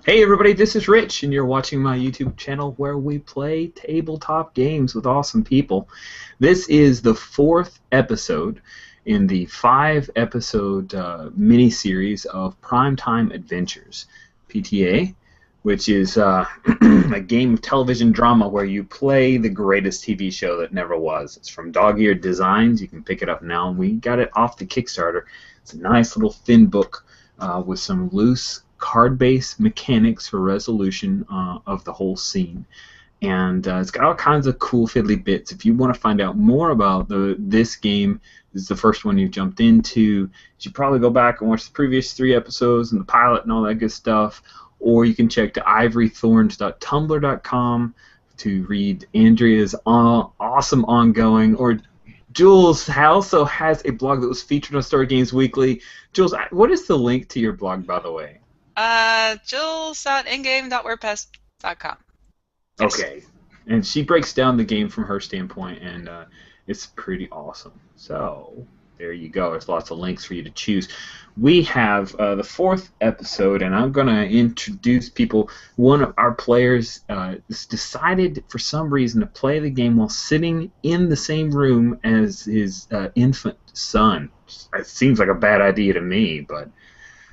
Hey everybody, this is Rich, and you're watching my YouTube channel where we play tabletop games with awesome people. This is the fourth episode in the five-episode mini-series of Primetime Adventures, PTA, which is a game of television drama where you play the greatest TV show that never was. It's from Dog-Eared Designs. You can pick it up now. We got it off the Kickstarter. It's a nice little thin book with some loose card-based mechanics for resolution of the whole scene. And it's got all kinds of cool fiddly bits. If you want to find out more about this game, this is the first one you've jumped into, you should probably go back and watch the previous three episodes and the pilot and all that good stuff. Or you can check to ivorythorns.tumblr.com to read Andrea's awesome ongoing, or Jules also has a blog that was featured on Story Games Weekly. Jules, what is the link to your blog, by the way? Jules.ingame.wordpress.com. Yes. Okay. And she breaks down the game from her standpoint, and it's pretty awesome. So, there you go. There's lots of links for you to choose. We have the fourth episode, and I'm going to introduce people. One of our players has decided, for some reason, to play the game while sitting in the same room as his infant son. It seems like a bad idea to me, but...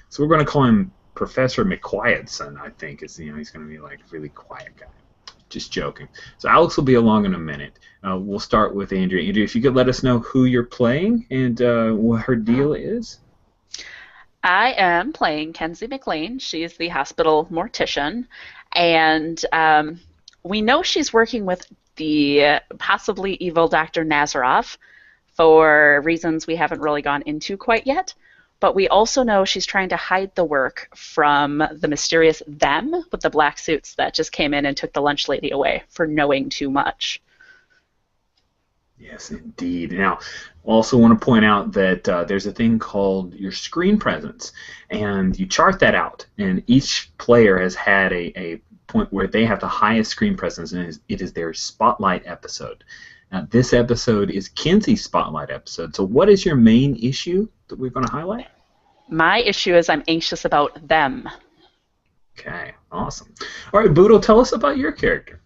So we're going to call him Professor McQuietson, I think. He's going to be like a really quiet guy. Just joking. So Alex will be along in a minute. We'll start with Andrea. Andrea, if you could let us know who you're playing and what her deal is. I am playing Kenzie McLean. She is the hospital mortician, and we know she's working with the possibly evil Dr. Nazaroff for reasons we haven't really gone into quite yet. But we also know she's trying to hide the work from the mysterious them with the black suits that just came in and took the lunch lady away for knowing too much. Yes, indeed. Now, also want to point out that there's a thing called your screen presence, and you chart that out. And each player has had a point where they have the highest screen presence, and it is their spotlight episode. Now, this episode is Kenzie's spotlight episode. So what is your main issue that we're going to highlight? My issue is I'm anxious about them. Okay, awesome. All right, Boodle, tell us about your character.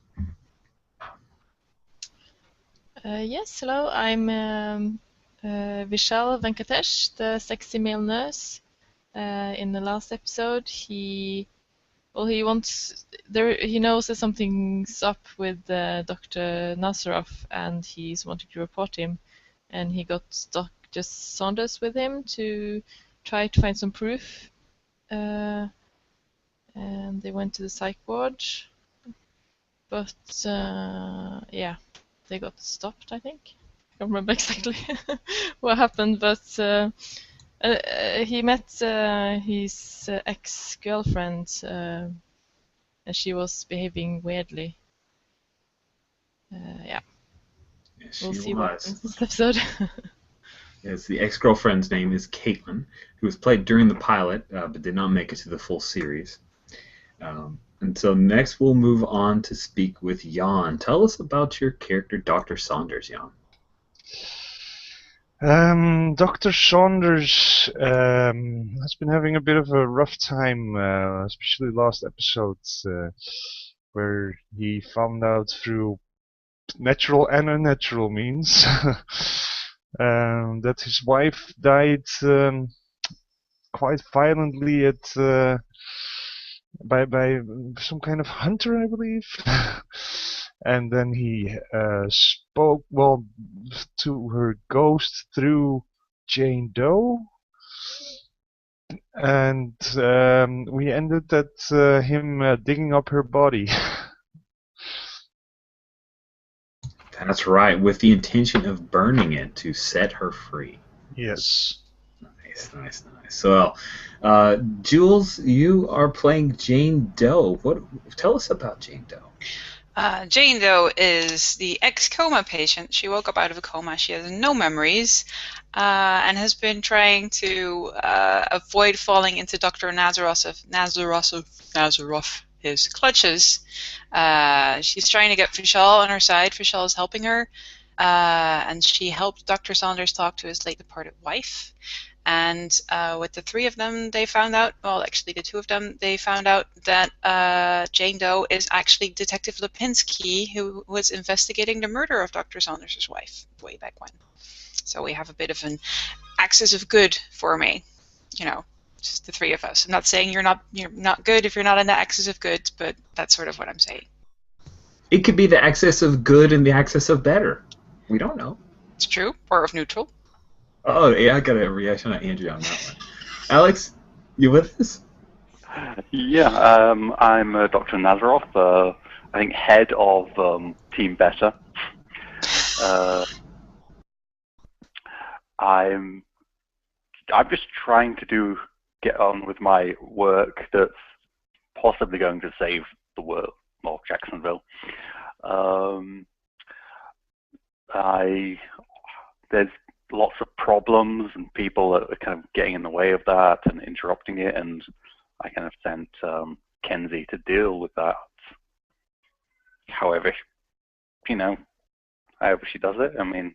Yes, hello. I'm Vishal Venkatesh, the sexy male nurse. In the last episode, he knows that something's up with Dr. Nazaroff, and he's wanting to report him. And he got Dr. Saunders with him to try to find some proof. And they went to the psych ward, but yeah, they got stopped. I think I don't remember exactly what happened, but he met his ex-girlfriend, and she was behaving weirdly. Yeah. Yes, We'll she see what was. happens this episode. Yes, the ex-girlfriend's name is Caitlin, who was played during the pilot, but did not make it to the full series. And so next we'll move on to speak with Jan. Tell us about your character, Dr. Saunders, Jan. Dr. Saunders has been having a bit of a rough time, especially last episodes, where he found out through natural and unnatural means that his wife died quite violently by some kind of hunter, I believe. And then he spoke, to her ghost through Jane Doe. And we ended at him digging up her body. That's right, with the intention of burning it to set her free. Yes. Nice. So, Jules, you are playing Jane Doe. Tell us about Jane Doe. Jane Doe is the ex-coma patient. She woke up out of a coma. She has no memories and has been trying to avoid falling into Dr. Nazaroff, his clutches. She's trying to get Vishal on her side. Vishal is helping her, and she helped Dr. Saunders talk to his late departed wife. And with the three of them, they found out, well, actually the two of them, they found out that Jane Doe is actually Detective Lipinski, who was investigating the murder of Dr. Saunders' wife way back when. So we have a bit of an axis of good for me, you know, just the three of us. I'm not saying you're not good if you're not in the axis of good, but that's sort of what I'm saying. It could be the axis of good and the axis of better. We don't know. It's true, or of neutral. Oh, yeah, I got a reaction on Andrew on that one. Alex, you with us? Yeah, I'm Dr. Nazaroff, I think head of Team Better. I'm just trying to get on with my work that's possibly going to save the world, or Jacksonville. There's lots of problems and people that are kind of getting in the way of that and interrupting it, and I kind of sent Kenzie to deal with that. However, however she does it, I mean,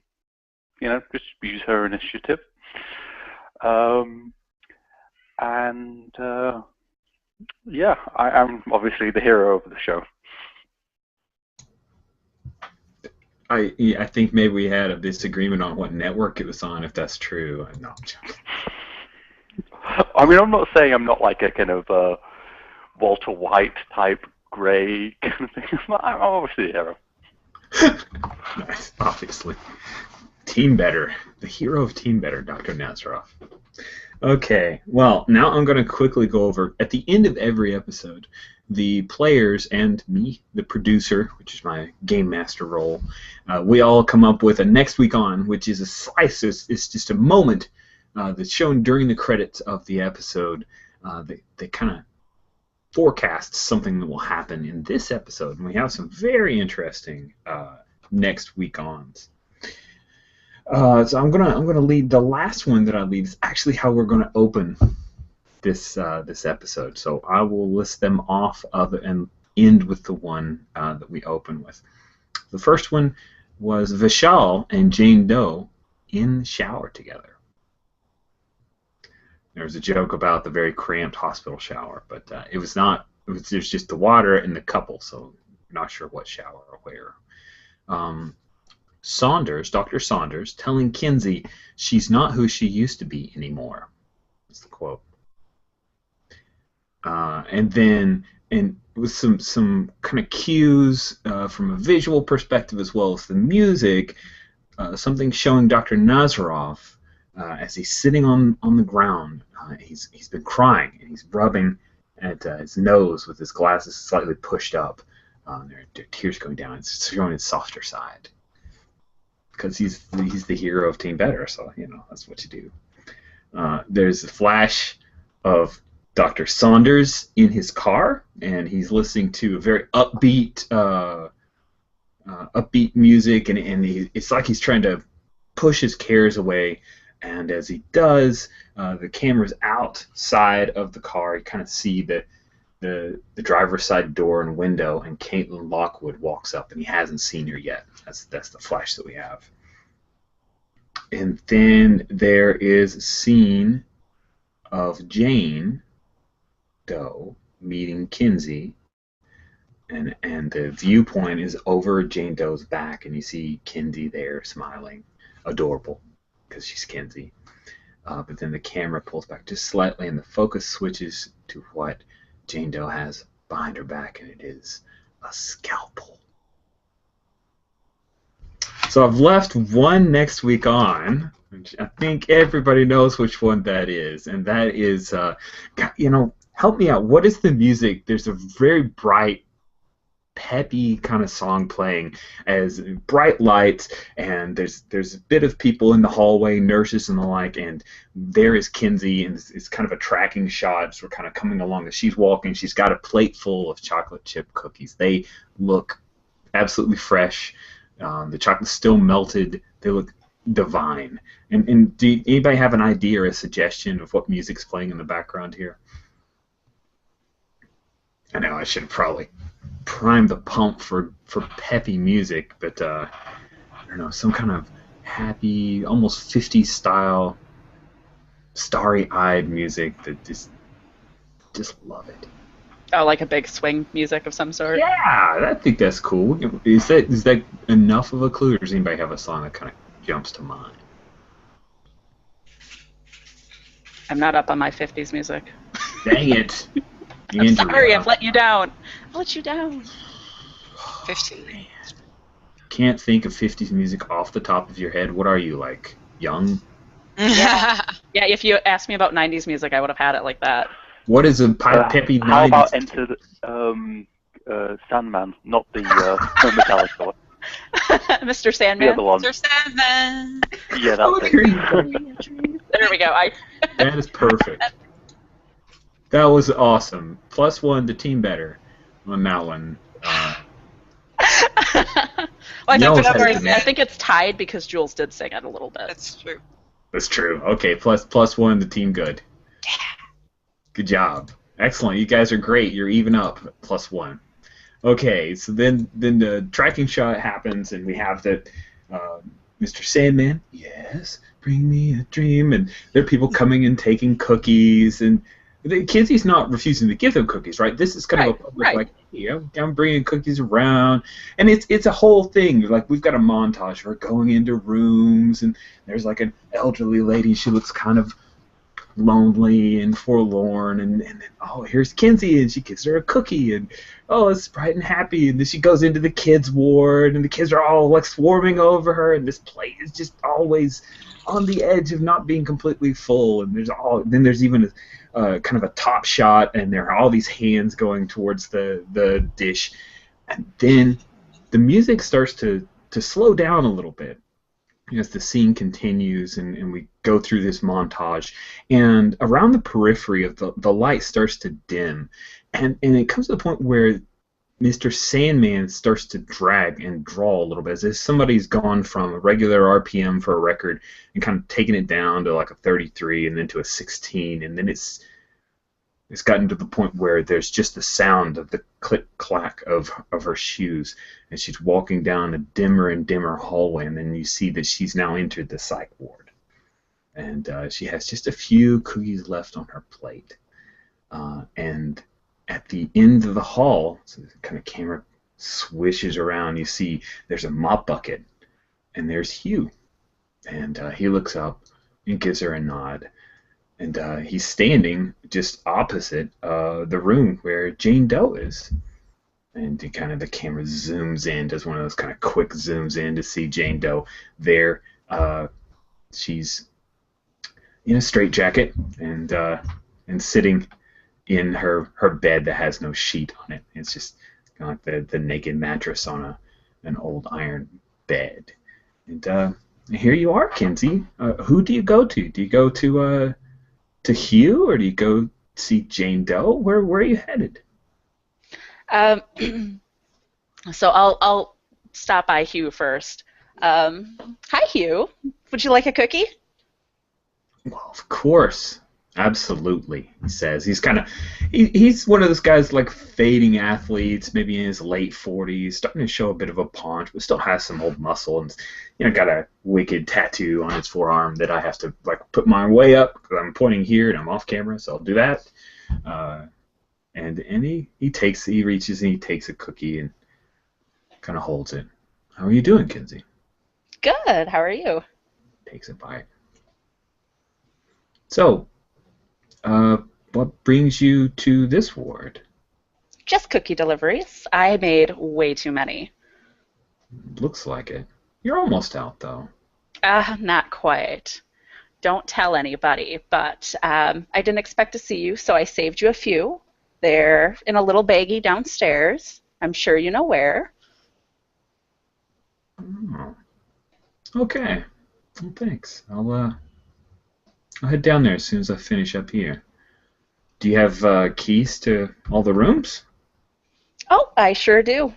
just use her initiative. Yeah, I'm obviously the hero of the show. I think maybe we had a disagreement on what network it was on, if that's true. No, I'm joking. I mean, I'm not saying I'm not like a kind of Walter White type gray kind of thing. I'm obviously the hero. Nice, obviously. Team Better. The hero of Team Better, Dr. Nazaroff. Okay, well, now I'm going to quickly go over, at the end of every episode, the players and me, the producer, which is my game master role, we all come up with a next week on, which is a slice. It's just a moment that's shown during the credits of the episode. They kind of forecast something that will happen in this episode, and we have some very interesting next week ons. So I'm gonna lead. The last one that I lead is actually how we're gonna open this episode. So I will list them off and end with the one that we open with. The first one was Vishal and Jane Doe in the shower together. There was a joke about the very cramped hospital shower, but it was not. There's just the water and the couple, so not sure what shower or where. Dr. Saunders, telling Kinsey she's not who she used to be anymore. That's the quote. And with some kind of cues from a visual perspective as well as the music, something showing Dr. Nazaroff as he's sitting on the ground. He's been crying and he's rubbing at his nose with his glasses slightly pushed up. There are tears going down. It's showing his softer side. Because he's the hero of Team Better, so that's what you do. There's a flash of Dr. Saunders in his car, and he's listening to a very upbeat music, and it's like he's trying to push his cares away. And as he does, the camera's outside of the car. You kind of see the driver's side door and window, and Caitlin Lockwood walks up, and he hasn't seen her yet. That's the flash that we have. And then there is a scene of Jane Doe meeting Kinsey, and the viewpoint is over Jane Doe's back, and you see Kinsey there smiling, adorable, because she's Kinsey. But then the camera pulls back just slightly, and the focus switches to what Jane Doe has behind her back, and it is a scalpel. So I've left one next week on, which I think everybody knows which one that is, and that is, help me out. What is the music? There's a very bright, peppy kind of song playing as bright lights, and there's a bit of people in the hallway, nurses and the like, and there is Kinsey, and it's kind of a tracking shot. So we're kind of coming along as she's walking. She's got a plate full of chocolate chip cookies. They look absolutely fresh. The chocolate's still melted. They look divine. And do anybody have an idea or a suggestion of what music's playing in the background here? I know I should have probably primed the pump for peppy music, but I don't know, some kind of happy, almost 50s style starry-eyed music that just love it. Oh, like a big swing music of some sort? Yeah, I think that's cool. Is that enough of a clue, or does anybody have a song that kind of jumps to mind? I'm not up on my 50s music. Dang it. I'm sorry, I've let you down. I've let you down. 15. Can't think of 50s music off the top of your head. What are you, like, young? Yeah, if you asked me about 90s music, I would have had it like that. What is a peppy 90s? How about Enter the Sandman, not the Metallica one? Mr. Sandman? The other one. Mr. Sandman. Yeah, that's Here it. you go. There we go. That is perfect. That was awesome. +1 to Team Better on that one. Well, Jules I think it's tied because Jules did sing it a little bit. That's true. That's true. Okay, +1 to Team Good. Good job. Excellent. You guys are great. You're even up. +1. Okay, so then the tracking shot happens, and we have that Mr. Sandman. Yes, bring me a dream, and there are people coming and taking cookies, and Kenzie's not refusing to give them cookies, right? This is kind of a public, like, hey, I'm bringing cookies around, and it's a whole thing. Like, we've got a montage of her going into rooms, and there's like an elderly lady. She looks kind of lonely and forlorn, and then, oh, here's Kenzie, and she gives her a cookie, and oh, it's bright and happy, and then she goes into the kids ward, and the kids are all like swarming over her, and this plate is just always on the edge of not being completely full, and there's even kind of a top shot, and there are all these hands going towards the dish, and then the music starts to slow down a little bit as the scene continues, and we go through this montage, and around the periphery of the light starts to dim, and it comes to the point where Mr. Sandman starts to drag and draw a little bit, as if somebody's gone from a regular RPM for a record and kind of taken it down to like a 33 and then to a 16, and then it's gotten to the point where there's just the sound of the click-clack of her shoes, and she's walking down a dimmer and dimmer hallway, and then you see that she's now entered the psych ward. And she has just a few cookies left on her plate. And at the end of the hall, so the kind of camera swishes around, you see there's a mop bucket, and there's Hugh. And he looks up and gives her a nod. And he's standing just opposite the room where Jane Doe is. And the camera zooms in, does one of those kind of quick zooms in to see Jane Doe there. She's in a straitjacket and sitting in her bed that has no sheet on it. It's just kind of like the naked mattress on an old iron bed. And here you are, Kenzie. Who do you go to? Do you go to Hugh, or do you go see Jane Doe? Where are you headed? So I'll stop by Hugh first. Hi, Hugh. Would you like a cookie? Well, of course. Absolutely, he says. He's one of those guys, like, fading athletes, maybe in his late 40s, starting to show a bit of a paunch, but still has some old muscle, and got a wicked tattoo on his forearm that I have to, like, put my way up because I'm pointing here and I'm off camera, so I'll do that. And he reaches and he takes a cookie and kind of holds it. How are you doing, Kenzie? Good. How are you? Takes a bite. So, what brings you to this ward? Just cookie deliveries. I made way too many. Looks like it. You're almost out, though. Not quite. Don't tell anybody, but I didn't expect to see you, so I saved you a few. They're in a little baggie downstairs. I'm sure you know where. Oh. Okay. Well, thanks. I'll head down there as soon as I finish up here. Do you have keys to all the rooms? Oh, I sure do.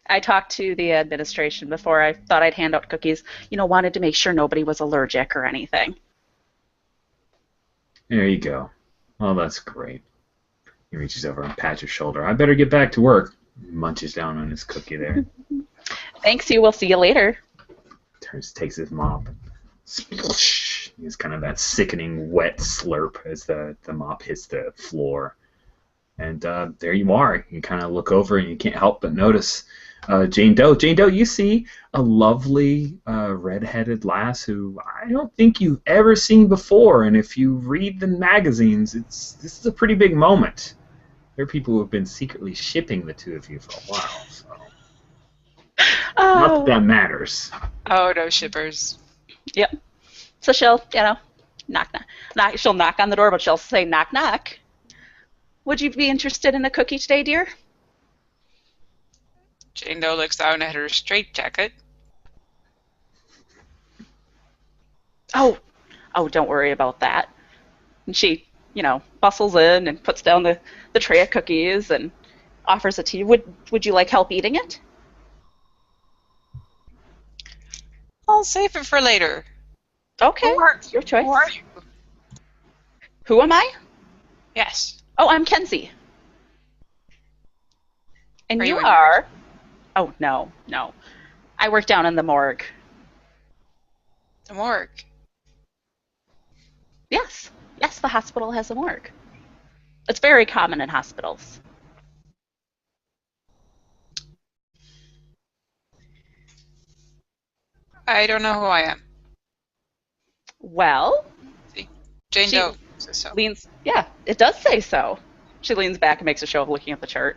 I talked to the administration before. I thought I'd hand out cookies. Wanted to make sure nobody was allergic or anything. There you go. Oh, that's great. He reaches over and pats your shoulder. I better get back to work. Munches down on his cookie there. Thanks, you. We'll see you later. Takes his mop. Sploosh. It's kind of that sickening wet slurp as the mop hits the floor. And there you are. You kind of look over and you can't help but notice Jane Doe. Jane Doe, you see a lovely red-headed lass who I don't think you've ever seen before. And if you read the magazines, this is a pretty big moment. There are people who have been secretly shipping the two of you for a while. So. Not that matters. Oh, no shippers. Yep. So she'll, knock. She'll knock on the door, but she'll say, knock, knock. Would you be interested in a cookie today, dear? Jane Doe looks down at her straitjacket. Oh, don't worry about that. And she, bustles in and puts down the tray of cookies and offers it to you. Would you like help eating it? I'll save it for later. Okay, your choice. Who are you? Who am I? Yes. Oh, I'm Kenzie. And Are you you are? Oh, no. I work down in the morgue. The morgue. Yes, the hospital has a morgue. It's very common in hospitals. I don't know who I am. Well, See, Jane Doe says so. leans. Yeah, it does say so. She leans back and makes a show of looking at the chart.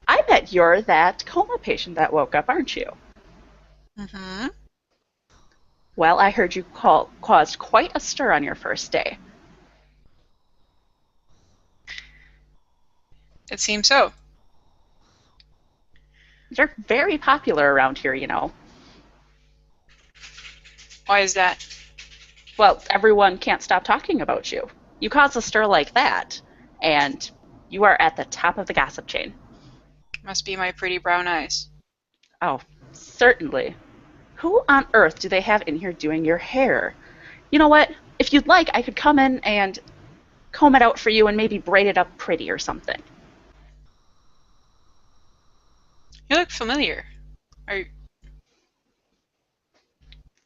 I bet you're that coma patient that woke up, aren't you? Mm-hmm. Well, I heard you caused quite a stir on your first day. It seems so. You're very popular around here, Why is that? Well, everyone can't stop talking about you. You cause a stir like that, and you are at the top of the gossip chain. Must be my pretty brown eyes. Oh, certainly. Who on earth do they have in here doing your hair? You know what? If you'd like, I could come in and comb it out for you and maybe braid it up pretty or something. You look familiar.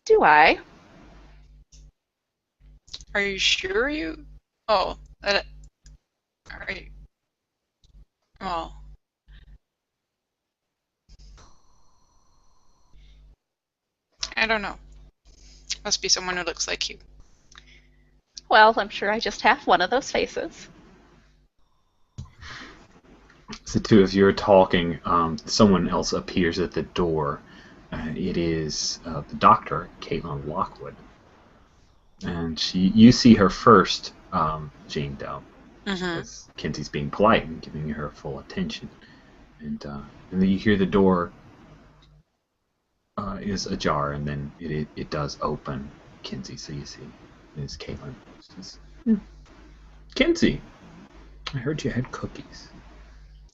Do I? Are you sure you? Oh, are you? Oh. I don't know. Must be someone who looks like you. Well, I'm sure I just have one of those faces. As the two of you are talking, someone else appears at the door. It is the doctor, Caitlin Lockwood. And you see her first, Jane Doe. Mm-hmm. As Kenzie's being polite and giving her full attention. And then you hear the door is ajar, and then it does open. Kenzie, so you see, it's Caitlin. She says, Kenzie, I heard you had cookies.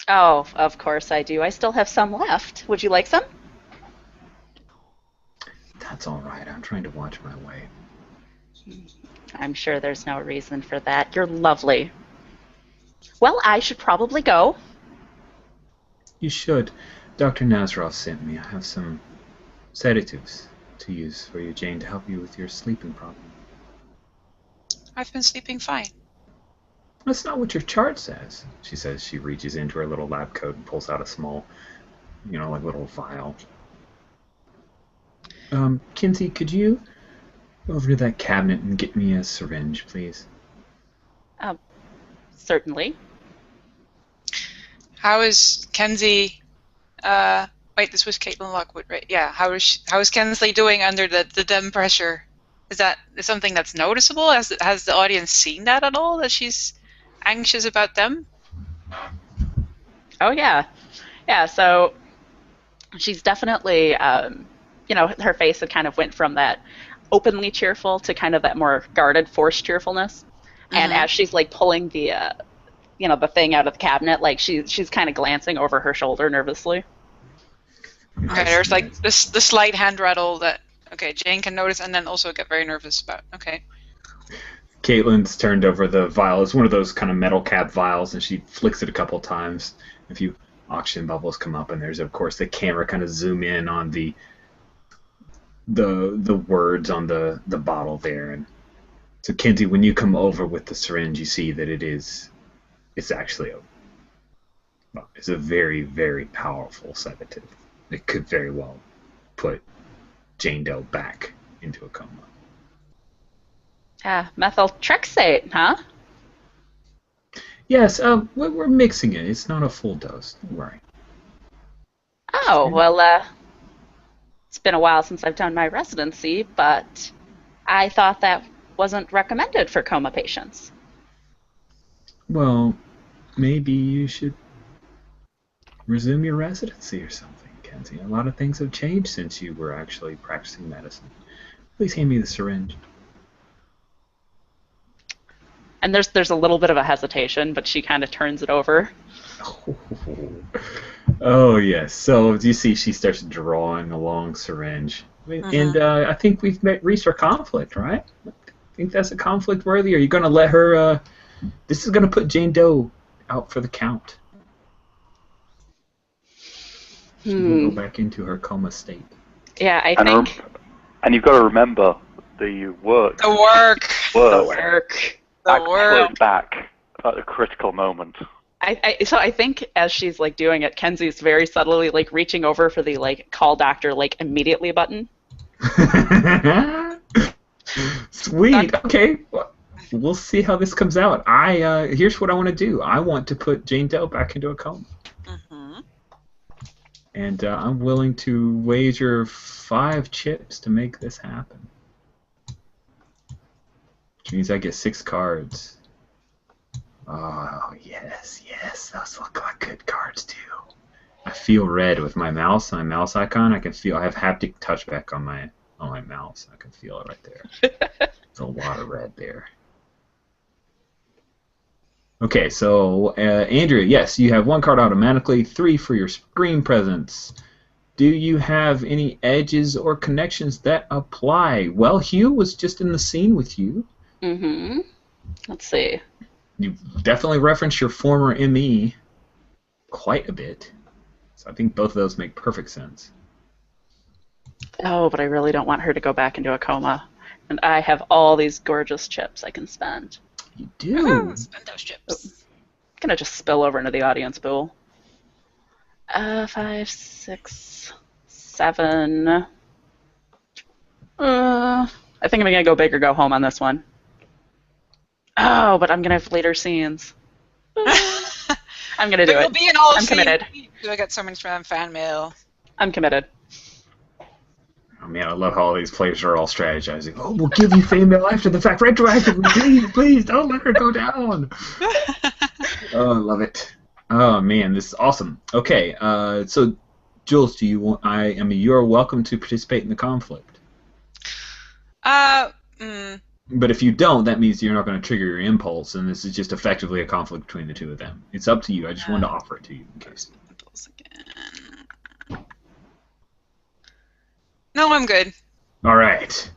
Oh, of course I do. I still have some left. Would you like some? That's all right. I'm trying to watch my weight. I'm sure there's no reason for that. You're lovely. Well, I should probably go. You should. Dr. Nazaroff sent me. I have some sedatives to use for you, Jane, to help you with your sleeping problem. I've been sleeping fine. That's not what your chart says, she says. She reaches into her little lab coat and pulls out a small, little vial. Kenzie, could you go over to that cabinet and get me a syringe, please? Certainly. How is Kenzie? Wait, this was Caitlin Lockwood, right? Yeah. How is Kenzie doing under the DEM pressure? Is that something that's noticeable? Has the audience seen that at all? That she's anxious about them? Oh yeah. So she's definitely, her face had kind of went from that openly cheerful to kind of that more guarded, forced cheerfulness. Mm-hmm. And as she's like pulling the thing out of the cabinet, like she's kind of glancing over her shoulder nervously. Okay, there's like the slight hand rattle that Jane can notice and then also get very nervous about. Okay. Caitlin's turned over the vial. It's one of those kind of metal cap vials, and she flicks it a couple times. A few oxygen bubbles come up, and there's, of course, the camera kind of zoom in on the the words on the bottle there. And so, Kenzie, when you come over with the syringe, you see that it's actually it's a very, very powerful sedative. It could very well put Jane Doe back into a coma. Methotrexate, huh? Yes, we're mixing it. It's not a full dose. Don't worry. Oh, well, it's been a while since I've done my residency, but I thought that wasn't recommended for coma patients. Well, maybe you should resume your residency or something, Kenzie. A lot of things have changed since you were actually practicing medicine. Please hand me the syringe. And there's a little bit of a hesitation, but she kind of turns it over. Oh, yes. So you see she starts drawing a long syringe. And I think we've reached our conflict, right? I think that's a conflict worthy. Are you going to let her... this is going to put Jane Doe out for the count. She will go back into her coma state. Yeah, I think... And you've got to remember the work. The work. Back at a critical moment. So I think as she's like doing it, Kenzie's very subtly like reaching over for the like call doctor like immediately button. Sweet. Okay. Well, we'll see how this comes out. Here's what I want to do. I want to put Jane Doe back into a coma. And I'm willing to wager 5 chips to make this happen. Which means I get 6 cards. Oh, yes. Those look like good cards, too. I feel red with my mouse icon. I have haptic touchback on my mouse. I can feel it right there. There's a lot of red there. Okay, so Andrea, yes, you have 1 card automatically, 3 for your screen presence. Do you have any edges or connections that apply? Well, Hugh was just in the scene with you. Mm-hmm. Let's see. You definitely referenced your former ME quite a bit. So I think both of those make perfect sense. Oh, but I really don't want her to go back into a coma. And I have all these gorgeous chips I can spend. You do? Spend those chips. Oh, I'm going to just spill over into the audience pool. 5, 6, 7. I think I'm going to go big or go home on this one. Oh, but I'm going to have later scenes. I'm going to do it. Will be in all I'm committed. Do I get so much fan mail? I'm committed. Oh man, I love how all these players are all strategizing. Oh, we'll give you fan mail after the fact, retroactively. Please, don't let her go down. Oh, I love it. Oh man, this is awesome. Okay, so Jules, do you want? You're welcome to participate in the conflict. But if you don't, that means you're not going to trigger your impulse, and this is just effectively a conflict between the two of them. It's up to you. I just wanted to offer it to you in case. Impulse again. No, I'm good. All right.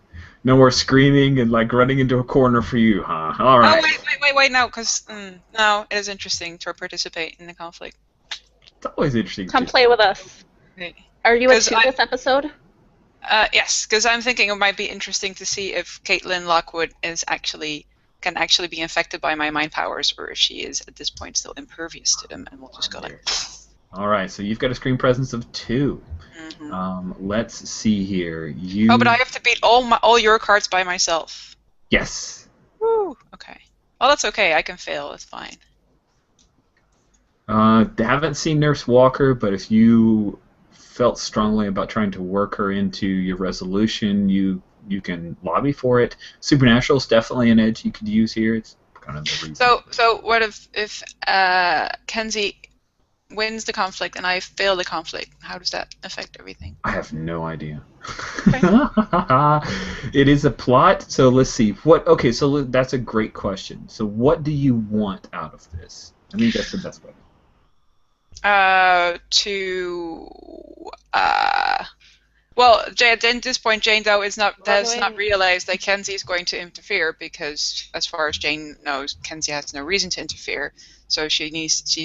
No more screaming and like running into a corner for you, huh? All right. Oh, wait, no, because no, it is interesting to participate in the conflict. It's always interesting. Come play with us. Right. Are you at 2 this episode? Yes, because I'm thinking it might be interesting to see if Caitlin Lockwood can actually be infected by my mind powers, or if she is at this point still impervious to them, and we'll just go like. All right, so you've got a screen presence of 2. Let's see here. Oh, but I have to beat all your cards by myself. Yes. Woo. Okay. Well, that's okay. I can fail. It's fine. Haven't seen Nurse Walker, but if you felt strongly about trying to work her into your resolution, you can lobby for it. Supernatural is definitely an edge you could use here. It's kind of the reason. So what if Kenzie wins the conflict and I fail the conflict? How does that affect everything? I have no idea. Okay. It is a plot, so let's see. Okay, so that's a great question. So what do you want out of this? I think that's the best way. Well, at this point, Jane Doe has not realized that Kenzie is going to interfere, because as far as Jane knows, Kenzie has no reason to interfere. So she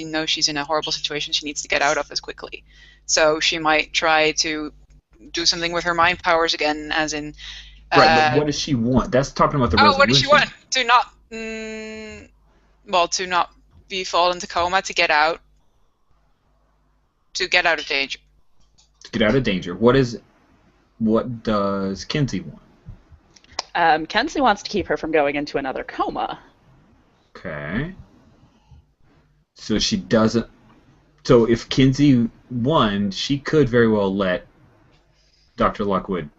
knows she's in a horrible situation she needs to get out of as quickly. So she might try to do something with her mind powers again, as in. Right, but what does she want? That's talking about the resolution. Oh, what does she want? To not, to not fall into coma, to get out of danger. To get out of danger. What does Kinsey want? Kenzie wants to keep her from going into another coma. Okay. So she doesn't. So if Kinsey won, she could very well let Dr. Lockwood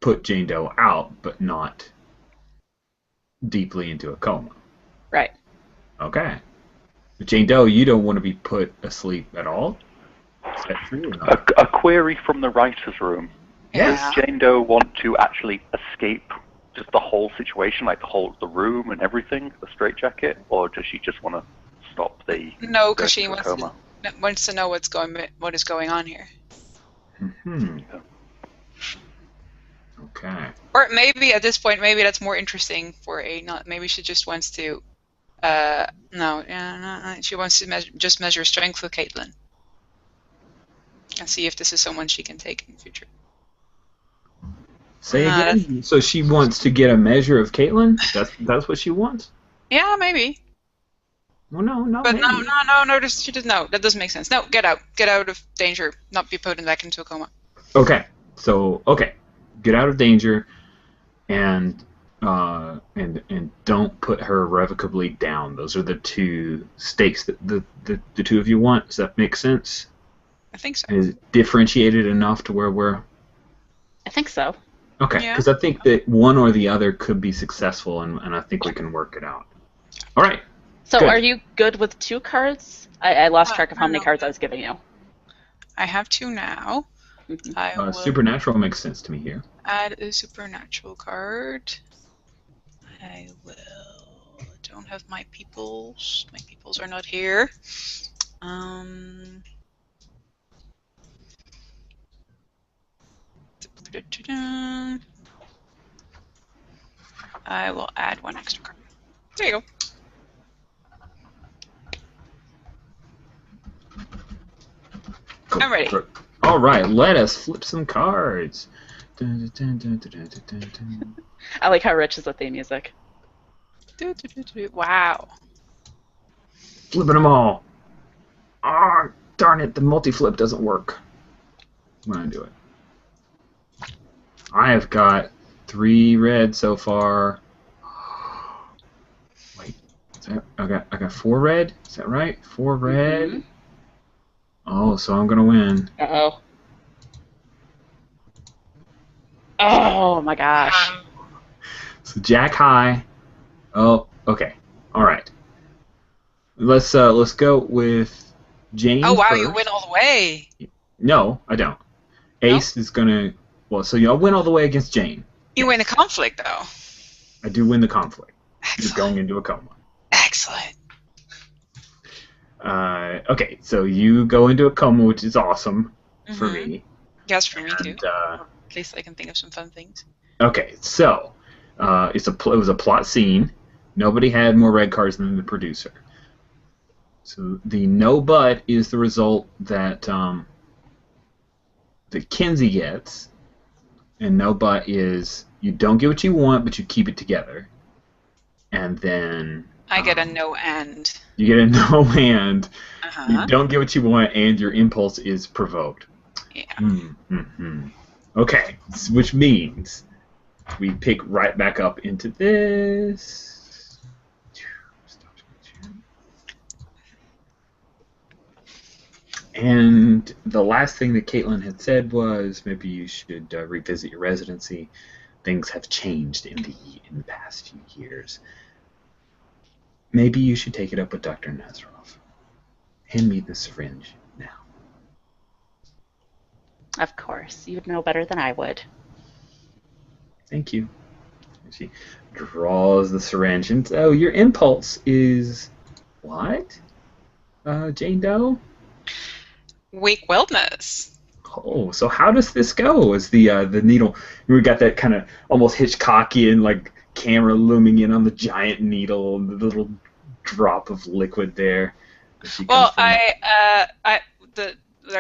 put Jane Doe out, but not deeply into a coma. Right. Okay. But Jane Doe, you don't want to be put asleep at all? Is that true or not? A query from the writer's room. Yeah. Does Jane Doe want to actually escape just the whole situation, like the room and everything, the straitjacket, or does she just want to stop the? No, because she coma? wants to know what is going on here. Mm-hmm. Okay. Or maybe at this point, maybe that's more interesting for maybe she just wants to. She wants to measure strength with Caitlin and see if this is someone she can take in the future. Say again. So she wants to get a measure of Caitlin? That's what she wants? Yeah, maybe. Well, no. But maybe. no. She doesn't. No, that doesn't make sense. No, get out of danger. Not be put back into a coma. Okay. So get out of danger, and don't put her irrevocably down. Those are the two stakes that the two of you want. Does that make sense? I think so. Is it differentiated enough to where we're? I think so. Okay, Yeah. because I think that one or the other could be successful, and I think we can work it out. All right. So Good. are you good with 2 cards? I lost track of how many no. cards I was giving you. I have 2 now. Mhm. I will Supernatural makes sense to me here. add a supernatural card. I don't have my peoples. My peoples are not here. I will add 1 extra card. There you go. Cool. I'm ready. Good. All right, let us flip some cards. Dun, dun, dun, dun, dun, dun, dun, dun. I like how rich is the theme music. Wow. Flipping them all. Ah, darn it, the multi-flip doesn't work when I do it. I have got 3 red so far. Wait, I got 4 red? Is that right? 4 red? Mhm. Oh, so I'm gonna win. Uh-oh. Oh my gosh. So Jack high. Oh, okay. All right. Let's go with Jane. Oh wow, first. you win all the way. No, I don't. Ace is gonna. Well, so I win all the way against Jane. You win the conflict though. I do win the conflict. You're Excellent. going into a coma. Excellent. Okay, so you go into a coma, which is awesome for Mhm. me. Yes, for me too. And, At least I can think of some fun things. okay, so it was a plot scene. Nobody had more red cards than the producer. So the no but is the result that that Kinsey gets, and no but is you don't get what you want, but you keep it together. And then I get a no and. you get a no and Uh-huh. you don't get what you want, and your impulse is provoked. Yeah. Mm-hmm. Okay, which means we pick right back up into this. And the last thing that Caitlin had said was maybe you should revisit your residency. Things have changed in the past few years. Maybe you should take it up with Dr. Nazaroff. Hand me the syringe now. Of course. You would know better than I would. Thank you. She draws the syringe, and so your impulse is what? Jane Doe? Weak wellness. Oh, so how does this go? Is the needle? We got that kind of almost Hitchcockian like camera looming in on the giant needle, and the little drop of liquid there. Well, there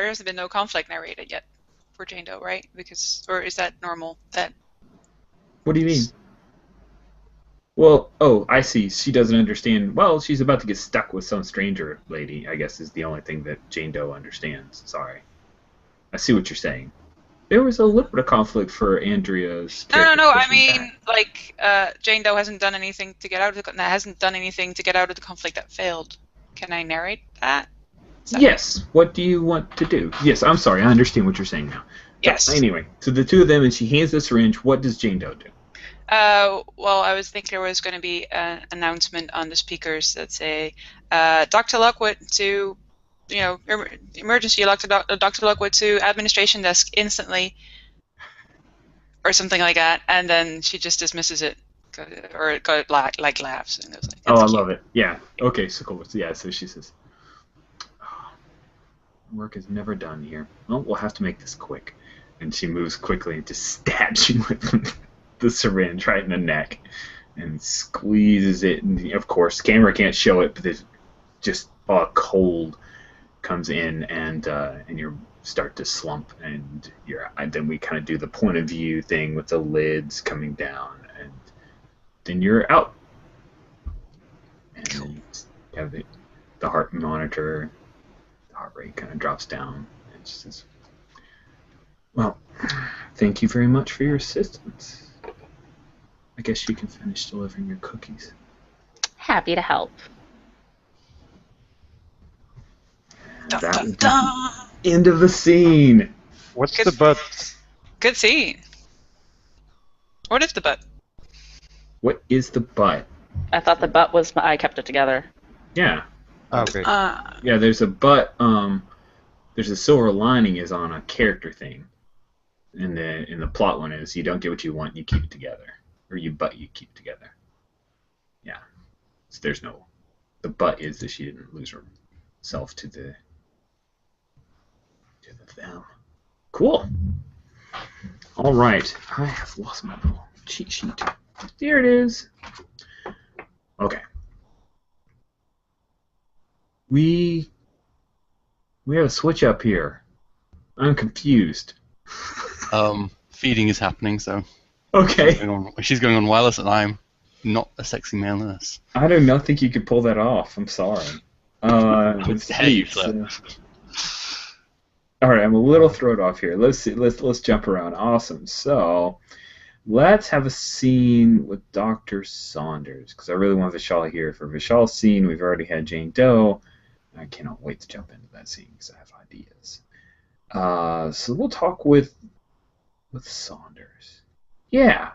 hasn't been no conflict narrated yet for Jane Doe, right? Or is that normal? What do you mean? Well, oh, I see. She doesn't understand. Well, she's about to get stuck with some stranger lady, I guess, is the only thing that Jane Doe understands. Sorry. I see what you're saying. There was a little bit of conflict for Andrea's character. No. I mean, like, Jane Doe hasn't done anything to get out of the conflict that failed. Can I narrate that? Yes. What do you want to do? Yes, I'm sorry. I understand what you're saying now. Yes. So, anyway, so the two of them, and she hands the syringe. What does Jane Doe do? Well, I was thinking there was going to be an announcement on the speakers that say, Dr. Lockwood to, emergency Dr. Lockwood to administration desk instantly, or something like that, and then she just dismisses it, or like laughs, and goes like, Oh, I cute. love it. Yeah. Okay, so cool. Yeah, so she says, work is never done here. Well, we'll have to make this quick. And she moves quickly and just stabs you with the syringe right in the neck and squeezes it. And of course, camera can't show it, but there's just cold comes in, and you start to slump, and then we kind of do the point of view thing with the lids coming down, and then you're out. And Cool. then you have the heart monitor. Heart rate kind of drops down, and she says, well, thank you very much for your assistance. I guess you can finish delivering your cookies. Happy to help. And that was the end of the scene. What's Good. the but? Good scene. What is the butt? What is the but? I thought the butt was I kept it together. Yeah. Okay. Yeah, there's a but, there's a silver lining is on a character thing. And the plot one is you don't get what you want, you keep it together. Or you keep it together. Yeah. So there's no... The but is that she didn't lose herself to them. Cool. All right. I have lost my little cheat sheet. There it is. Okay. We have a switch up here. I'm confused. Feeding is happening, so Okay. she's going on wireless, and I'm not a sexy male nurse. I do not think you could pull that off. I'm sorry. Let's dare you, see. sir. All right, I'm a little thrown off here. Let's see. Let's jump around. Awesome. So let's have a scene with Dr. Saunders, because I really want Vishal here. For Vishal's scene, we've already had Jane Doe. I cannot wait to jump into that scene because I have ideas. So we'll talk with Saunders. Yeah.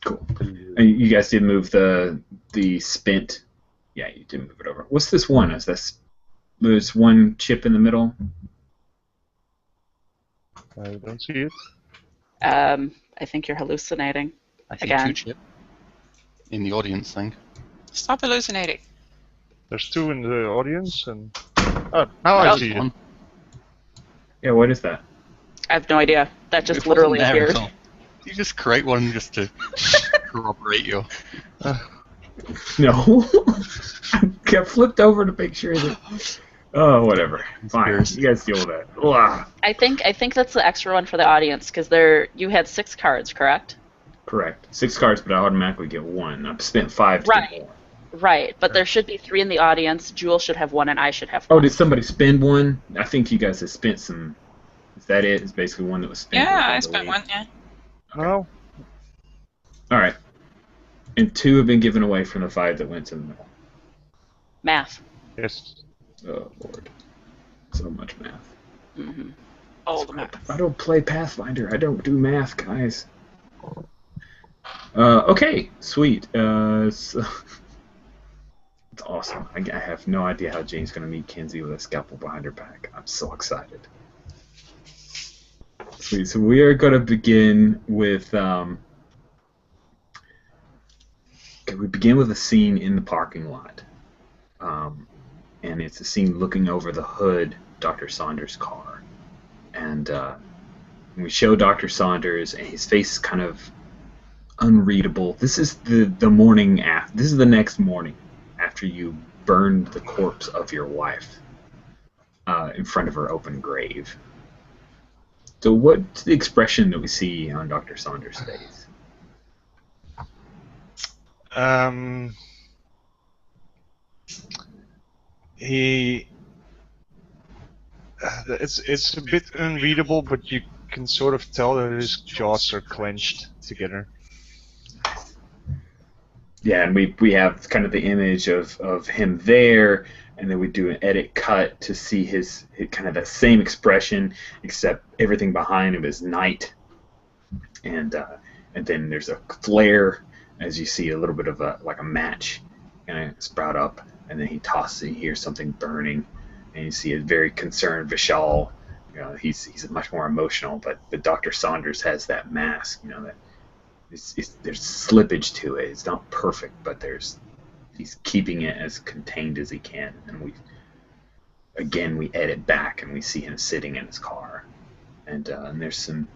Cool. And you guys did move the spent. Yeah, you did move it over. What's this one? There's one chip in the middle. I don't see it. I think you're hallucinating. I think Again. 2 chip in the audience thing. Stop hallucinating. There's 2 in the audience, and now I see it. One. Yeah, what is that? I have no idea. That just It wasn't literally there at appeared. all. You just create one just to corroborate your. No. I got flipped over to make sure that. Oh, whatever. Fine. Conspiracy. You guys deal with that. Ugh. I think that's the extra one for the audience because you had 6 cards, correct? Correct. 6 cards, but I automatically get 1. I've spent 5 to Right. get more. Right, but there should be 3 in the audience. Jewel should have 1, and I should have Oh, 1. did somebody spend 1? I think you guys have spent some. Is that it? It's basically 1 that was spent. Yeah, I spent 1, yeah. No. All right. And 2 have been given away from the 5 that went to the middle. Math. Yes. Oh, Lord. So much math. Mm-hmm. All the math. I don't play Pathfinder. I don't do math, guys. Okay, sweet. So it's awesome. I have no idea how Jane's going to meet Kenzie with a scalpel behind her back. I'm so excited. Sweet. So we are going to begin with... we begin with a scene in the parking lot. And it's a scene looking over the hood of Dr. Saunders' car. And we show Dr. Saunders, and his face is kind of unreadable. This is the morning after. This is the next morning after you burned the corpse of your wife in front of her open grave. So what's the expression that we see on Dr. Saunders' face? It's a bit unreadable, but you can sort of tell that his jaws are clenched together. Yeah, and we have kind of the image of him there, and then we do an edit cut to see his kind of that same expression, except everything behind him is night, and then there's a flare as you see a little bit of like a match kind of sprout up, and then he tosses it. You hear something burning, and you see a very concerned Vishal. You know, he's much more emotional, but Dr. Saunders has that mask. You know that there's slippage to it. It's not perfect, but he's keeping it as contained as he can. And we edit back and we see him sitting in his car, and there's some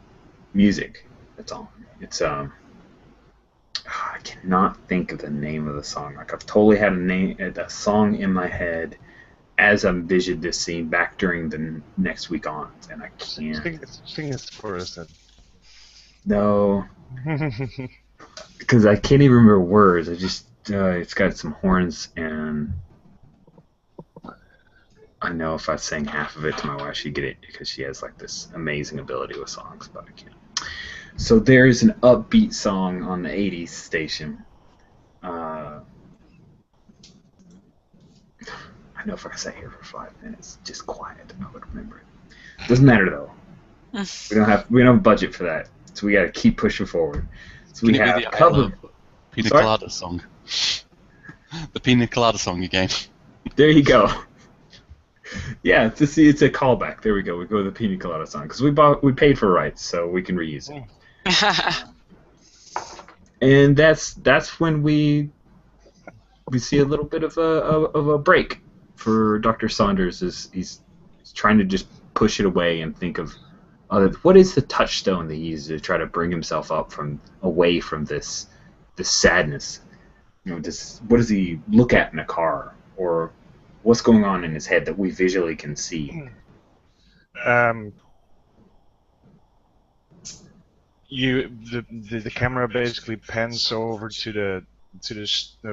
music that's on. It's I cannot think of the name of the song. Like I've totally had a song in my head as I envisioned this scene back during the next week on, and I can't. Sing it for us then. No, because I can't even remember words. I just it's got some horns, and I know if I sang half of it to my wife, she'd get it because she has like this amazing ability with songs, but I can't. So there is an upbeat song on the 80s station. I know if I sat here for 5 minutes, just quiet, I would remember it. Doesn't matter though. We don't have a budget for that, so we got to keep pushing forward. So we have cover. Pina Colada song. The Pina Colada song again. There you go. Yeah, it's a callback. There we go. We go with the Pina Colada song because we paid for rights, so we can reuse it. And that's when we see a little bit of a break for Dr. Saunders. He's trying to just push it away and think of what is the touchstone that he uses to try to bring himself up away from this sadness. You know, what does he look at in a car, or what's going on in his head that we visually can see? The camera basically pans over to the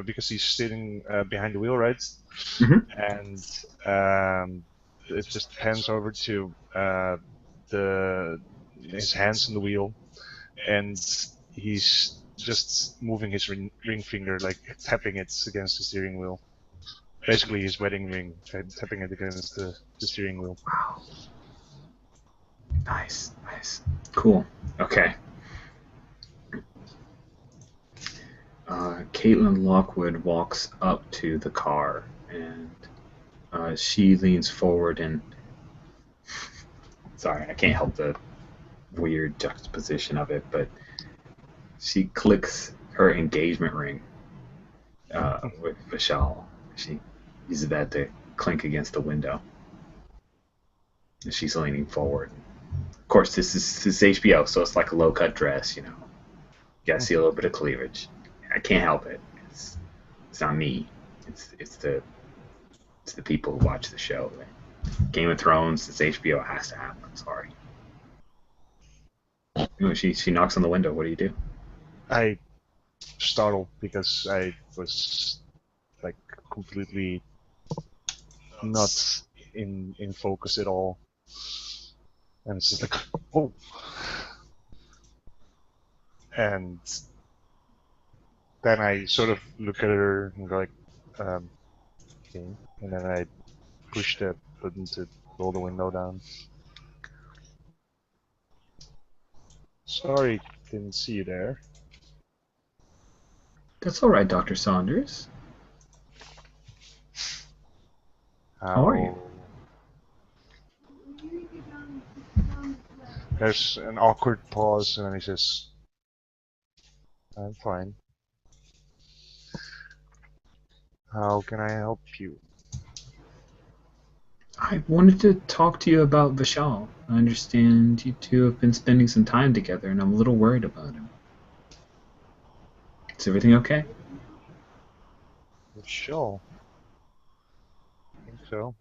because he's sitting behind the wheel, right? Mm-hmm. And it just pans over to his hands on the wheel, and he's just moving his ring finger, like tapping it against the steering wheel. Basically, his wedding ring, tapping it against the steering wheel. Wow. Nice. Cool. Okay. Caitlin Lockwood walks up to the car, and she leans forward and... Sorry, I can't help the weird juxtaposition of it, but she clicks her engagement ring with Vishal. She uses that to clink against the window. And she's leaning forward. Of course, this is HBO, so it's like a low-cut dress, you know. You gotta see a little bit of cleavage. I can't help it. It's not me. It's the people who watch the show. Game of Thrones, it's HBO, it has to happen. Sorry. You know, she knocks on the window. What do you do? I startled because I was like completely not in focus at all, and it's just like, oh, and then I sort of look at her and go like, okay, and then I push the button to roll the window down. Sorry, didn't see you there. That's all right, Dr. Saunders. How are you? There's an awkward pause, and then he says, I'm fine. How can I help you? I wanted to talk to you about Vishal. I understand you two have been spending some time together, and I'm a little worried about him. Is everything okay? Sure. I think so.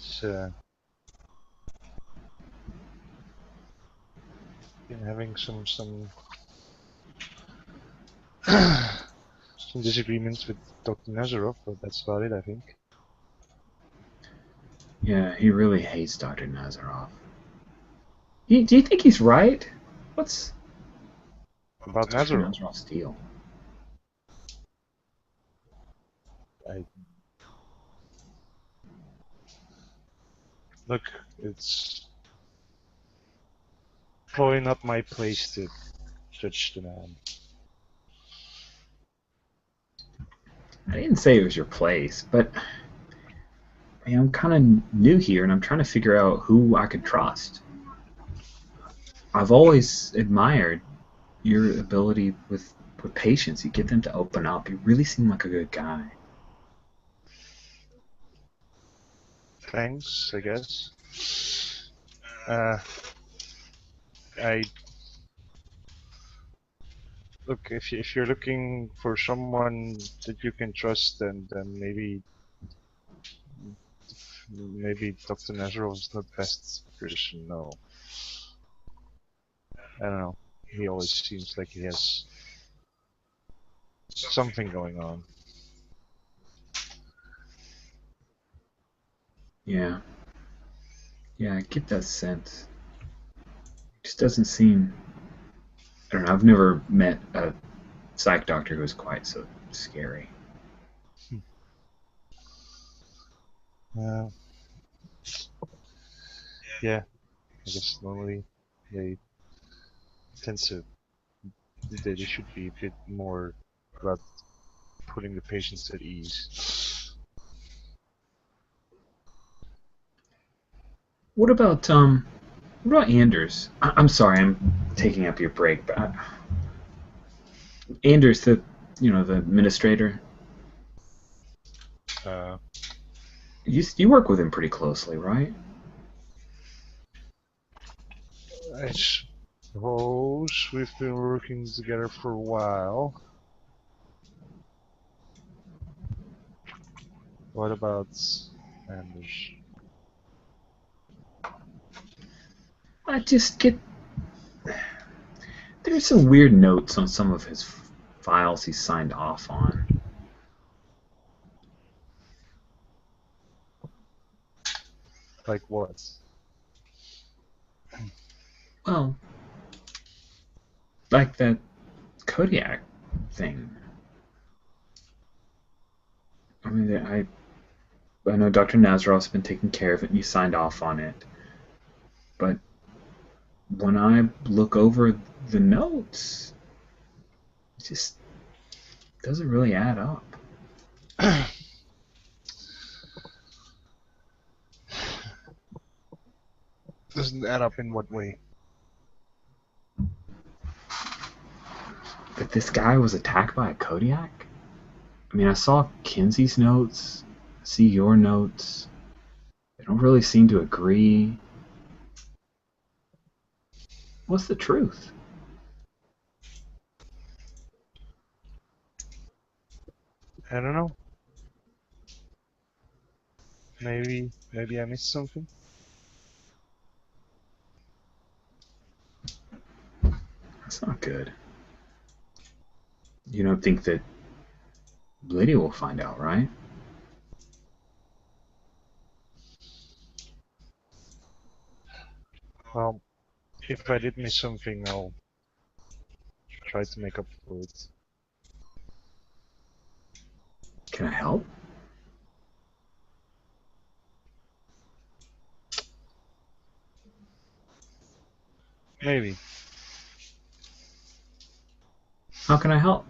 It's been having some some disagreements with Dr. Nazarov, but that's about it, I think. Yeah, he really hates Dr. Nazarov. Do you think he's right? What's About Dr. Nazarov, Nazarov's deal? look, it's probably not my place to judge the man. I didn't say it was your place, but I mean, I'm kind of new here, and I'm trying to figure out who I could trust. I've always admired your ability with patients. You get them to open up. You really seem like a good guy. Thanks, I guess. I look, if you're looking for someone that you can trust, then maybe Dr. Nazarov is not the best person. No, I don't know. He always seems like he has something going on. Yeah. Yeah, I get that sense. Just doesn't seem... I don't know, I've never met a psych doctor who was quite so scary. Yeah, I guess normally they tend to... They should be a bit more about putting the patients at ease. What about Anders? I'm sorry, I'm taking up your break, but Anders, the administrator. You work with him pretty closely, right? I suppose we've been working together for a while. What about Anders? I just get... There's some weird notes on some of his files he signed off on. Like what? Well, like that Kodiak thing. I mean, I know Dr. Nazarov's been taking care of it and you signed off on it. But when I look over the notes, it just doesn't really add up. Doesn't add up in what way? That this guy was attacked by a Kodiak? I mean, I saw Kinsey's notes, I see your notes. They don't really seem to agree. What's the truth? I don't know. Maybe I missed something. That's not good. You don't think that Lydia will find out, right? Well, if I did miss something, I'll try to make up for it. Can I help? Maybe. How can I help?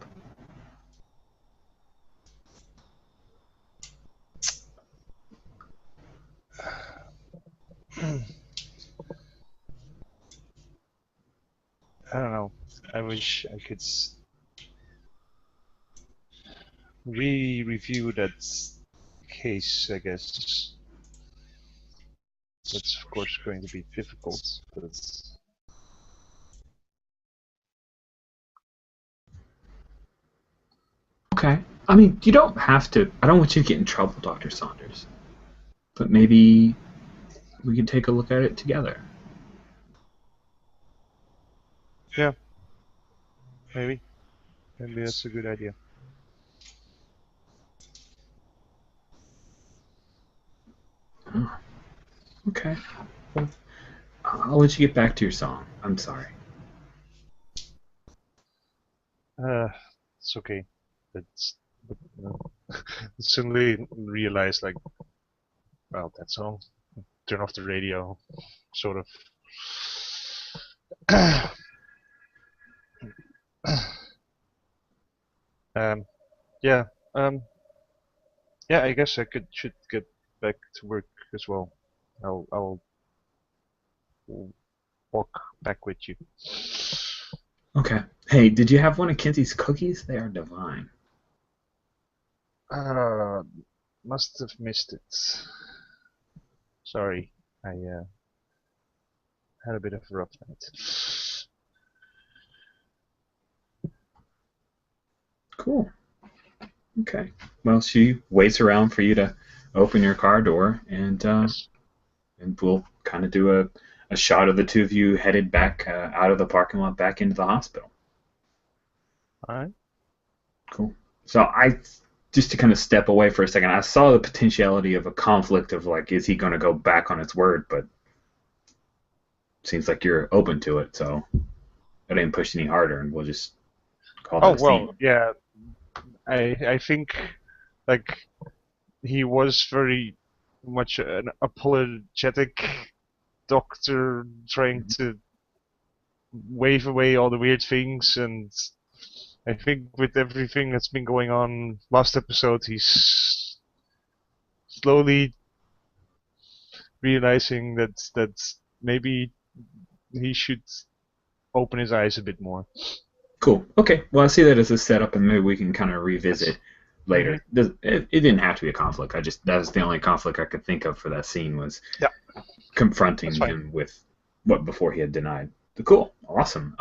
I don't know. I wish I could re-review that case, I guess. That's of course going to be difficult, but Okay. I mean, you don't have to. I don't want you to get in trouble, Dr. Saunders. but maybe we can take a look at it together. Yeah. Maybe that's a good idea. Oh, okay. Well, I'll let you get back to your song. I'm sorry. It's okay. It's suddenly realized, like, well, that song. Turn off the radio, sort of. Yeah. Yeah. I guess I should get back to work as well. I'll walk back with you. Okay. Hey, did you have one of Kenzie's cookies? They are divine. Must have missed it. Sorry, I had a bit of a rough night. Cool. Okay. Well, she waits around for you to open your car door, and Yes. and we'll kind of do a shot of the two of you headed back out of the parking lot back into the hospital. All right. Cool. So just to kind of step away for a second, I saw the potentiality of a conflict of, like, is he going to go back on his word? But seems like you're open to it, so I didn't push any harder, and we'll just call that Oh a scene. well, yeah. I think, like, he was very much an apologetic doctor trying to wave away all the weird things, and I think with everything that's been going on last episode, he's slowly realizing that maybe he should open his eyes a bit more. Cool. Okay. Well, I see that as a setup, and maybe we can kind of revisit Yes. later. It didn't have to be a conflict. That was the only conflict I could think of for that scene, was confronting That's fine. him with what before he had denied. Cool. Awesome.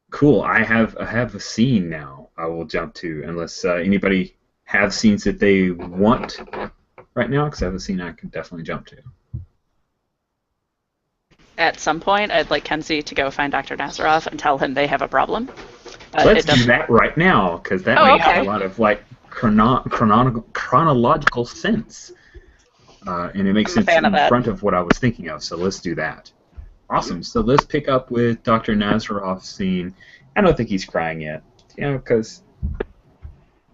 Cool. I have a scene now. I will jump to, unless anybody have scenes that they want right now, because I have a scene I can definitely jump to. At some point, I'd like Kenzie to go find Dr. Nazaroff and tell him they have a problem. Let's do that right now, because that makes a lot of, like, chronological sense. And it makes I'm a sense fan of in that. front of what I was thinking of, so let's do that. Awesome. So let's pick up with Dr. Nazaroff's scene. I don't think he's crying yet, because...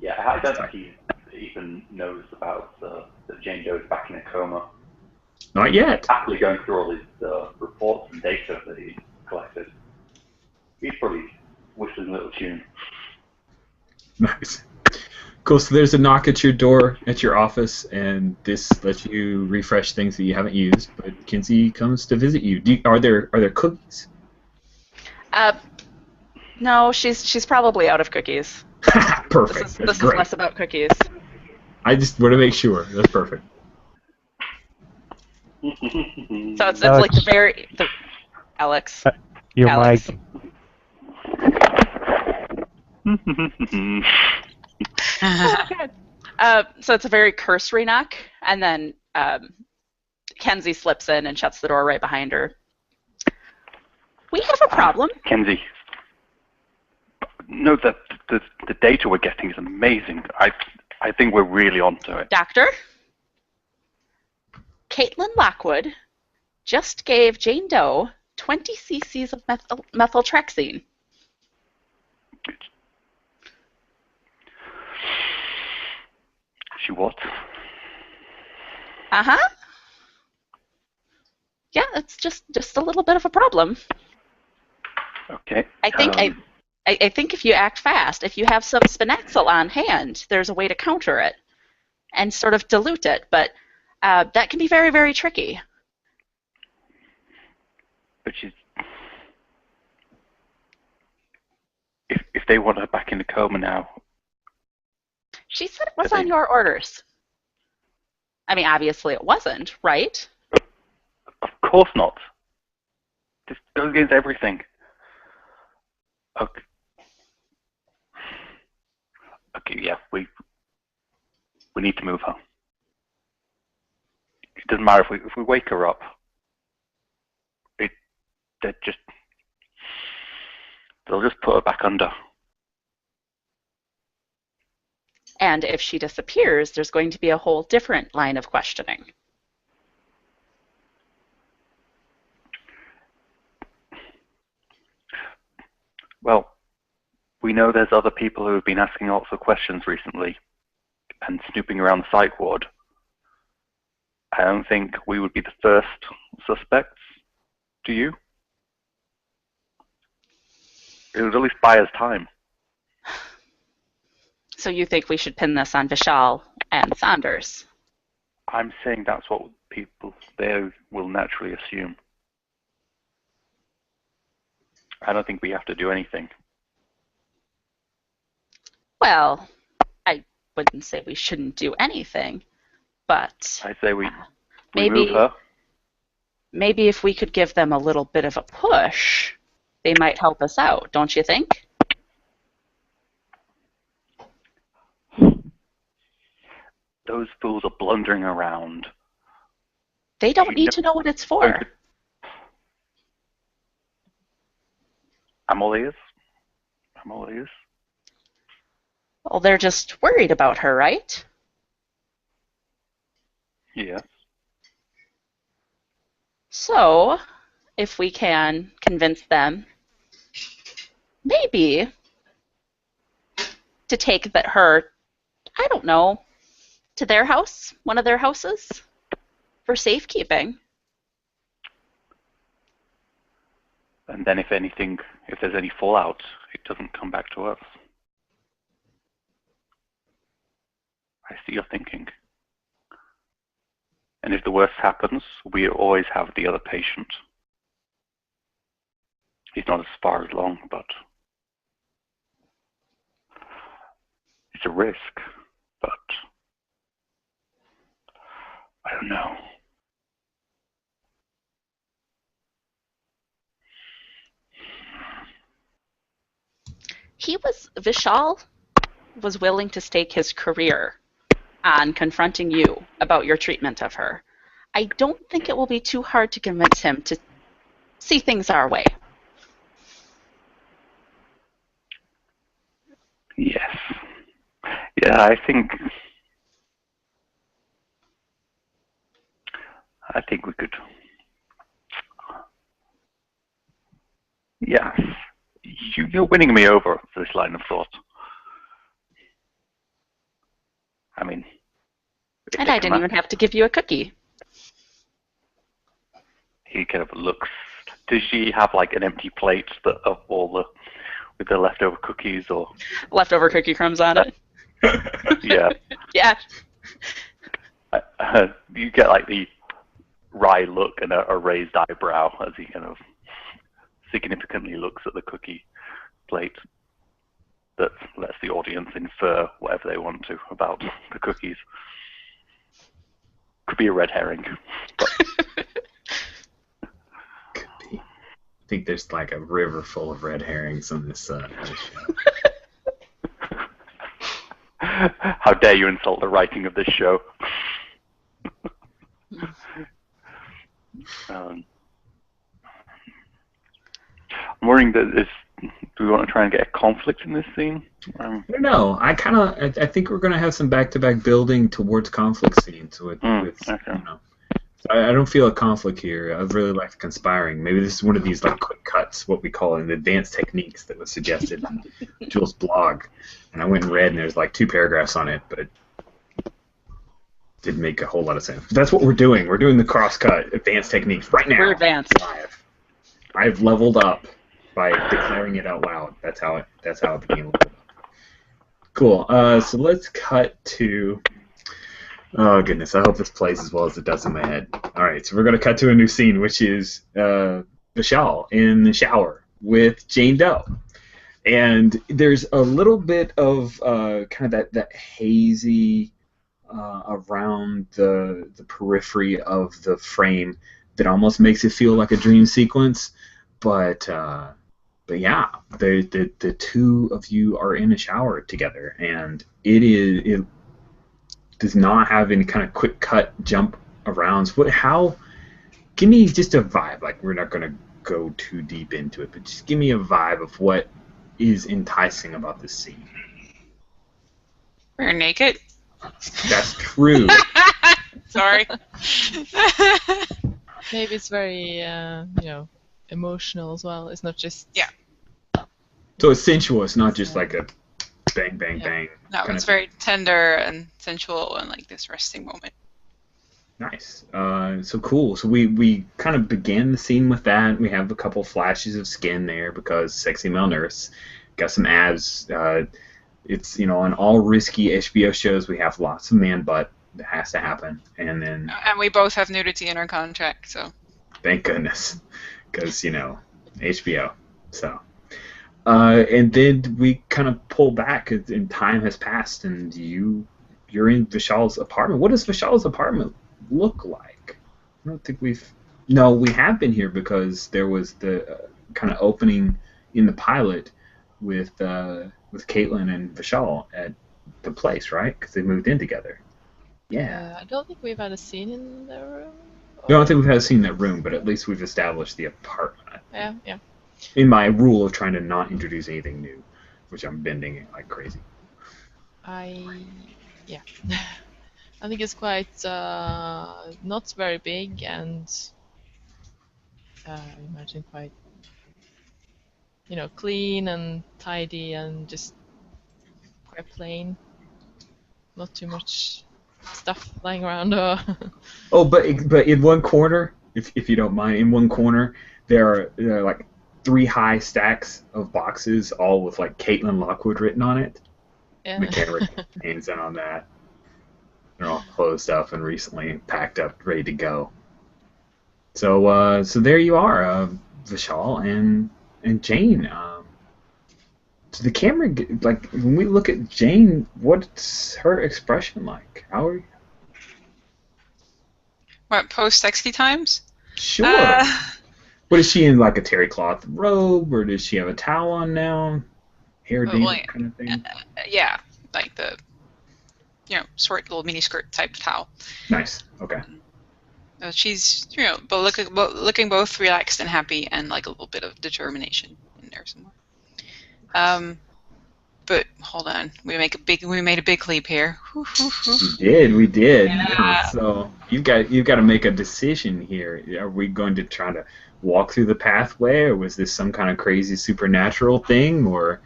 Yeah, I don't think he even knows about that Jane Doe is back in a coma. Not yet. Happily going through all his reports and data that he collected. He's probably whistling a little tune. Nice. Cool, so there's a knock at your door at your office, and this lets you refresh things that you haven't used, but Kinsey comes to visit you. Are there cookies? No, she's probably out of cookies. Perfect. This is great. less about cookies. I just want to make sure. That's perfect. So it's like the Alex. Your Alex. mic. So it's a very cursory knock, and then Kenzie slips in and shuts the door right behind her. We have a problem. Kenzie, no, the data we're getting is amazing. I think we're really onto it. Doctor, Caitlin Lockwood just gave Jane Doe 20 cc's of methyltrexine. She what? Uh-huh. Yeah, it's just a little bit of a problem. Okay. I think if you act fast, if you have some spinaxel on hand, there's a way to counter it and sort of dilute it, but that can be very, very tricky. But she's... If they want her back in the coma now... She said it was on your orders. I mean, obviously it wasn't, right? Of course not. This goes against everything. Okay. Okay, yeah, we need to move her. doesn't matter if we wake her up. They'll just put her back under. And if she disappears, there's going to be a whole different line of questioning. Well, we know there's other people who have been asking lots of questions recently and snooping around the psych ward. I don't think we would be the first suspects. Do you? It would at least buy us time. So you think we should pin this on Vishal and Saunders? I'm saying that's what people there will naturally assume. I don't think we have to do anything. Well, I wouldn't say we shouldn't do anything, but I say we maybe remove her. maybe if we could give them a little bit of a push, they might help us out, don't you think? Those fools are blundering around. They don't need to know what it's for. I'm all ears. I'm all ears. Well, they're just worried about her, right? Yeah. So, if we can convince them, maybe, to take her, I don't know, to their house, one of their houses, for safekeeping. And then if there's any fallout, it doesn't come back to us. I see your thinking. And if the worst happens, we always have the other patient. He's not as far as long, but it's a risk. But I don't know. Vishal was willing to stake his career on confronting you about your treatment of her. I don't think it will be too hard to convince him to see things our way. Yes. Yeah, I think we could. Yes. You're winning me over for this line of thought. I mean... And I didn't even have to give you a cookie. He kind of looks... Does she have like an empty plate with the leftover cookies or... Leftover cookie crumbs on it? Yeah. Yeah. You get like the wry look and a raised eyebrow as he kind of significantly looks at the cookie plate that lets the audience infer whatever they want to about the cookies. Could be a red herring. But... Could be. I think there's like a river full of red herrings on this show. How dare you insult the writing of this show? I'm worrying that do we want to try and get a conflict in this scene? I don't know. I think we're going to have some back-to-back building towards conflict scenes with okay. you know. So I don't feel a conflict here. I really like the conspiring. Maybe this is one of these like quick cuts, what we call in the advanced techniques that was suggested on Jules' blog. And I went and read, and there's like 2 paragraphs on it, but it didn't make a whole lot of sense. But that's what we're doing. We're doing the cross-cut advanced techniques right now. We're advanced. Live. I've leveled up by declaring it out loud. That's how it became leveled up. Cool. So let's cut to... Oh, goodness. I hope this plays as well as it does in my head. All right, so we're going to cut to a new scene, which is Vishal in the shower with Jane Doe. And there's a little bit of kind of that hazy around the periphery of the frame that almost makes it feel like a dream sequence. But yeah, the two of you are in a shower together, and it does not have any kind of quick cut jump arounds. Give me just a vibe. Like, we're not gonna go too deep into it, but just give me a vibe of what is enticing about this scene. We're naked. That's true. Sorry. Maybe it's very, emotional as well. It's not just. Yeah. So it's sensual. It's not just like a bang, bang, bang. No, it's very tender and sensual and like this resting moment. Nice. So cool. So we kind of began the scene with that. We have a couple flashes of skin there because sexy male nurse got some abs. It's on all risky HBO shows we have lots of man butt. That has to happen. And then. And we both have nudity in our contract, so. Thank goodness, because HBO. So. And then we kind of pull back, and time has passed, and you're in Vishal's apartment. What does Vishal's apartment look like? I don't think we have been here because there was the kind of opening in the pilot with Caitlin and Vishal at the place, right? Because they moved in together. Yeah. I don't think we've had a scene in the room. I don't think we've had a scene in that room, but at least we've established the apartment. Yeah. In my rule of trying to not introduce anything new, which I'm bending like crazy. I think it's quite not very big and I imagine quite clean and tidy and just quite plain. Not too much stuff lying around. Oh, but in one corner, if you don't mind, in one corner there are like 3 high stacks of boxes, all with like Caitlin Lockwood written on it. Yeah. The camera hands in on that. They're all closed up and recently packed up, ready to go. So there you are, Vishal and Jane. So the camera, like when we look at Jane, what's her expression like? How are you? What, post-sexy times? Sure. What is she in, like a terry cloth robe, or does she have a towel on now? Hair down kind of thing? Yeah, like the, short little mini skirt type towel. Nice. Okay. She's, but looking both relaxed and happy, and like a little bit of determination in there somewhere. But hold on, we made a big leap here. We did. Yeah. So you've got to make a decision here. Are we going to try to walk through the pathway, or was this some kind of crazy supernatural thing, or?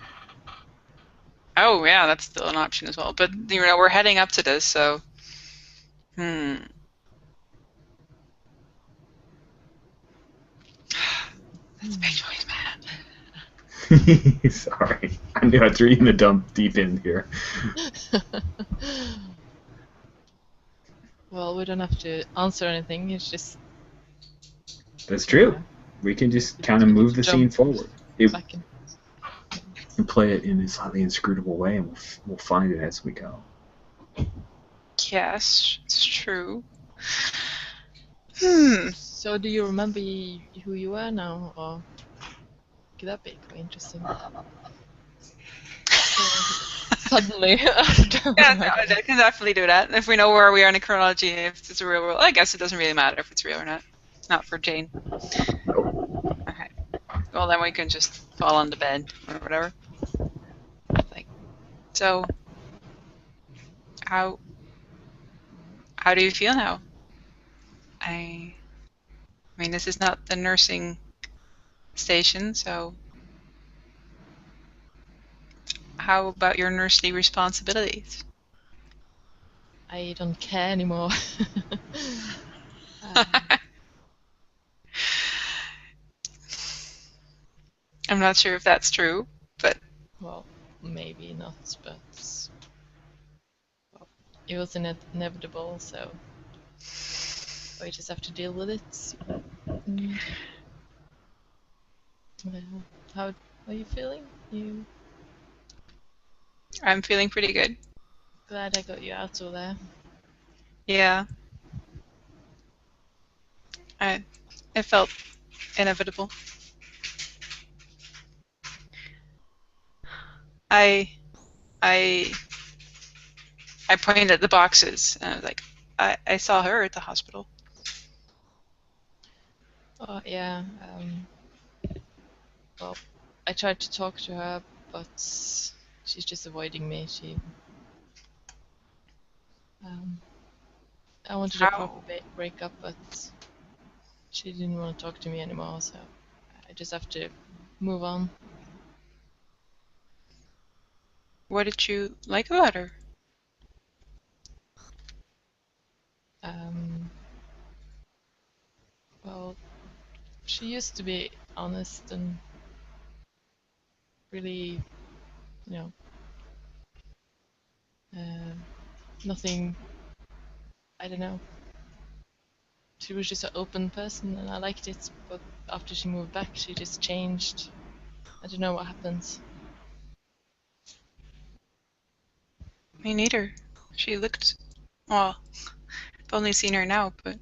Oh yeah, that's still an option as well. But we're heading up to this, so. That's a big choice, man. Sorry, I knew I threw you in the deep end here. Well, we don't have to answer anything. It's just. That's true. We can just kind of move the scene forward. And play it in a slightly inscrutable way, and we'll find it as we go. Yes, it's true. So, do you remember who you are now, or could that be quite interesting? Suddenly, after. Yeah, no, I can definitely do that. If we know where we are in the chronology, if it's a real world, I guess it doesn't really matter if it's real or not. It's not for Jane. Okay. Well, then we can just fall on the bed or whatever. So, how do you feel now? I mean, this is not the nursing station, so how about your nursely responsibilities? I don't care anymore. I'm not sure if that's true, but... Well, maybe not, but it was inevitable, so we just have to deal with it. How are you feeling? I'm feeling pretty good. Glad I got you out of there. Yeah. It felt inevitable. I pointed at the boxes and I was like, I saw her at the hospital. Oh, yeah. Well, I tried to talk to her, but she's just avoiding me. I wanted a How? proper breakup, but she didn't want to talk to me anymore, so I just have to move on. What did you like about her? Well, she used to be honest and really, you know, nothing, I don't know. She was just an open person and I liked it, but after she moved back, she just changed. I don't know what happened. Me neither. She looked, well, I've only seen her now, but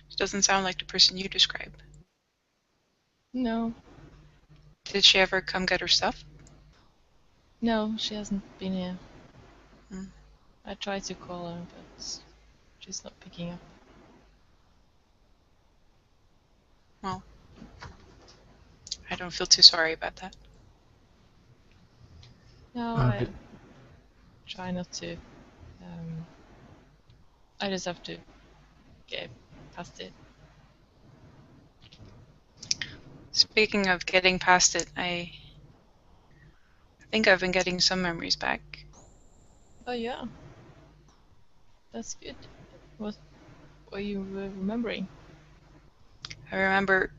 she doesn't sound like the person you describe. No, Did she ever come get her stuff? no, she hasn't been here. Hmm. I tried to call her, but she's not picking up. Well, I don't feel too sorry about that. No, I try not to. I just have to get past it. Speaking of getting past it, I think I've been getting some memories back. Oh yeah, that's good. What are you remembering? I remember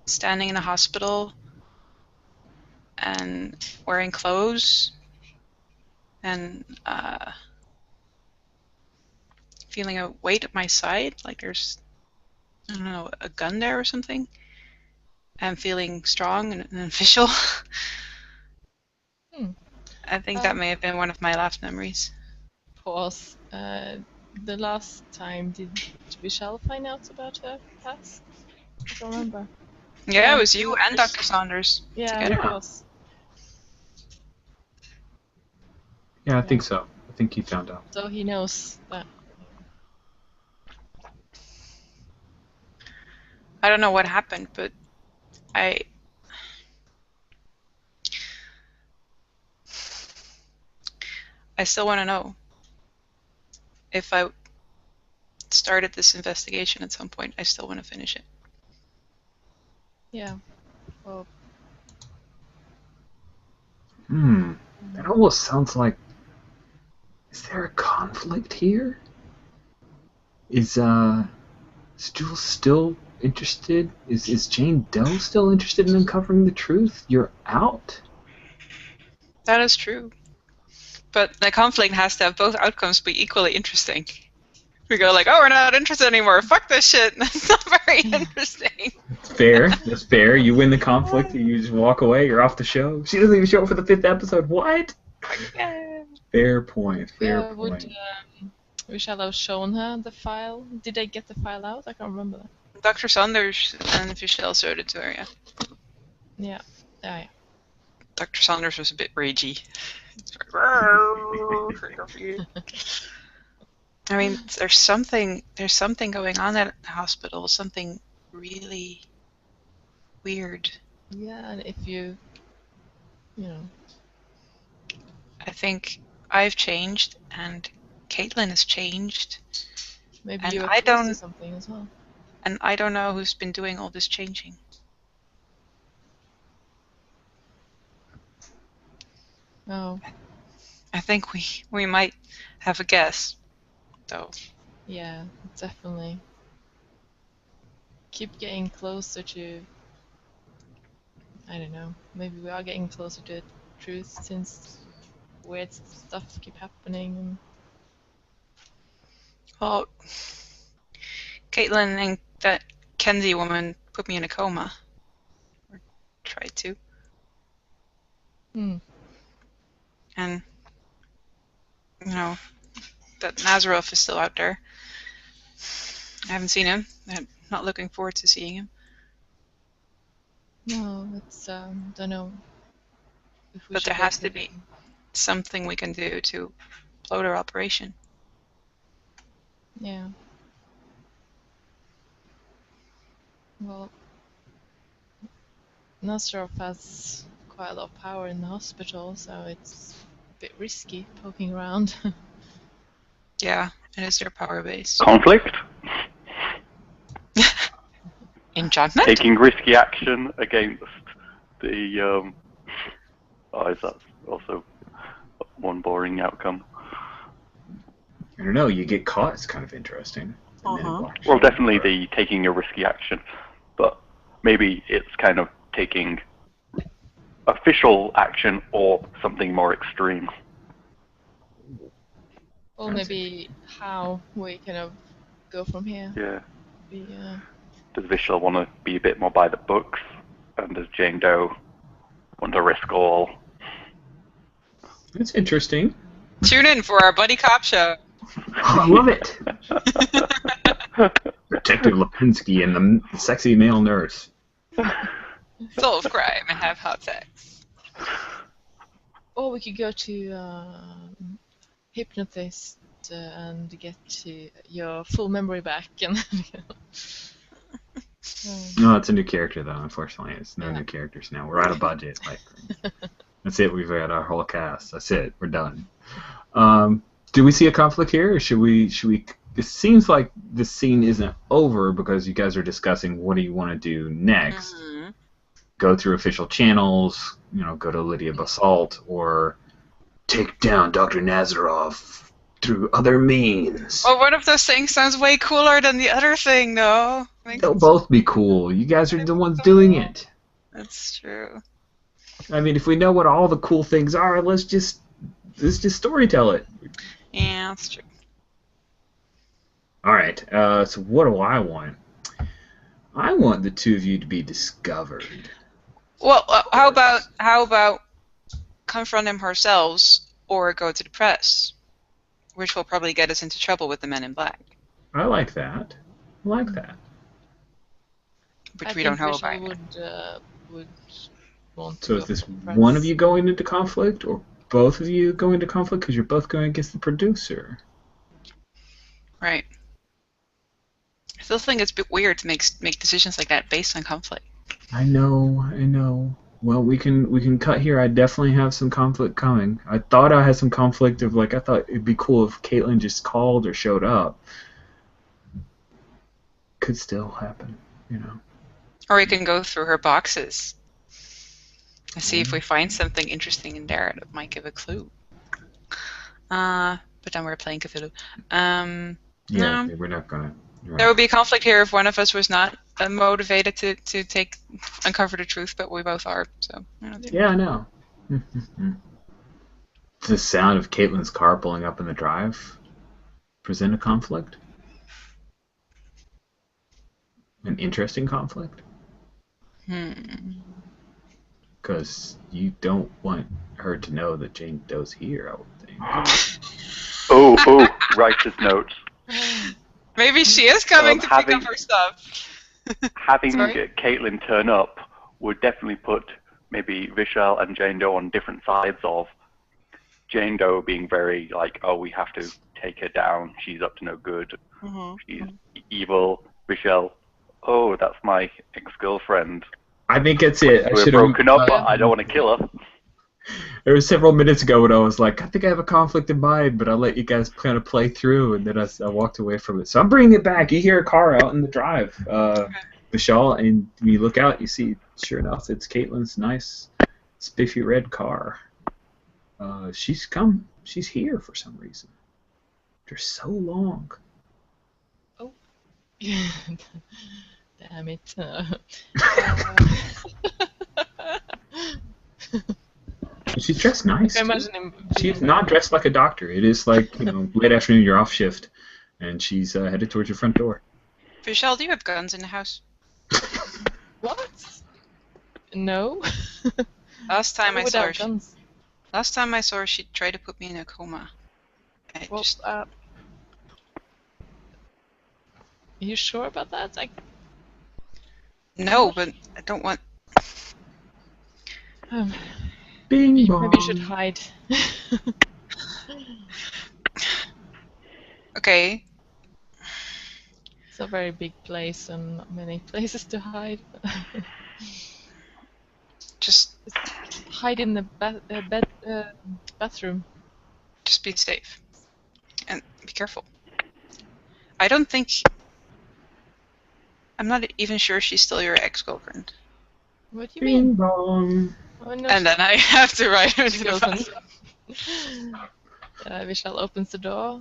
standing in a hospital and wearing clothes and feeling a weight at my side, like there's, I don't know, a gun there or something. And feeling strong and official. I think that may have been one of my last memories. Pause. The last time, did Michelle find out about her past? I don't remember. Yeah, it was you and Dr. Saunders Yeah, together. it was. Yeah, I think so. I think he found out. So he knows that. I don't know what happened, but I still want to know if I started this investigation at some point. I still want to finish it. Yeah. Well, That almost sounds like... Is there a conflict here? Is Jules still interested? Is Jane Doe still interested in uncovering the truth? You're out? That is true. But the conflict has to have both outcomes be equally interesting. We go like, oh, we're not interested anymore. Fuck this shit. That's not very interesting. Fair. That's fair. You win the conflict, you just walk away, you're off the show. She doesn't even show up for the 5th episode. What? Yeah. Fair point. Fair point. would we shall have shown her the file? Did they get the file out? I can't remember that. Dr. Saunders and Michelle showed it to her, yeah. Yeah. Yeah. Dr. Saunders was a bit ragey. I mean, there's something going on at the hospital, something really weird. Yeah, and if you know. I think I've changed, and Caitlin has changed. Maybe and you I are close don't, to something as well. And I don't know who's been doing all this changing. Oh. I think we might have a guess, though. Yeah, definitely. Keep getting closer to, I don't know, maybe we are getting closer to the truth since weird stuff keep happening. And Well, Caitlin and that Kenzie woman put me in a coma. Or tried to. And, you know, that Nazarov is still out there. I haven't seen him. I'm not looking forward to seeing him. No, it's don't know. If we But should there has wait to for be. him. something we can do to blow their operation. Yeah. Well, Nasrov has quite a lot of power in the hospital, so it's a bit risky poking around. Yeah, it is their power base. Conflict? Enchantment? Taking risky action against the... is that also one boring outcome? I don't know. You get caught. It's kind of interesting. And then watch. Well, definitely the taking a risky action, but maybe it's kind of taking official action or something more extreme. Or maybe how we kind of go from here. Yeah. Does Vishal want to be a bit more by the books, and does Jane Doe want to risk all? It's interesting. Tune in for our buddy cop show. Oh, I love it. Detective Lipinski and the sexy male nurse. Solve crime and have hot sex. Or we could go to hypnotist and get your full memory back. And No, it's a new character though. Unfortunately, it's no new characters now. We're out of budget. Like, that's it. We've got our whole cast. That's it. We're done. Do we see a conflict here, or should we? It seems like the scene isn't over because you guys are discussing what do you want to do next. Mm-hmm. Go through official channels, go to Lydia Basalt, or take down Dr. Nazarov through other means. Well, one of those things sounds way cooler than the other thing, though. They'll both be cool. You guys are the ones doing it. That's true. I mean, if we know what all the cool things are, let's just storytell it. Yeah, that's true. All right. So what do I want? I want the two of you to be discovered. Well, how about confront him ourselves or go to the press, which will probably get us into trouble with the Men in Black. I like that. Which we don't know about. Would want So to is go this to the press. one of you going into conflict, or both of you going into conflict because you're both going against the producer? Right. I still think it's a bit weird to make decisions like that based on conflict. I know. Well, we can cut here. I definitely have some conflict coming. I thought I had some conflict of I thought it'd be cool if Caitlin just called or showed up. Could still happen, Or we can go through her boxes and see if we find something interesting in there that might give a clue. But then we're playing Cthulhu. Yeah, No. we're not gonna. There would be a conflict here if one of us was not motivated to uncover the truth, but we both are. So I don't think. Yeah, I know. Does the sound of Caitlin's car pulling up in the drive present a conflict? An interesting conflict? Because you don't want her to know that Jane Doe's here, I would think. Oh, writer's note. Maybe she is coming to pick having- up her stuff. Having Sorry? Caitlin turn up would definitely put maybe Vishal and Jane Doe on different sides of Jane Doe being very like, oh, we have to take her down. She's up to no good. She's evil. Vishal, oh, that's my ex-girlfriend. I think that's it. We're broken up, but I don't want to kill her. There was several minutes ago when I was like, I think I have a conflict in mind, but I'll let you guys kind of play through, and then I walked away from it. So I'm bringing it back. You hear a car out in the drive, Vishal, and when you look out, you see, sure enough, it's Caitlin's nice, spiffy red car. She's come. She's here for some reason. They're so long. Oh. Damn it. She's dressed nice. I imagine him. She's not dressed like a doctor. It is like, late afternoon, you're off shift, and she's headed towards your front door. Vishal, do you have guns in the house? What? No. Last time I saw her, guns. last time I saw her, she tried to put me in a coma. Well, are you sure about that? No, but I don't want. Bing Maybe bong. you should hide. Okay. It's a very big place and not many places to hide. Just Hide in the bathroom. just be safe. And be careful. I don't think... I'm not even sure she's still your ex-girlfriend. What do you Bing mean? bong. Oh, no, And then I have to write her to she the opens. bathroom. Vishal opens the door.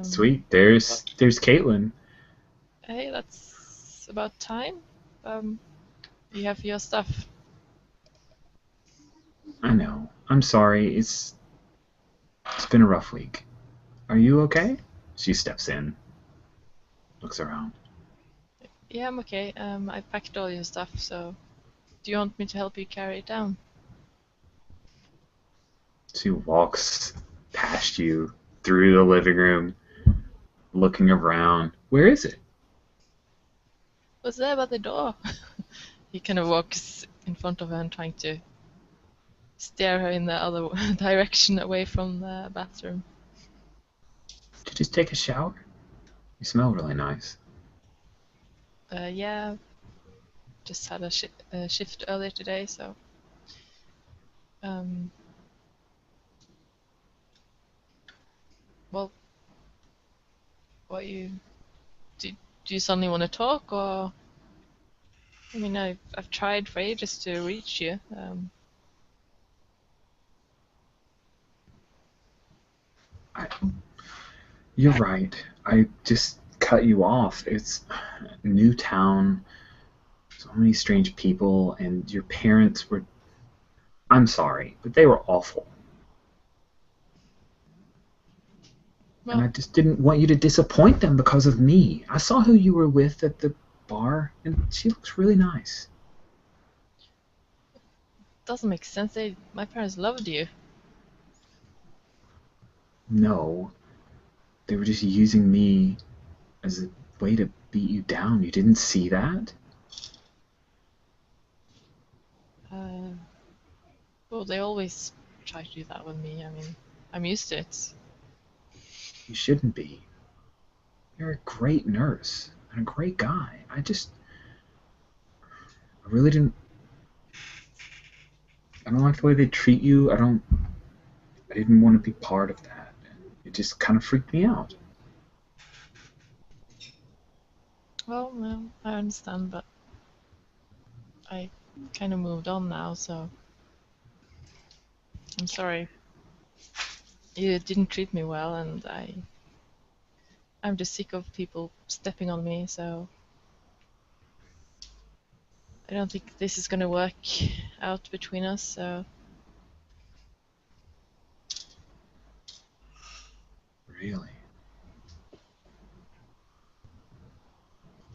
Sweet. There's Caitlin. Hey, that's about time. You have your stuff. I know. I'm sorry. It's been a rough week. Are you okay? She steps in. Looks around. Yeah, I'm okay. I packed all your stuff, so do you want me to help you carry it down? She walks past you through the living room, looking around. Where is it? What's there by the door? He kind of walks in front of her and trying to steer her in the other direction away from the bathroom. Did you just take a shower? You smell really nice. Yeah, just had a shift earlier today, so. Well, what do you suddenly want to talk, or? I mean, I've tried for ages to reach you. You're right. I just cut you off. It's a new town, so many strange people, and your parents were... I'm sorry, but they were awful. Well, And I just didn't want you to disappoint them because of me. I saw who you were with at the bar, and she looks really nice. doesn't make sense. My parents loved you. No. They were just using me as a way to beat you down. You didn't see that? Well, they always try to do that with me. I mean, I'm used to it. You shouldn't be. You're a great nurse and a great guy. I really didn't... I don't like the way they treat you. I didn't want to be part of that. It just kind of freaked me out. Well, no, I understand, but I kind of moved on now, so I'm sorry. You didn't treat me well, and I'm just sick of people stepping on me, so I don't think this is gonna work out between us, so Really?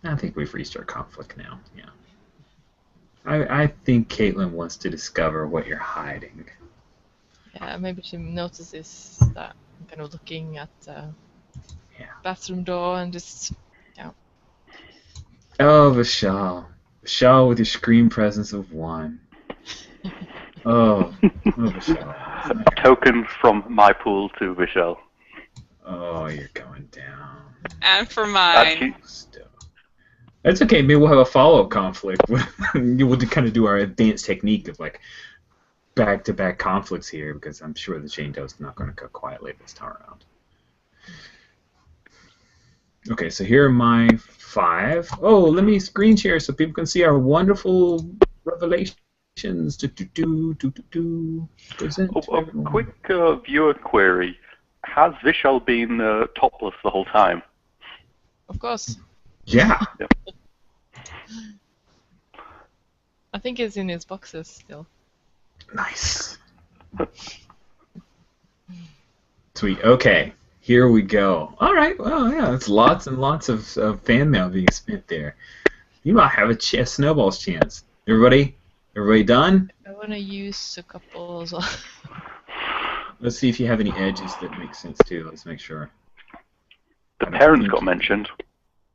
I think we've reached our conflict now, yeah. I think Caitlin wants to discover what you're hiding. yeah, maybe she notices that I'm kind of looking at the Yeah. bathroom door and just, yeah. Oh, Vishal. Vishal with your screen presence of 1. Oh, Vishal. Token from my pool to Vishal. Oh, you're going down. And for mine. That's okay. Maybe we'll have a follow-up conflict. We'll kind of do our advanced technique of like back-to-back conflicts here, because I'm sure the chain doe's not going to go quietly this time around. Okay, so here are my 5. Oh, let me screen share so people can see our wonderful revelations. Present to A everyone. quick viewer query. Has Vishal been topless the whole time? Of course. Yeah. Yep. I think it's in his boxes still. Nice. Sweet. Okay. Here we go. All right. Well, yeah, it's lots and lots of fan mail being spent there. You might have a snowball's chance. Everybody done? I want to use a couple as well. Let's see if you have any edges that make sense too. Let's make sure. The parents got mentioned.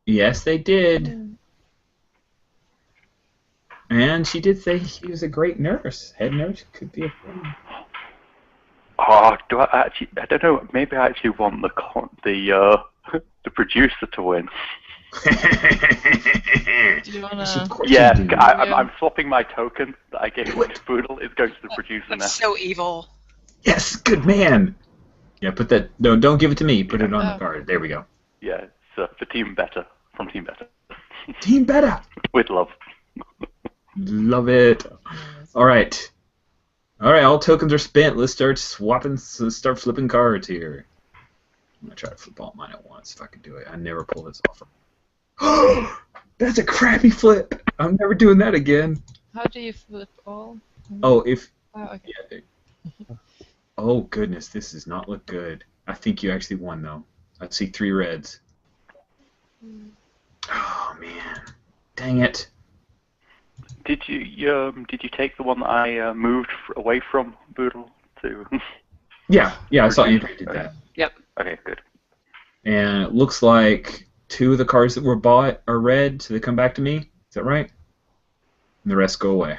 Yes, they did. And she did say he was a great nurse. Head nurse could be a thing. Oh, do I actually? I don't know. Maybe I actually want the producer to win. Do you wanna? Yeah, I'm swapping my token that I gave to Boodle. It's going to the producer now. That's so evil. Yes, good man. Yeah, put that. No, don't give it to me. Put it on the card. There we go. Yeah, it's for Team Better from Team Better. Team Better. With love. Love it. All right. All tokens are spent. Let's start swapping. Let's start flipping cards here. I'm gonna try to flip all mine at once if I can do it. I never pull this off. That's a crappy flip. I'm never doing that again. How do you flip all? Oh, if. Oh, okay. Yeah. Oh goodness, this does not look good. I think you actually won though. I see 3 reds. Oh man, dang it. Did you take the one that I moved away from Boodle to? Yeah, I saw Andrew did that. Yep. Okay, good. And it looks like 2 of the cards that were bought are red, so they come back to me. Is that right? And the rest go away.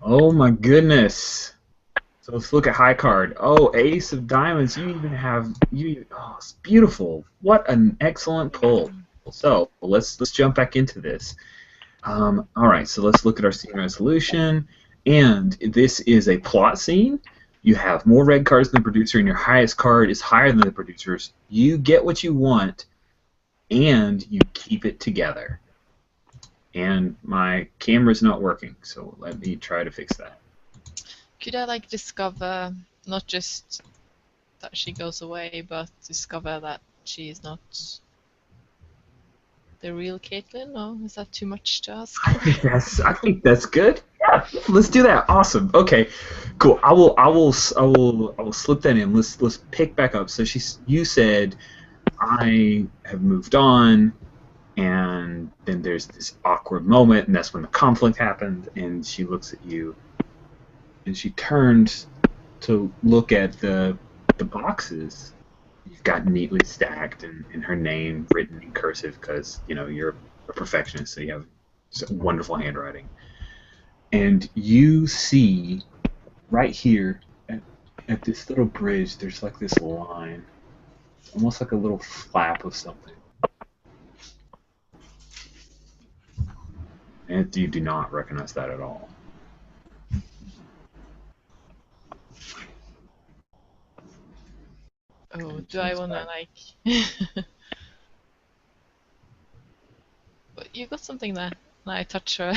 Oh my goodness. So let's look at high card. Oh, Ace of Diamonds. You even have oh, it's beautiful. What an excellent pull. So let's jump back into this. All right, so let's look at our scene resolution. And this is a plot scene. You have more red cards than the producer, and your highest card is higher than the producer's. You get what you want, and you keep it together. And my camera's not working, so let me try to fix that. Could I discover not just that she goes away, but discover that she is not the real Caitlin? Or is that too much to ask? I think that's good. Yeah, let's do that. Awesome. Okay, cool. I will slip that in. Let's pick back up. So you said I have moved on, and then there's this awkward moment, and that's when the conflict happened. And she looks at you, and she turns to look at the boxes you've got neatly stacked, and her name written in cursive because you're a perfectionist, so you have wonderful handwriting. And you see right here at this little bridge, there's this line, almost like a little flap of something. And you do not recognize that at all. Oh, do I wanna But you got something there. And I touch her,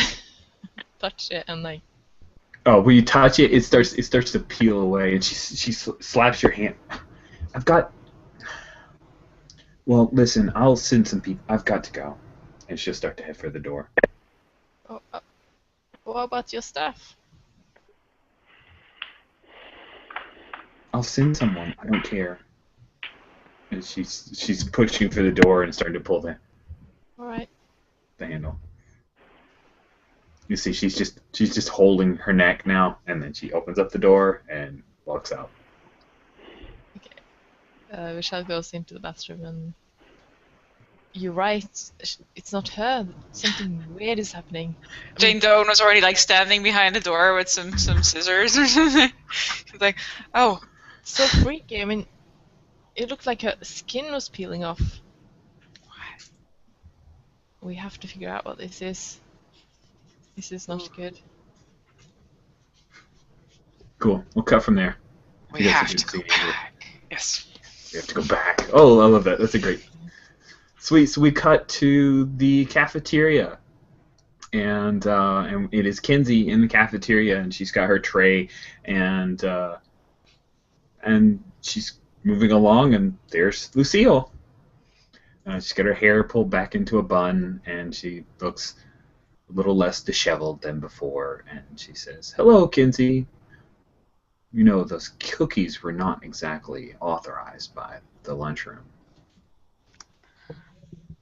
touch it, and Oh, when you touch it, it starts to peel away, and she slaps your hand. I've got. Well, listen, I'll send some people. I've got to go, and she'll start to head for the door. Oh, what about your stuff? I'll send someone. I don't care. And she's pushing for the door and starting to pull the handle. You see, she's just holding her neck now, and then she opens up the door and walks out. Okay. Michelle goes into the bathroom, and you're right. It's not her. Something weird is happening. Jane Doe was already standing behind the door with some scissors or something. She's like, oh. So freaky. I mean, it looked like her skin was peeling off. We have to figure out what this is. This is not good. Cool. We'll cut from there. We have to go back. Yes. We have to go back. Oh, I love that. That's a great. Sweet. So we cut to the cafeteria, and it is Kenzie in the cafeteria, and she's got her tray, and she's moving along, and there's Lucille. She's got her hair pulled back into a bun, and she looks a little less disheveled than before, and she says, "Hello, Kenzie. Those cookies were not exactly authorized by the lunchroom."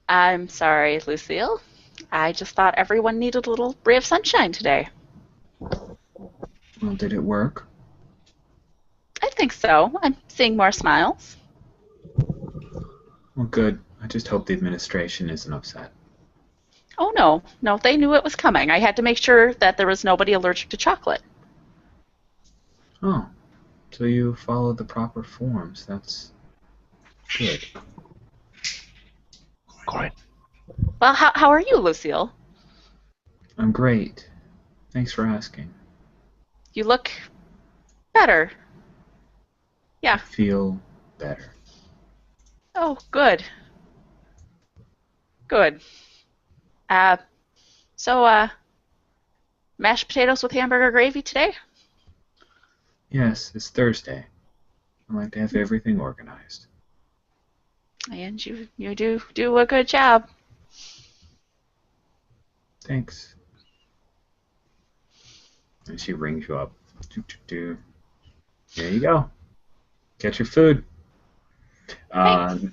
I'm sorry, Lucille. I just thought everyone needed a little ray of sunshine today. Well, did it work? I think so. I'm seeing more smiles. Well, good. I just hope the administration isn't upset. Oh, no. No, they knew it was coming. I had to make sure that there was nobody allergic to chocolate. Oh, so you followed the proper forms. That's good. Corin. Well, how are you, Lucille? I'm great. Thanks for asking. You look better. I Yeah. feel better. Oh, good. Good. Uh, so, mashed potatoes with hamburger gravy today? Yes, it's Thursday. I like to have everything organized. And you do a good job. Thanks. And she rings you up. Do. There you go. Get your food. Thanks.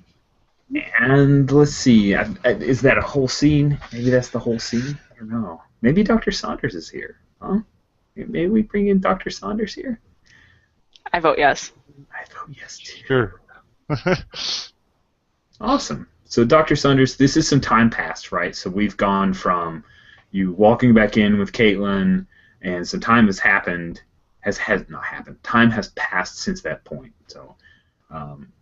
And let's see. Is that a whole scene? Maybe that's the whole scene? I don't know. Maybe Dr. Saunders is here. Huh? Maybe we bring in Dr. Saunders here? I vote yes. I vote yes, too. Sure. Awesome. So, Dr. Saunders, this is some time passed, right? So we've gone from you walking back in with Caitlin, and some time has happened. Has not happened. Time has passed since that point. So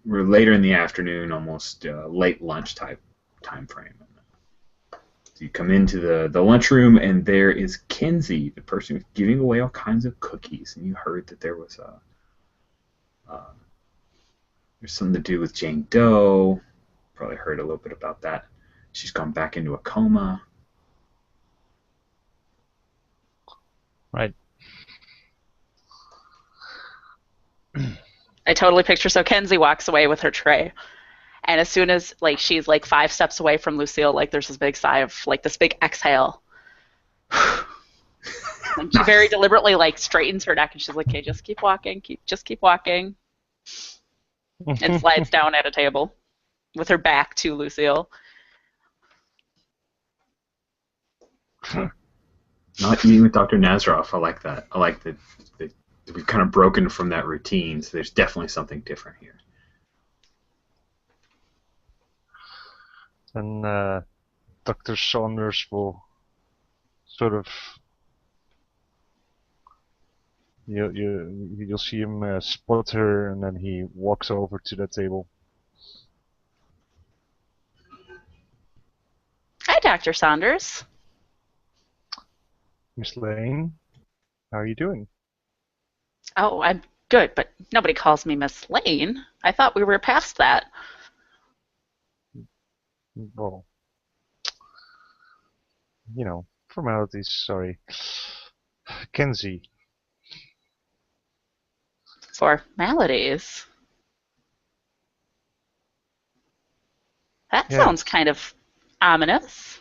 we're later in the afternoon, almost late lunch type time frame. So you come into the lunchroom, and there is Kenzie, the person who's giving away all kinds of cookies. And you heard that there was there's something to do with Jane Doe. Probably heard a little bit about that. She's gone back into a coma. Right. I totally picture. So Kenzie walks away with her tray, and as soon as she's 5 steps away from Lucille, there's this big sigh of this big exhale. And she very deliberately straightens her neck, and she's like, "Okay, just keep walking, keep walking," and slides down at a table with her back to Lucille. Not eating with Dr. Nazaroff. I like that. I like that we've kind of broken from that routine, so there's definitely something different here. And Dr. Saunders will sort of you'll see him spot her, and then he walks over to the table. Hi, Dr. Saunders. Miss Lane, how are you doing? Oh, I'm good, but nobody calls me Miss Lane. I thought we were past that. Well, formalities, sorry. Kenzie. Formalities? That Yeah. sounds kind of ominous.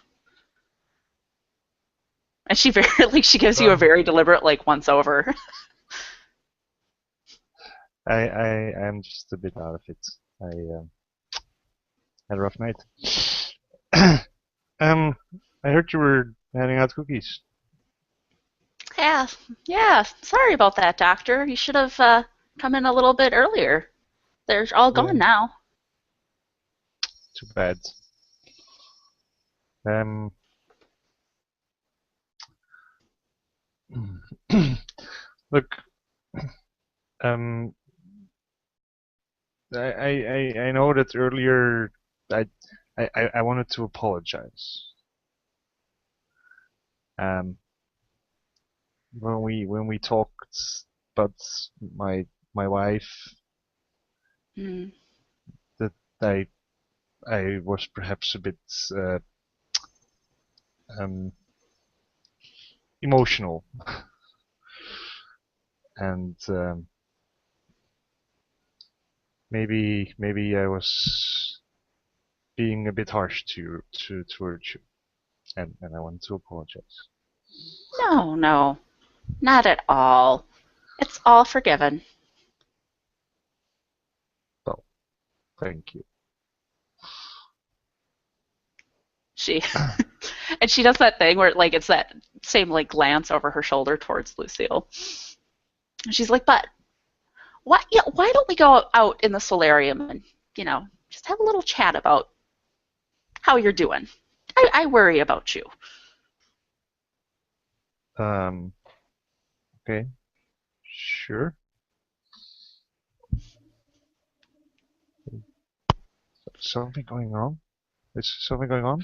And she she gives you a very deliberate once over. I'm just a bit out of it. I had a rough night. I heard you were handing out cookies. Yeah. Sorry about that, Doctor. You should have come in a little bit earlier. They're all gone now. Too bad. Look, I know that earlier I wanted to apologize. When we talked about my wife, that I was perhaps a bit emotional, and maybe I was being a bit harsh towards you, and I want to apologize. No, not at all. It's all forgiven. Well, thank you. And she does that thing where it's that same glance over her shoulder towards Lucille. And she's like, "But why don't we go out in the solarium and just have a little chat about how you're doing? I worry about you. Okay. Sure. Something going on? Is something going on?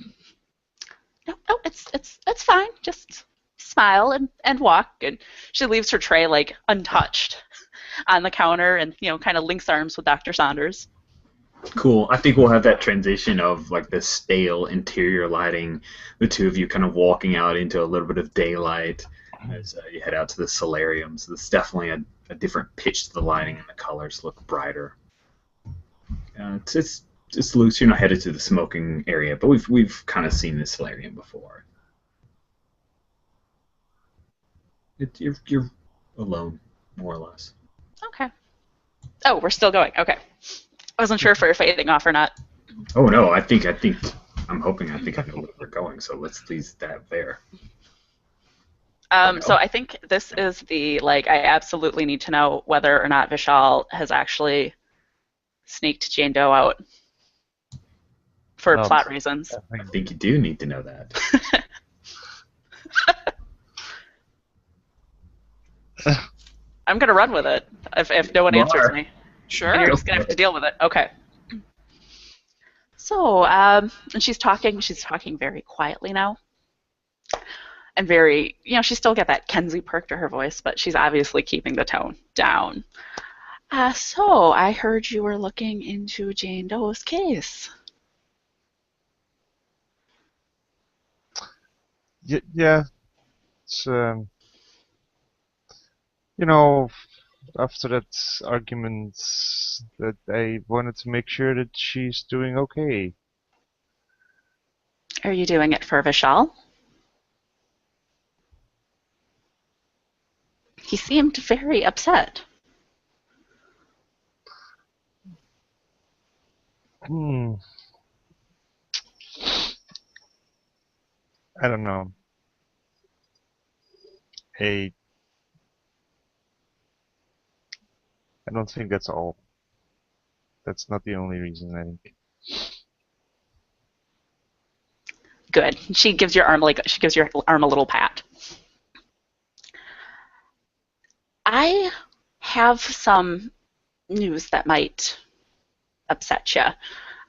No, it's fine. Just smile and walk. And she leaves her tray like untouched on the counter, and kind of links arms with Dr. Saunders. Cool. I think we'll have that transition of like the stale interior lighting, the two of you kind of walking out into a little bit of daylight as you head out to the solarium. So there's definitely a different pitch to the lighting, and the colors look brighter. It's loose. You're not headed to the smoking area, but we've kind of seen this solarium before. You're alone, more or less. Okay. Oh, we're still going. Okay. I wasn't sure if we were fading off or not. Oh no, I think I'm hoping I know where we're going. So let's leave that there. So I think this is the I absolutely need to know whether or not Vishal has actually sneaked Jane Doe out for plot reasons. I think you do need to know that. I'm gonna run with it if no one answers me. Sure. And you're just gonna have to deal with it. Okay. So, and she's talking very quietly now. And very, she's still got that Kenzie perk to her voice, but she's obviously keeping the tone down. So, I heard you were looking into Jane Doe's case. Yeah. It's, after that argument, that I wanted to make sure that she's doing okay. Are you doing it for Vishal? He seemed very upset. I don't know. I don't think that's all. That's not the only reason, I think. Good. She gives your arm a little pat. I have some news that might upset you.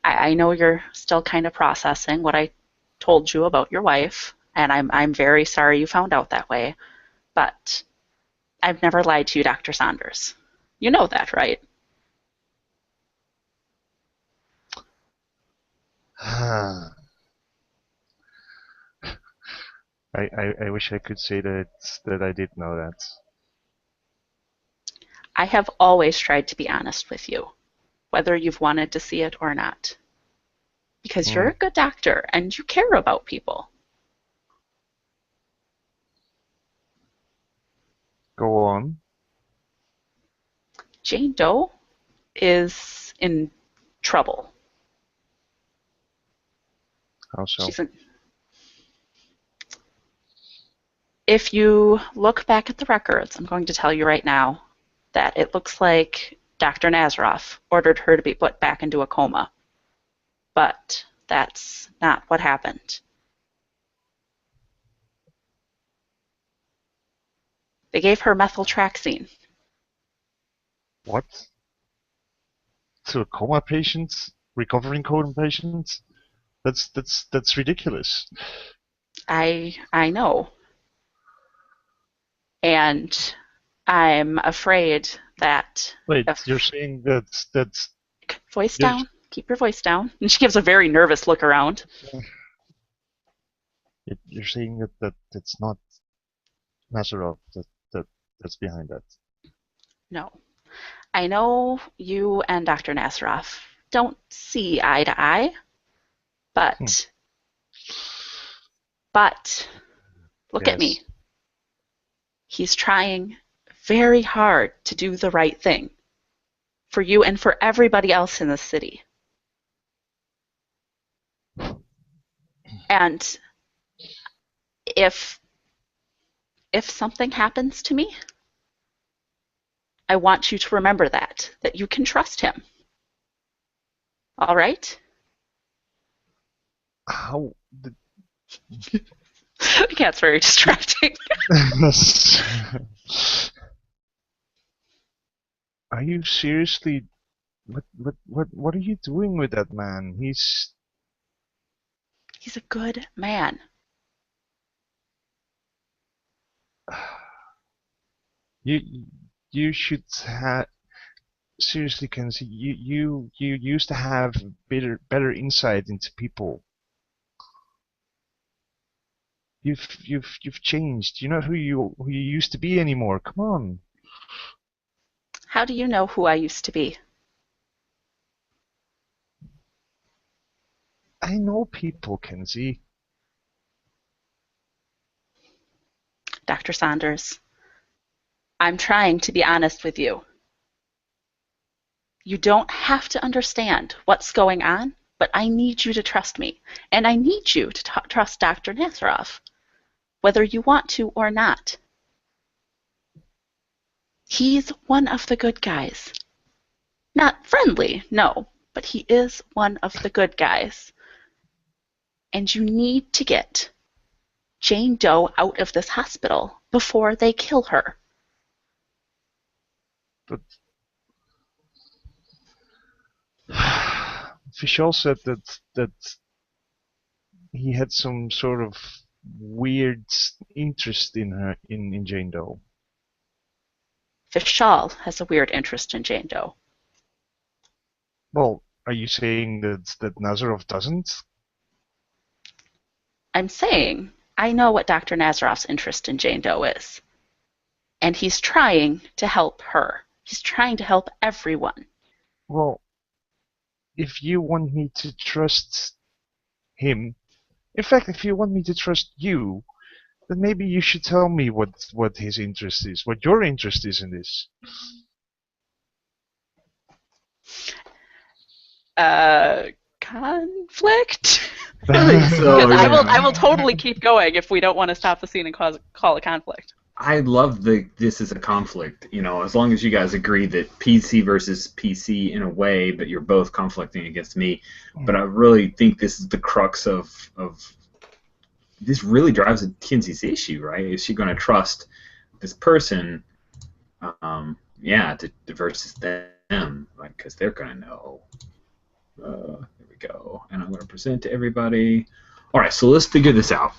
I know you're still kind of processing what I told you about your wife, and I'm very sorry you found out that way. But I've never lied to you, Dr. Saunders. You know that, right? I wish I could say that I did know that. I have always tried to be honest with you, whether you've wanted to see it or not. Because you're a good doctor and you care about people. Go on. Jane Doe is in trouble. How so? If you look back at the records, I'm going to tell you right now that it looks like Dr. Nazaroff ordered her to be put back into a coma. But that's not what happened. They gave her methyltraxine. What? To a coma patient? Recovering coma patient? That's ridiculous. I know. And I'm afraid that... Wait, you're saying that's... Voice down. Keep your voice down. And she gives a very nervous look around. You're saying that it's not Nazarov that's behind that? No. I know you and Dr. Nazaroff don't see eye to eye, but look at me. He's trying very hard to do the right thing for you and for everybody else in the city. And if something happens to me, I want you to remember that you can trust him. All right? How The cat's very distracting. Are you seriously? What are you doing with that man? He's a good man. You should have. Seriously, Kenzie, you used to have better insight into people. You've changed. You're not who you used to be anymore. Come on. How do you know who I used to be? I know people, Kenzie. Dr. Saunders, I'm trying to be honest with you. You don't have to understand what's going on, but I need you to trust me, and I need you to trust Dr. Nazaroff, whether you want to or not. He's one of the good guys. Not friendly, no, but he is one of the good guys. And you need to get Jane Doe out of this hospital before they kill her. But Fischel said that he had some sort of weird interest in her in Jane Doe. Fischel has a weird interest in Jane Doe. Well, are you saying that Nazarov doesn't? I'm saying I know what Dr. Nazaroff's interest in Jane Doe is. And he's trying to help her. He's trying to help everyone. Well, if you want me to trust him, in fact, if you want me to trust you, then maybe you should tell me what his interest is, what your interest is in this. Conflict? I think so. Because Yeah. I will totally keep going if we don't want to stop the scene and call a conflict. I love this is a conflict, as long as you guys agree that PC versus PC in a way, but you're both conflicting against me. But I really think this is the crux of this really drives Kinsey's issue, right? Is she going to trust this person, versus them, like, because they're going to know. There we go. And I'm going to present to everybody. All right, so let's figure this out.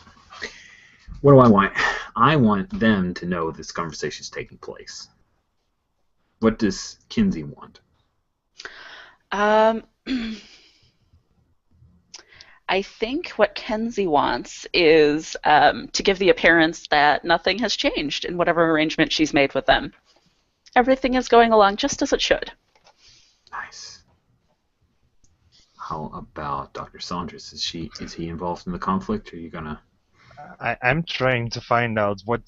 What do I want? I want them to know this conversation is taking place. What does Kinsey want? I think what Kenzie wants is to give the appearance that nothing has changed in whatever arrangement she's made with them. Everything is going along just as it should. Nice. How about Dr. Saunders? Is he involved in the conflict? Or are you gonna? I'm trying to find out what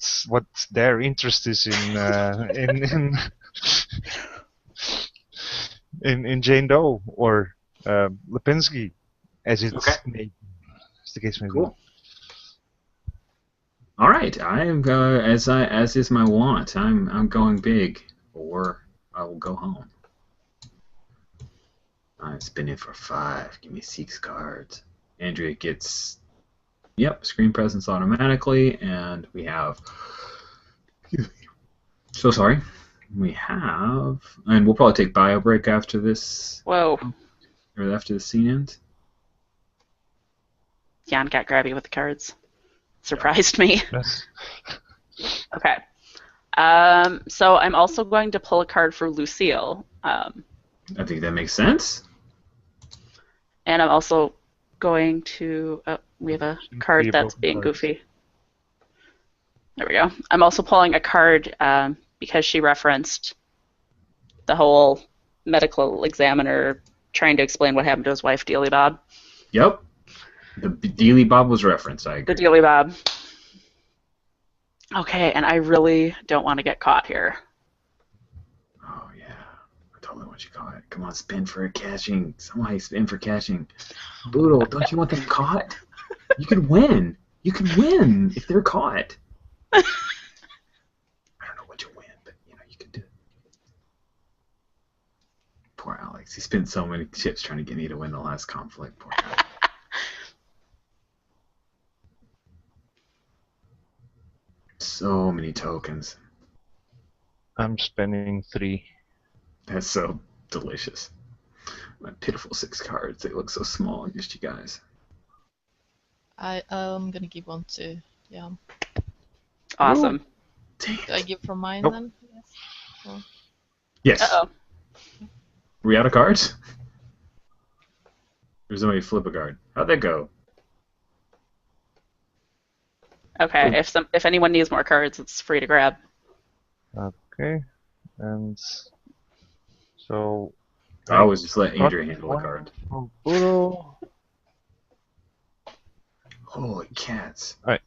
their interest is in Jane Doe or Lipinski, as the case may be. Cool. All right, I am as is my want. I'm going big, or I will go home. I'm spinning for 5. Give me 6 cards. Andrea gets. Yep, screen presence automatically, and we have. So sorry. We have, and we'll probably take bio break after this. Whoa. Or after the scene ends. Jan got grabby with the cards. Surprised me. Yes. Okay. So I'm also going to pull a card for Lucille. I think that makes sense. And I'm also going to. Oh, we have a card that's being goofy. There we go. I'm also pulling a card because she referenced the whole medical examiner trying to explain what happened to his wife, Dealey Bob. Yep. The Dealey Bob was referenced, I agree. The Dealey Bob. Okay, and I really don't want to get caught here. Oh, yeah. I totally want you caught. Come on, spin for cashing. Somebody spin for cashing. Boodle, don't you want them caught? You could win. You could win if they're caught. I don't know what you win, but you could do it. Poor Alex. He spent so many chips trying to get me to win the last conflict. Poor guy. so many tokens. I'm spending 3. That's so delicious. My pitiful 6 cards. They look so small against you guys. I'm gonna give one to Jan. Awesome. Dang Do I it. give from mine Nope. then? Yes. Yes. Uh-oh. Are we out of cards? Or somebody flip a card? How'd that go? Okay, Cool. if anyone needs more cards, it's free to grab. Okay, and so I always just let got Andrea handle the one card. from Buro. Holy cats. Alright.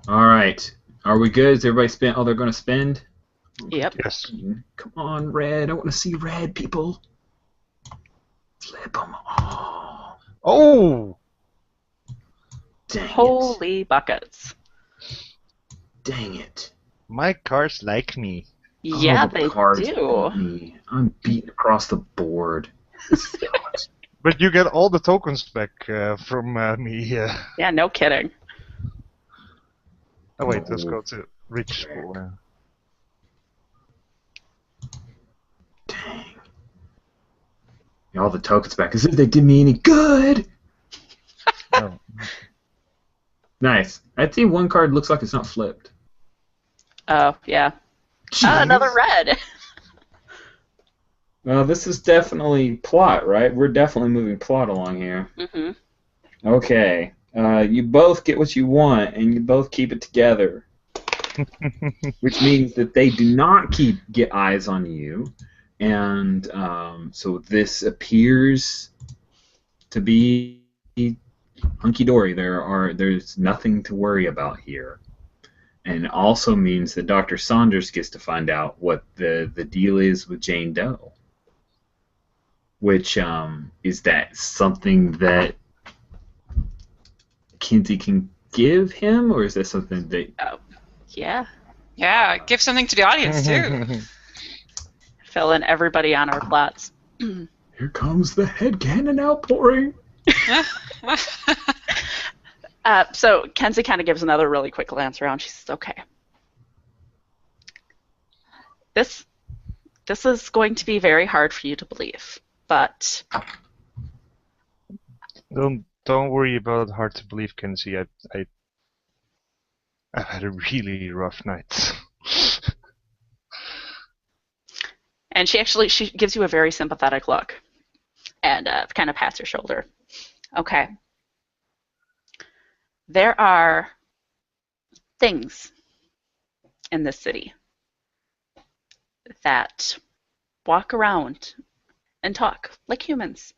Alright. Are we good? Has everybody spent all they're going to spend? Yep. Yes. Come on, red. I want to see red, people. Flip them all. Oh! Dang it. Holy buckets. Dang it. My cards like me. Yeah, the they cards do. beat me. I'm beaten across the board. This sucks. But you get all the tokens back from me. Yeah, no kidding. Oh wait, let's go to rich school now. Dang. All the tokens back. As if they did me any good. Oh. Nice. I think one card looks like it's not flipped. Oh, yeah. Jeez. Another red. Well, this is definitely plot, right? We're definitely moving plot along here. hmm Okay. You both get what you want, and you both keep it together. Which means that they do not get eyes on you. And so this appears to be hunky-dory. There's nothing to worry about here. And it also means that Dr. Saunders gets to find out what the deal is with Jane Doe. Which, is that something that Kinsey can give him, or is that something that... Yeah. Yeah, give something to the audience too. Fill in everybody on our plots. Here comes the headcanon outpouring! So Kenzie kind of gives another really quick glance around. She says, okay. This is going to be very hard for you to believe, but... Don't worry about it. Hard to believe, Kenzie. I've had a really rough night. And she gives you a very sympathetic look and kind of pats your shoulder. Okay. There are things in this city that walk around and talk like humans,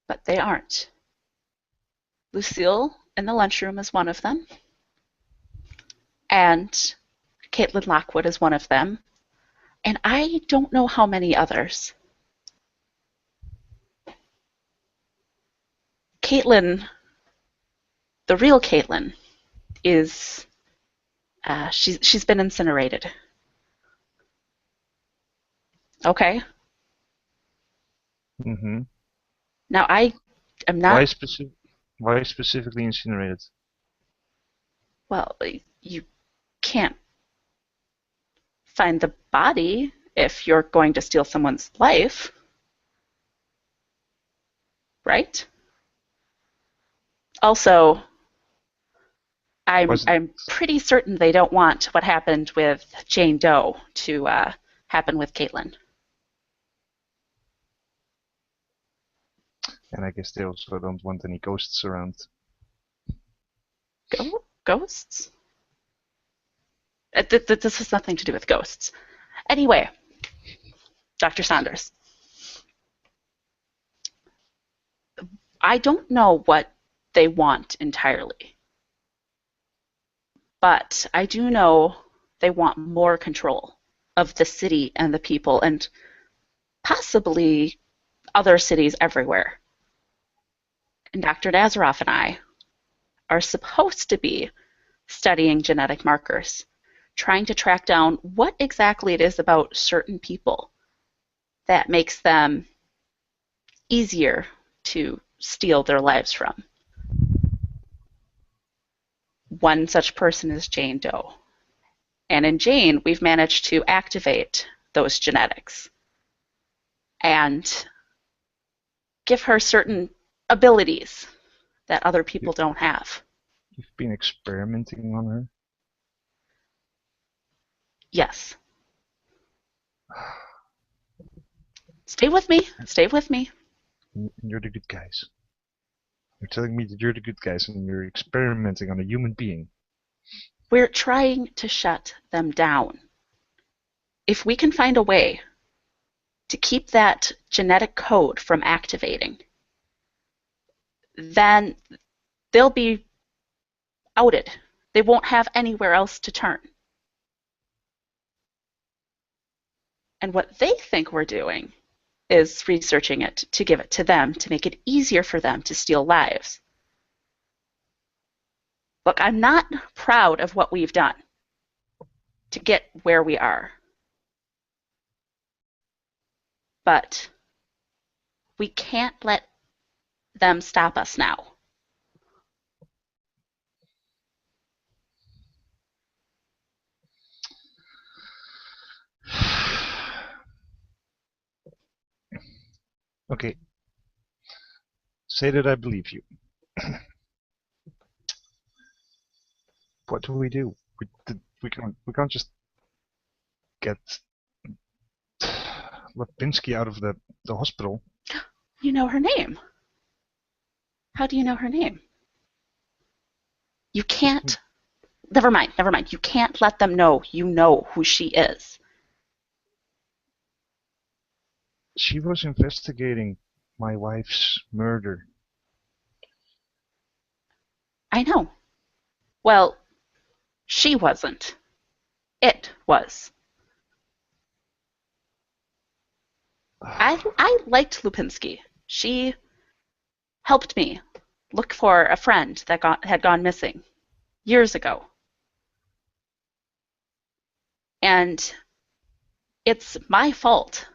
but they aren't. Lucille in the lunchroom is one of them, and Caitlin Lockwood is one of them, and I don't know how many others. Caitlin, the real Caitlin, is she's been incinerated. Okay. Mm-hmm. Now I am not. Why specifically incinerated? Well, you can't find the body if you're going to steal someone's life, right? Also, I'm pretty certain they don't want what happened with Jane Doe to happen with Caitlin. And I guess they also don't want any ghosts around. Ghosts? This has nothing to do with ghosts. Anyway, Dr. Saunders. I don't know what they want entirely. But I do know they want more control of the city and the people and possibly other cities everywhere. And Dr. Nazaroff and I are supposed to be studying genetic markers, trying to track down what exactly it is about certain people that makes them easier to steal their lives from. one such person is Jane Doe. And in Jane, we've managed to activate those genetics and give her certain abilities that other people don't have. You've been experimenting on her? Yes. Stay with me. Stay with me. And you're the good guys. You're telling me that you're the good guys and you're experimenting on a human being. We're trying to shut them down. If we can find a way to keep that genetic code from activating, then they'll be outed. They won't have anywhere else to turn. And what they think we're doing is researching it to give it to them to make it easier for them to steal lives. Look, I'm not proud of what we've done to get where we are. But we can't let them stop us now. Okay. Say that I believe you. What do? We can't just get Lipinski out of the hospital. You know her name. How do you know her name? You can't. Never mind. You can't let them know you know who she is. She was investigating my wife's murder. I know. Well, she wasn't. It was. I liked Lipinski. She helped me look for a friend that had gone missing years ago. And it's my fault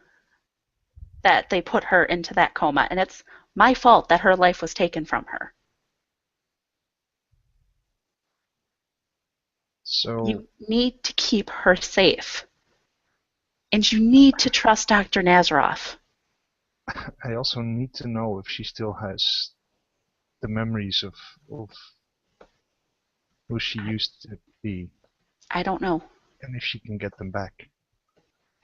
that they put her into that coma, and it's my fault that her life was taken from her. So You need to keep her safe. And you need to trust Dr. Nazaroff. I also need to know if she still has the memories of who she used to be. I don't know. And if she can get them back.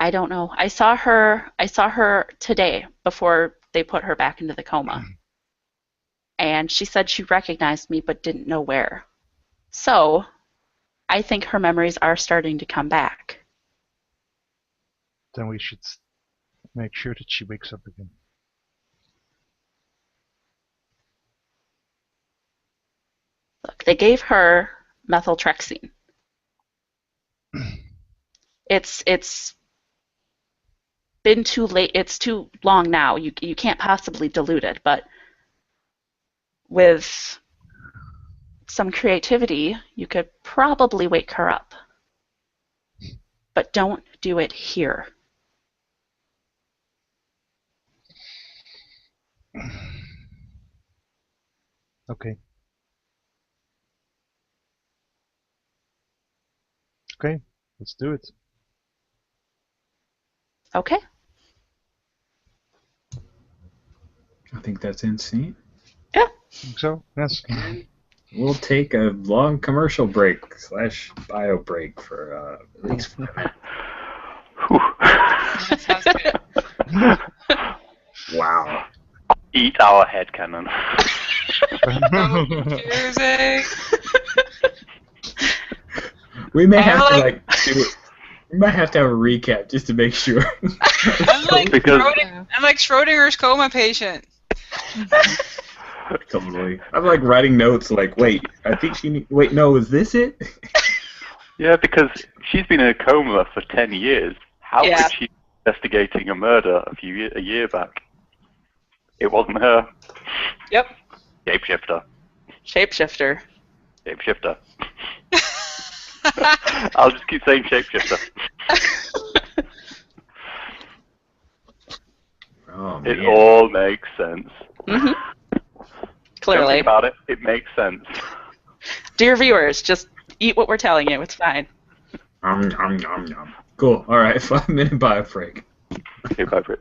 I don't know. I saw her today before they put her back into the coma. And she said she recognized me but didn't know where. So, I think her memories are starting to come back. Then we should make sure that she wakes up again. Look, they gave her methyltrexine. It's been too late. It's too long now. You can't possibly dilute it, but with some creativity, you could probably wake her up. But don't do it here. Okay. Okay, let's do it. Okay. I think that's insane. Yeah. Think so? Yes. We'll take a long commercial break / bio break for at least 5 minutes. That sounds good. Wow. Eat our headcanon. Confusing. We may have to like- we might have to have a recap just to make sure. I'm like Because- Schrodinger's coma patient. Totally. I'm like writing notes like, wait, I think wait, no, is this it? Yeah, because she's been in a coma for 10 years. How Yeah. could she be investigating a murder a year back? It wasn't her. Yep. Shapeshifter. Shapeshifter. Shapeshifter. I'll just keep saying shapeshifter. Oh, It man. all makes sense. Mm-hmm. Don't Clearly. think about it. It makes sense. Dear viewers, just eat what we're telling you. It's fine. Nom, nom, nom. Cool. All right, 5-minute bio break. Okay, bye, Brit.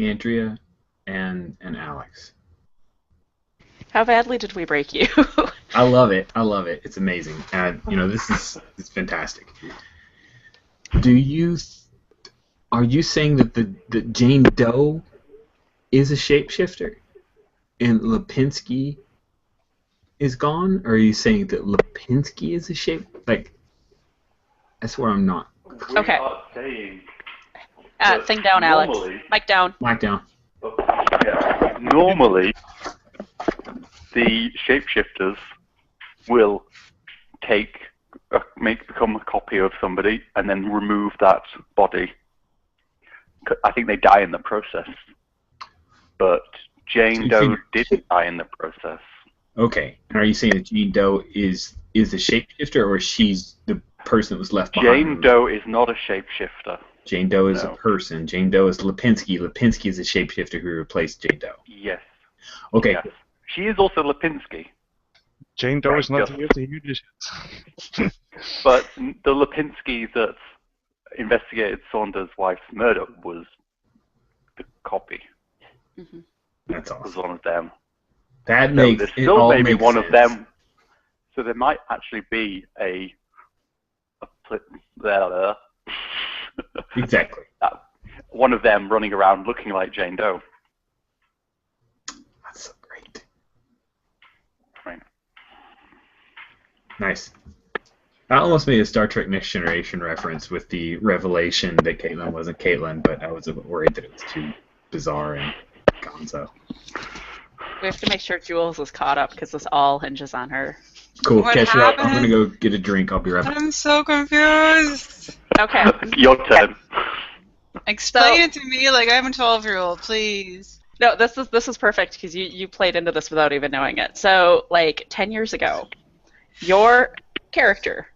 Andrea, and Alex. How badly did we break you? I love it. I love it. It's amazing. And it's fantastic. Are you saying that that Jane Doe is a shapeshifter and Lipinski is gone? Or are you saying that Lipinski is a shape? Like, that's where I'm not. Okay. We are saying Thing down, Alex. Mic down. Mic down. yeah, normally, the shapeshifters will become a copy of somebody and then remove that body. I think they die in the process. But Jane Doe didn't die in the process. Okay. And are you saying that Jane Doe is a shapeshifter, or she's the person that was left behind? Jane Doe is not a shapeshifter. Jane Doe is a person. Jane Doe is Lipinski. Lipinski is a shapeshifter who replaced Jane Doe. Yes. Okay. Yes. She is also Lipinski. Jane Doe is not here to hear this. But the Lipinski that investigated Saunders' wife's murder was the copy. Mm-hmm. That's Was awesome. one of them. That So makes there's it still all maybe makes one sense. of them. So there might actually be a Exactly. one of them running around looking like Jane Doe. That's so great. Right. Nice. I almost made a Star Trek Next Generation reference with the revelation that Caitlin wasn't Caitlin, but I was a bit worried that it was too bizarre and gonzo. We have to make sure Jules is caught up because this all hinges on her. Cool, What catch you up. I'm happened? gonna go get a drink. I'll be right back. I'm so confused. Okay. Your turn. Explain it to me like I'm a 12-year-old, please. No, this is perfect because you played into this without even knowing it. So, like 10 years ago, your character,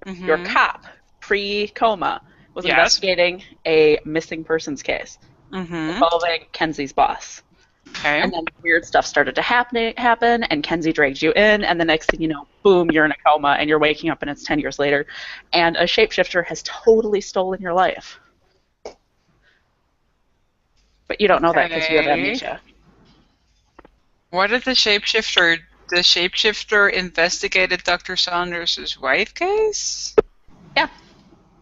Mm-hmm. your cop, pre-coma, was Yes. investigating a missing persons case Mm-hmm. involving Kenzie's boss. Okay. And then weird stuff started to happen, and Kenzie dragged you in, and the next thing you know, boom, you're in a coma, and you're waking up, and it's 10 years later, and a shapeshifter has totally stolen your life. But you don't know that because you have Okay. amnesia. What did the shapeshifter? The shapeshifter investigated Dr. Saunders' wife case?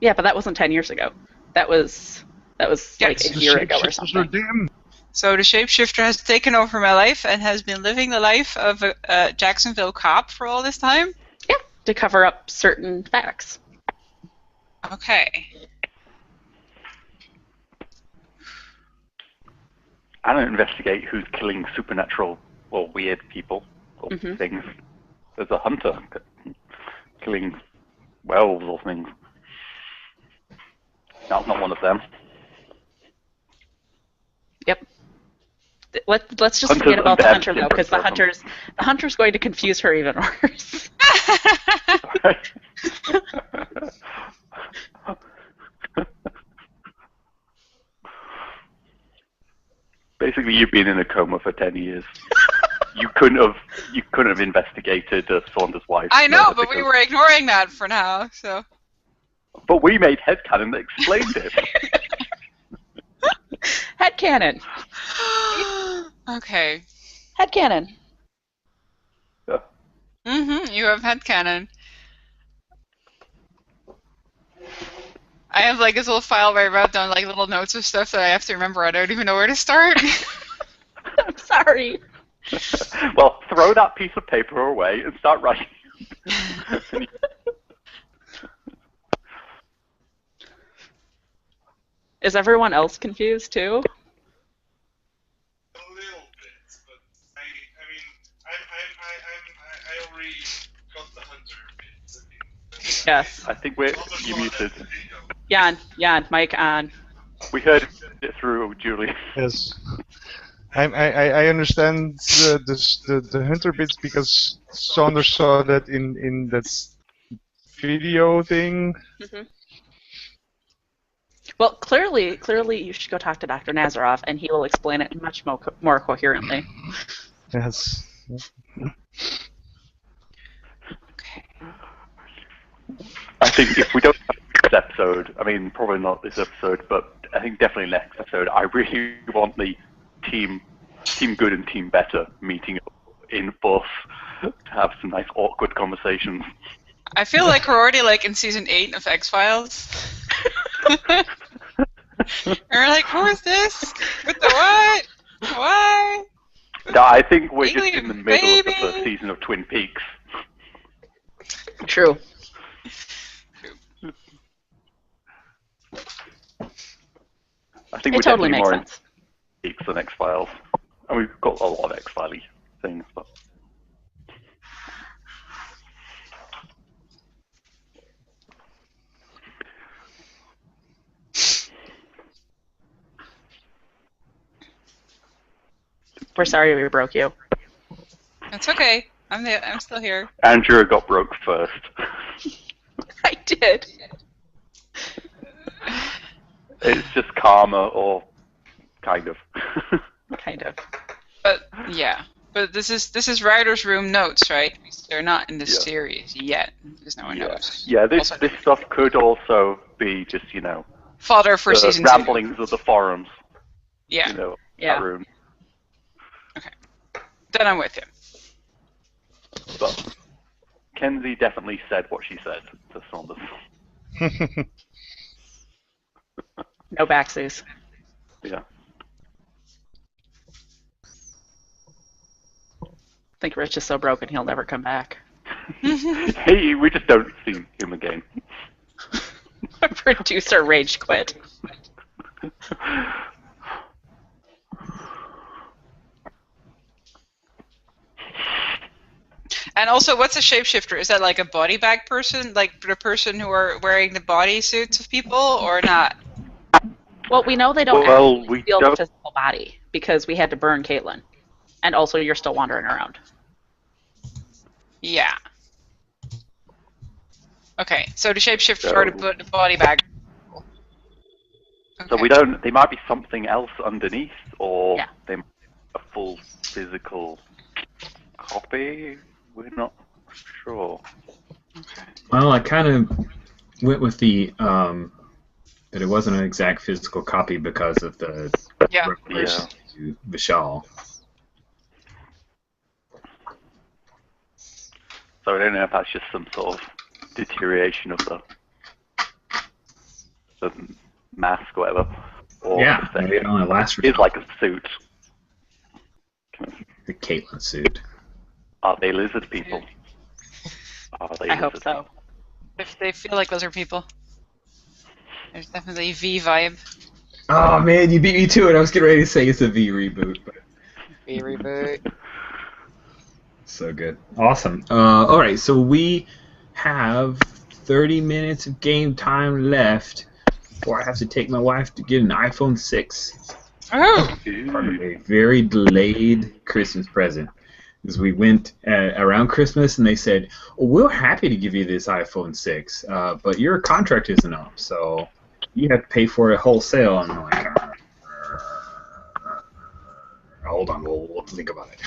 Yeah, but that wasn't 10 years ago. That was like Yes. a year ago or Shapeshifters are something. them. So the shapeshifter has taken over my life and has been living the life of a Jacksonville cop for all this time? Yeah, to cover up certain facts. Okay. I don't investigate who's killing supernatural or weird people or Mhm. things. There's a hunter killing werewolves or things. That's not one of them. Yep. Let's just Hunters forget about the and hunter though, bad because the different hunter's going to confuse her even worse. Basically, you've been in a coma for 10 years. You couldn't have investigated Saunders' wife. I know, murder but we because- were ignoring that for now, so. But we made headcanon that explained it. Headcanon. Okay. Headcanon. Yeah. Mm-hmm, you have headcanon. I have like this little file where I wrote down like little notes of stuff that I have to remember. I don't even know where to start. I'm sorry. Well, throw that piece of paper away and start writing. Is everyone else confused too? A little bit, but I already got the hunter bit. Yes. I think you're muted. Jan, mic on. We heard it through Julie. Yes. I understand the hunter bits because Saunders saw that in that video thing. Mm-hmm. Well, clearly, you should go talk to Dr. Nazaroff, and he will explain it much more coherently. Yes. I think if we don't have this episode, I mean, probably not this episode, but think definitely next episode, I really want the team good and team better meeting up in bus to have some nice awkward conversations. I feel like we're already like in season 8 of X-Files. And we're like, who is this? With the what? Why? No, I think we're just Alien in the middle of the baby. first season of Twin Peaks. True. I think It we're totally definitely makes more sense. in Peaks than X-Files. And we've got a lot of X-Files things, but... We're sorry we broke you. It's okay. I'm there. I'm still here. Andrew got broke first. I did. It's just karma, or kind of. Kind of. But yeah. But this is writer's room notes, right? They're not in this Yeah. series yet, because no one knows. Yeah, this Also- stuff could also be just, Fodder for the season 2. ramblings of the forums, Yeah. Yeah. that room. Then I'm with you. But Kenzie definitely said what she said to Saunders. No backsies. Yeah. I think Rich is so broken he'll never come back. Hey, we just don't see him again. Producer rage quit. And also, what's a shapeshifter? Is that like a body bag person? Like the person who are wearing the body suits of people, or not? Well, we know they don't Well, actually we steal the don't- physical body because we had to burn Caitlin. And also, you're still wandering around. Yeah. Okay, so the shapeshifters are the body bag. So we don't. They might be something else underneath, or Yeah. they might be a full physical copy. We're not sure. Well, I kind of went with the that it wasn't an exact physical copy because of the Yeah. revelation to Vishal. So I don't know if that's just some sort of deterioration of the mask, or whatever. Or Yeah, if maybe it only lasts for it's like a suit. the Caitlin suit. Are they lizard people? Are they I hope lizard so. If they feel like lizard people. There's definitely a V vibe. Oh man, you beat me to it. I was getting ready to say it's a V reboot, but V reboot. so good. Awesome. All right, so we have 30 minutes of game time left before I have to take my wife to get an iPhone 6. Oh! Part of a very delayed Christmas present. Because we went around Christmas and they said, oh, we're happy to give you this iPhone 6, but your contract isn't up, so you have to pay for it wholesale. And I'm like, hold on, we'll think about it.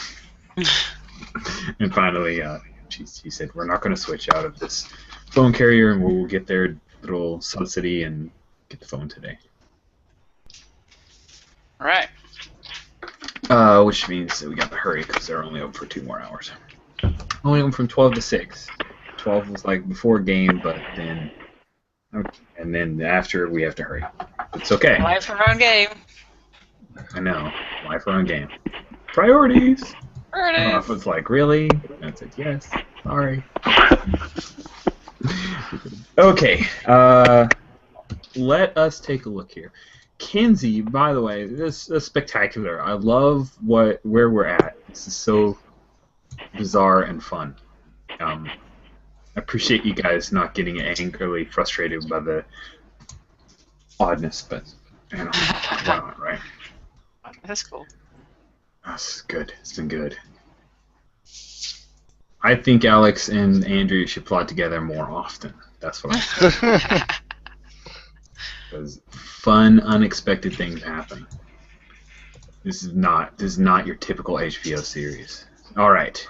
And finally, she said, we're not going to switch out of this phone carrier, and we'll get their little subsidy and get the phone today. Alright. Which means that we got to hurry because they're only open for 2 more hours. Only open from 12 to 6. 12 was like before game, but then... And then after, we have to hurry. It's okay. Life around game. I know. Life around game. Priorities! Alright. It's like, really? And I said, yes. Sorry. Okay. Let us take a look here. Kenzie, by the way, this is spectacular. I love where we're at. This is so bizarre and fun. I appreciate you guys not getting angrily frustrated by the oddness, but why not, right? That's cool. That's good. It's been good. I think Alex and Andrew should plot together more often. That's what I think. Because fun, unexpected things happen. This is not your typical HBO series. All right,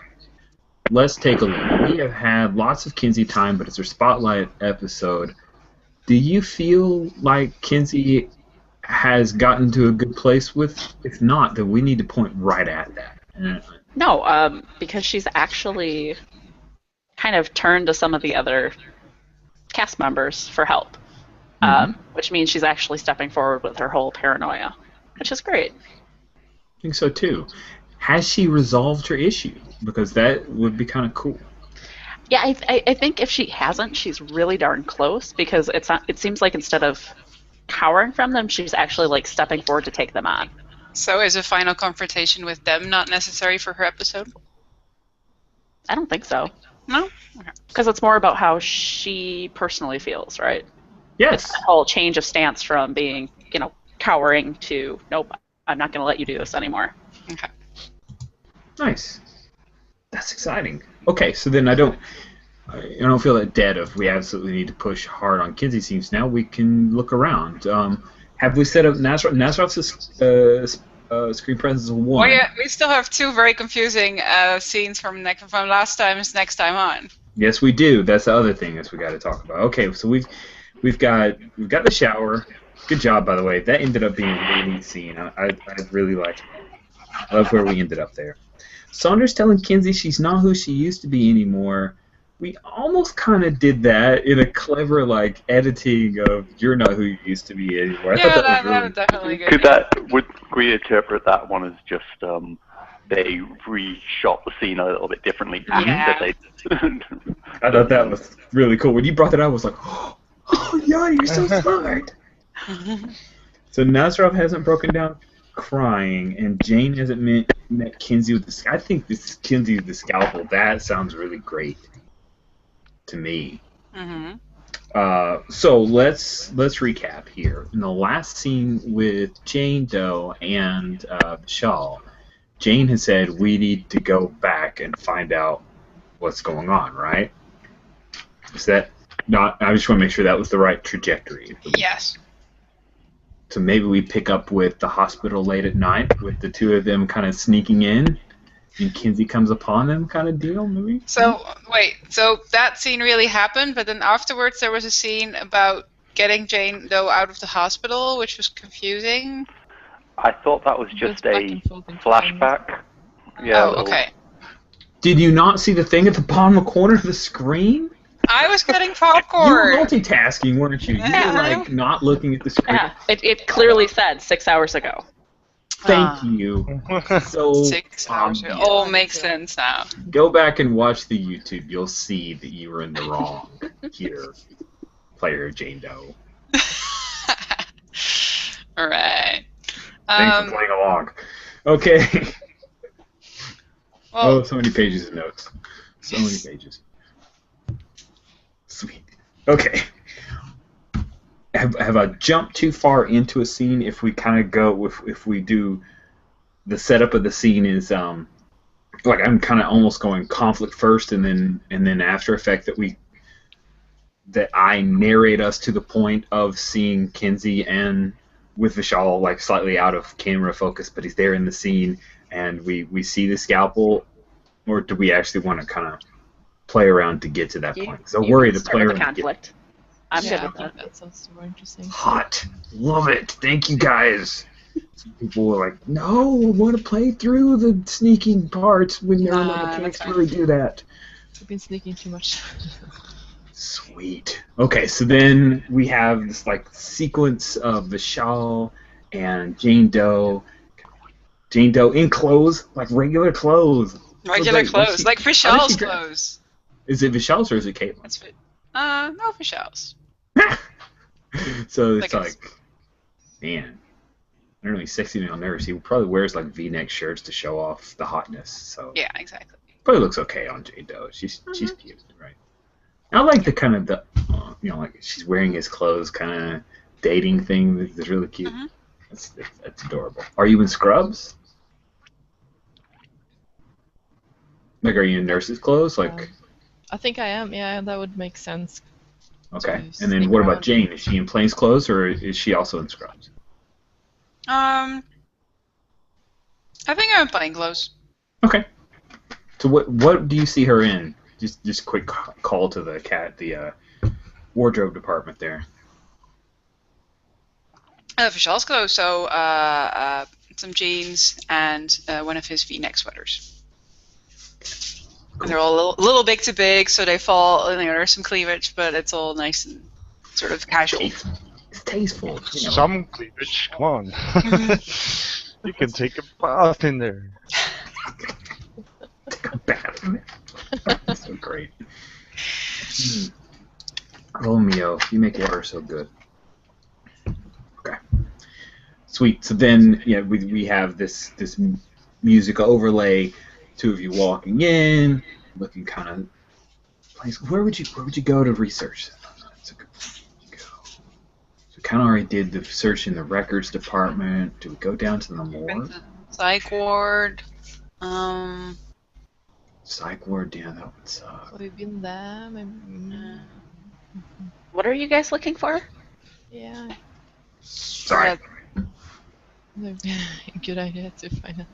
let's take a look. We have had lots of Kenzie time, but it's our spotlight episode. Do you feel like Kenzie has gotten to a good place with. If not, then we need to point right at that. No, because she's actually kind of turned to some of the other cast members for help, which means she's actually stepping forward with her whole paranoia, which is great. I think so too. Has she resolved her issue? Because that would be kind of cool. Yeah, I think if she hasn't, she's really darn close, because it seems like instead of cowering from them, she's actually like stepping forward to take them on. So is a final confrontation with them not necessary for her episode? I don't think so. No? Okay. Because it's more about how she personally feels, right? Yes. It's that whole change of stance from being, cowering to, nope, I'm not going to let you do this anymore. Okay. Nice. That's exciting. Okay, so then I don't feel that dead if we absolutely need to push hard on Kinsey scenes. Now we can look around. Have we set up Nazarov's screen presence of 1? Oh yeah, we still have 2 very confusing scenes from last time's next time on. Yes, we do. That's the other thing that we got to talk about. Okay, so we've got the shower. Good job, by the way. That ended up being a really neat scene. I really liked it. I love where we ended up there. Saunders telling Kinsey she's not who she used to be anymore. We almost kind of did that in a clever, editing of "You're not who you used to be anymore." I thought that was definitely good. Would we interpret that one as just they reshot the scene a little bit differently? Yeah. I thought that was really cool. When you brought that up, I was like, "Oh yeah, you're so smart." So Nazarov hasn't broken down crying, and Jane hasn't met Kinsey with the. I think this Kinsey with the scalpel. That sounds really great to me. So let's recap here. In the last scene with Jane Doe and Vishal, Jane has said we need to go back and find out what's going on, right? Is that not? I just want to make sure that was the right trajectory. Yes. So maybe we pick up with the hospital late at night with the 2 of them kind of sneaking in, and Kinsey comes upon them, kind of deal, maybe. So wait, so that scene really happened, but then afterwards there was a scene about getting Jane Doe out of the hospital, which was confusing. I thought that was just a flashback. Yeah. Oh, okay. Did you not see the thing at the bottom corner of the screen? I was getting You popcorn. were multitasking, weren't you? You were not looking at the screen. Yeah, it clearly said 6 hours ago. Thank you. So 6 hours. All makes sense now. go back and watch the YouTube. You'll see that you were in the wrong here, player Jane Doe. All right. Thanks for playing along. Okay. Well, so many pages of notes. So many pages. Sweet. Okay. Have I jumped too far into a scene? If we kind of go, if we do, the setup of the scene is I'm kind of almost going conflict first, and then After Effect that I narrate us to the point of seeing Kinsey and with Vishal slightly out of camera focus, but he's there in the scene, and we see the scalpel, or do we actually want to kind of play around to get to that point? Because I worry the player the conflict. I'm good with I think that. that sounds more interesting. Hot. Love it. Thank you, guys. Some people were like, no, I want to play through the sneaking parts when there are no chance to really do that. I've been sneaking too much. Sweet. Okay, so then we have this sequence of Vishal and Jane Doe. Jane Doe in clothes, regular clothes. regular clothes, like Vishal's clothes. Is it Vishal's or is it Caitlin's? No, Vishal's. So it's man, not really sexy male nerves. He probably wears V-neck shirts to show off the hotness. So yeah, exactly. Probably looks okay on Jane Doe. She's cute, right? I like the kind of she's wearing his clothes, kind of dating thing. That's really cute. That's adorable. Are you in scrubs? Are you in nurse's clothes? I think I am. Yeah, that would make sense. Okay. And then what about Jane? Is she in plain clothes or is she also in scrubs? I think I'm in plain clothes. Okay. So what do you see her in? Just quick call to the wardrobe department there. Vishal's clothes, so some jeans and one of his V-neck sweaters. And they're all a little big to big, so they fall. There's some cleavage, but it's all nice and sort of casual. It's tasteful. You know. Some cleavage, come on. You can take a bath in there. Take a bath in there. That's so great. Romeo, you make water so good. Okay. Sweet. So then, we have this music overlay. Two of you walking in, looking kind of place. Where would you go to research? That's a good place to go. So we kind of already did the search in the records department. Do we go down to the morgue? Psych ward. Psych ward, yeah, that would suck. We've been there. Maybe. What are you guys looking for? Yeah. Sorry. Maybe a good idea to find out.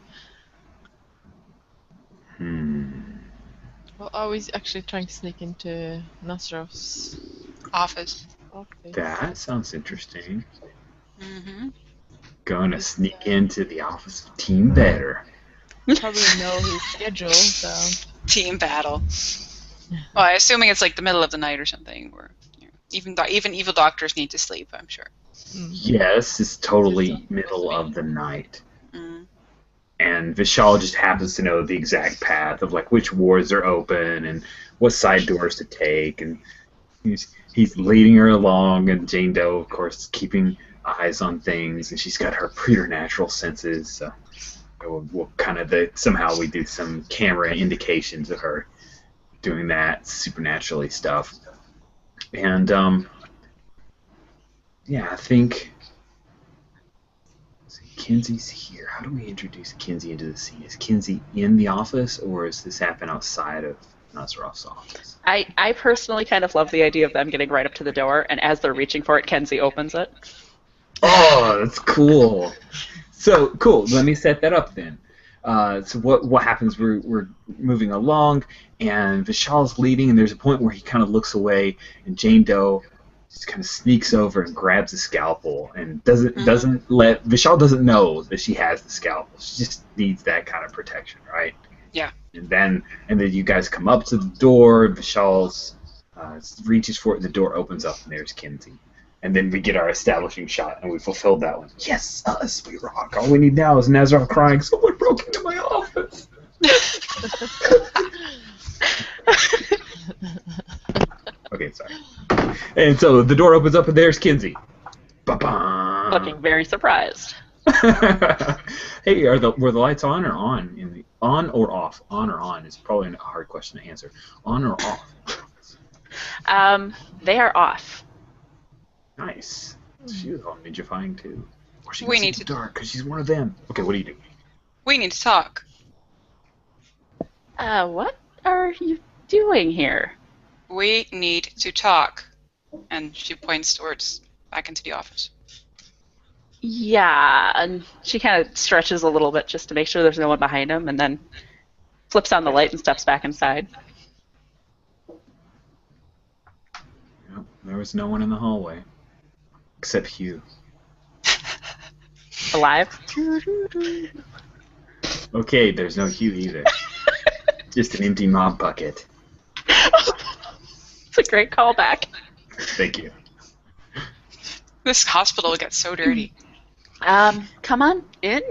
Well, are we actually trying to sneak into Nazarov's Office. office? That sounds interesting. Mm-hmm. Going to sneak into the office of Team Better. Probably know his schedule, so. Team battle. Well, assuming it's like the middle of the night or something, where even evil doctors need to sleep, I'm sure. Yes, it's totally middle of the night. And Vishal just happens to know the exact path of like which wards are open and what side doors to take, and he's leading her along, and Jane Doe, of course, keeping eyes on things, and she's got her preternatural senses. So we'll kind of somehow we do some camera indications of her doing that supernaturally stuff, and I think. Kinsey's here. How do we introduce Kinsey into the scene? Is Kinsey in the office, or is this happen outside of Nazarov's office? I personally kind of love the idea of them getting right up to the door, and as they're reaching for it, Kenzie opens it. Oh, that's cool. So, cool. Let me set that up then. So what happens, we're moving along, and Vishal's leading, and there's a point where he kind of looks away, and Jane Doe just kind of sneaks over and grabs the scalpel, and Vishal doesn't know that she has the scalpel. She just needs that kind of protection, right? Yeah. And then you guys come up to the door. Vishal's reaches for it. The door opens up, and there's Kinsey. And then we get our establishing shot, and we fulfilled that one. Yes, us, we rock. All we need now is Nazarov crying, someone broke into my office. Okay, sorry. And so the door opens up, and there's Kinsey. Ba-bam. Looking very surprised. Hey, were the lights on or on? On or off? On or on is probably a hard question to answer. On or off? They are off. Nice. She was all ninja-fying too. Or she We can see need the to- dark because she's one of them. Okay, what do you do? We need to talk. What are you doing here? We need to talk. And she points towards back into the office. Yeah, and she kind of stretches a little bit just to make sure there's no one behind him, and then flips on the light and steps back inside. Yep, there was no one in the hallway. Except Hugh. Alive? Okay, there's no Hugh either. Just an empty mop bucket. It's a great callback. Thank you. This hospital gets so dirty. Come on in.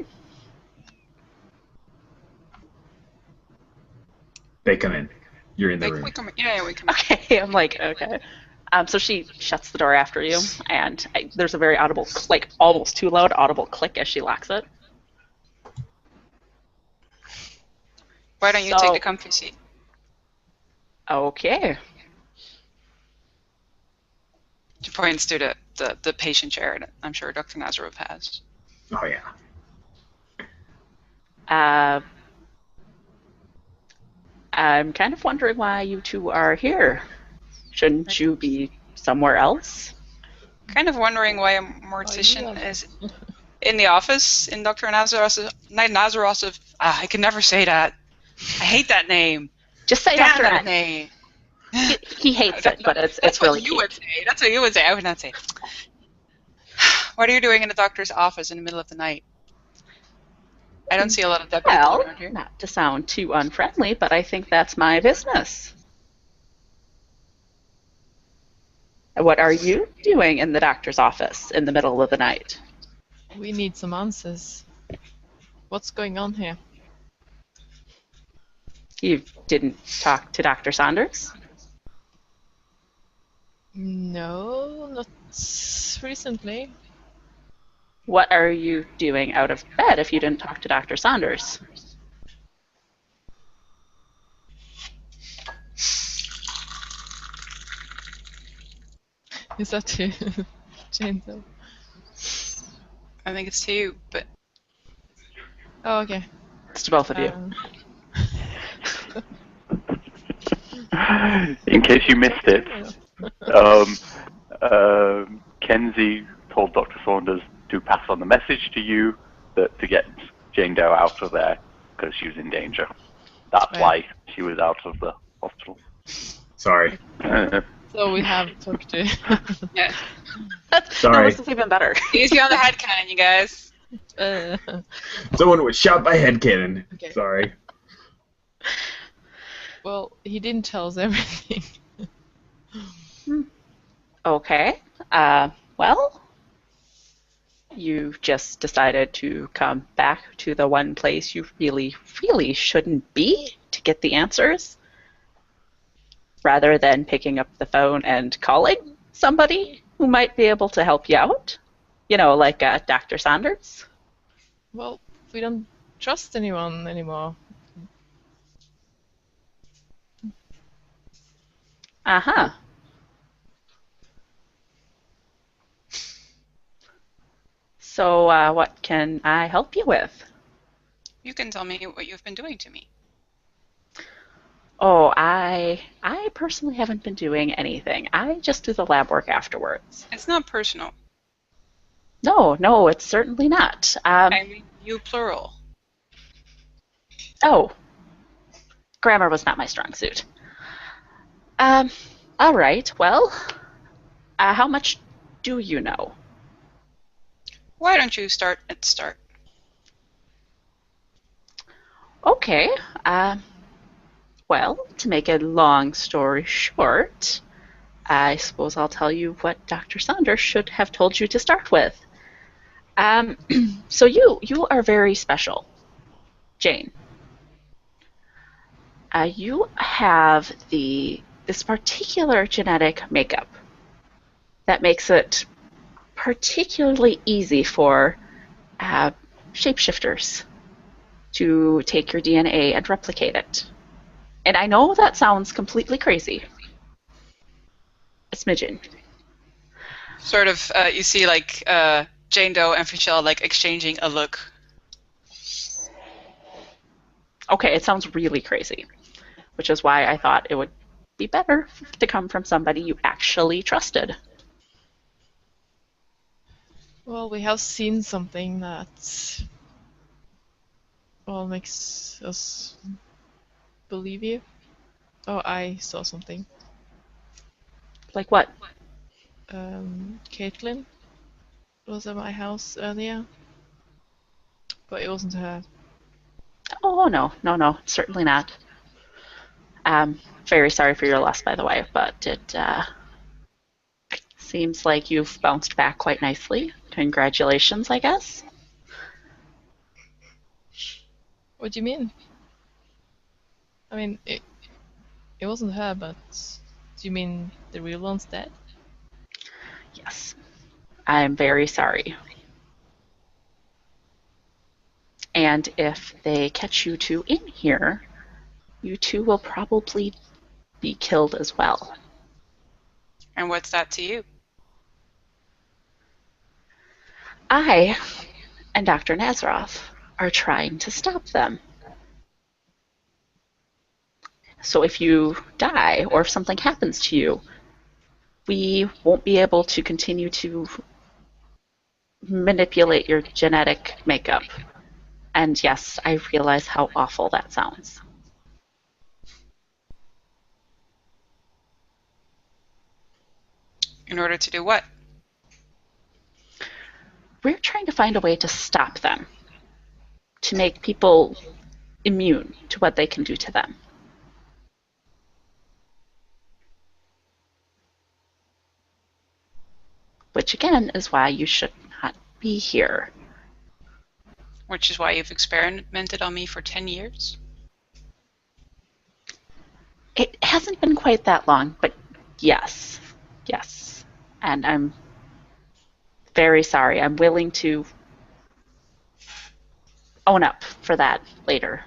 They come in. You're in the room. We come in. Okay, I'm like, okay. So she shuts the door after you, and there's a very audible, like almost too loud, audible click as she locks it. Why don't you take the comfy seat? Okay. She points to the patient chair that I'm sure Dr. Nazarov has. Oh, yeah. I'm kind of wondering why you two are here. Shouldn't you be somewhere else? Kind of wondering why a mortician is in the office in Dr. Nazarov's. I can never say that. I hate that name. Just say Damn Dr. that name. He hates it, but it's really you cute. would say. That's what you would say. I would not say. What are you doing in the doctor's office in the middle of the night? I don't see a lot of dead people Well, around here. not to sound too unfriendly, but I think that's my business. What are you doing in the doctor's office in the middle of the night? We need some answers. What's going on here? You didn't talk to Dr. Saunders? No, not recently. What are you doing out of bed if you didn't talk to Dr. Saunders? Is that to Jane though? I think it's to you, but Oh, okay. It's to both of you. In case you missed it, Kenzie told Dr. Saunders to pass on the message to you that to get Jane Doe out of there because she was in danger. That's why she was out of the hospital. Sorry. So we have talked to. yeah. Sorry. No, this is even better. Easy on the headcanon, you guys. Someone was shot by headcannon. Okay. Sorry. Well, he didn't tell us everything. Okay. Well, you just decided to come back to the one place you really, really shouldn't be to get the answers, rather than picking up the phone and calling somebody who might be able to help you out. You know, like Dr. Saunders. Well, we don't trust anyone anymore. Uh-huh. So, what can I help you with? You can tell me what you've been doing to me. Oh, I personally haven't been doing anything. I just do the lab work afterwards. It's not personal. No, it's certainly not. I mean, you plural. Oh, grammar was not my strong suit. All right. Well, how much do you know? Why don't you start at the start? Okay. Well, to make a long story short, I suppose I'll tell you what Dr. Saunders should have told you to start with. So you are very special, Jane. You have this particular genetic makeup that makes it particularly easy for shapeshifters to take your DNA and replicate it. And I know that sounds completely crazy. A smidgen. Sort of, you see like Jane Doe and Fischel like exchanging a look. Okay, it sounds really crazy, which is why I thought it would be better to come from somebody you actually trusted. Well, we have seen something that makes us believe you. Oh, I saw something. Like what? Caitlin was at my house earlier, but it wasn't her. Oh, no, certainly not. Very sorry for your loss, by the way, but it seems like you've bounced back quite nicely. Congratulations, I guess. What do you mean? I mean, it wasn't her, but do you mean the real one's dead? Yes. I'm very sorry. And if they catch you two in here, you two will probably be killed as well. And what's that to you? I and Dr. Nazaroff are trying to stop them. So if you die or if something happens to you, we won't be able to continue to manipulate your genetic makeup. And yes, I realize how awful that sounds. In order to do what? we're trying to find a way to stop them, to make people immune to what they can do to them. Which, again, is why you should not be here. Which is why you've experimented on me for 10 years? It hasn't been quite that long, but yes. Yes. And I'm very sorry. I'm willing to own up for that later.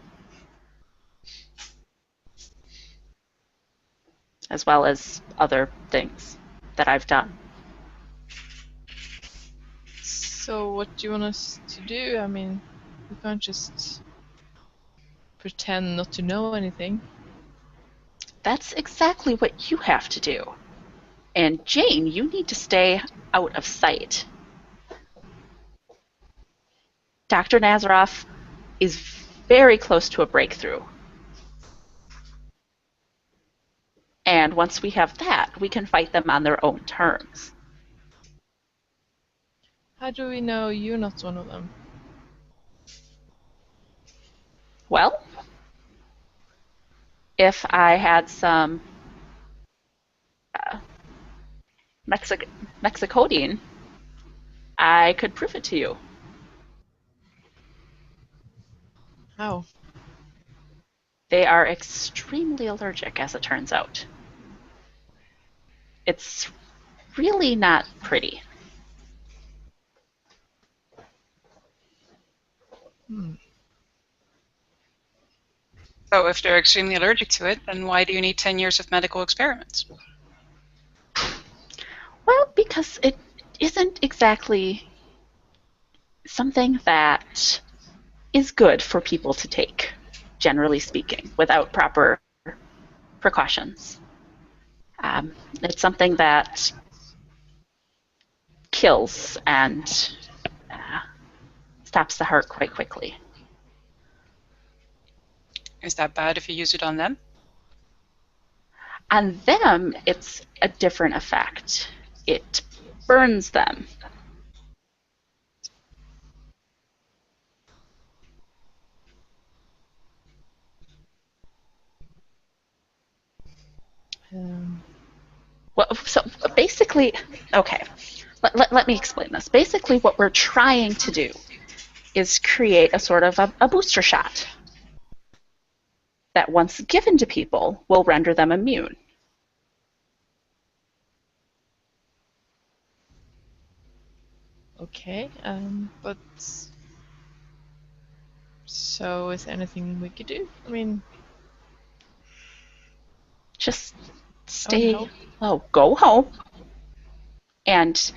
As well as other things that I've done. So what do you want us to do? I mean, we can't just pretend not to know anything. That's exactly what you have to do. And Jane, you need to stay out of sight. Dr. Nazaroff is very close to a breakthrough. And once we have that, we can fight them on their own terms. How do we know you're not one of them? Well, if I had some Mexicodine, I could prove it to you. How? They are extremely allergic, as it turns out. It's really not pretty. So if they're extremely allergic to it, then why do you need 10 years of medical experiments? Well, because it isn't exactly something that is good for people to take, generally speaking, without proper precautions. It's something that kills and stops the heart quite quickly. Is that bad if you use it on them? On them, it's a different effect. It burns them. Well, so basically, okay, let me explain this. Basically, what we're trying to do is create a sort of a booster shot that, once given to people, will render them immune. Okay, but so is there anything we could do? I mean, Just stay help. low. Go home. And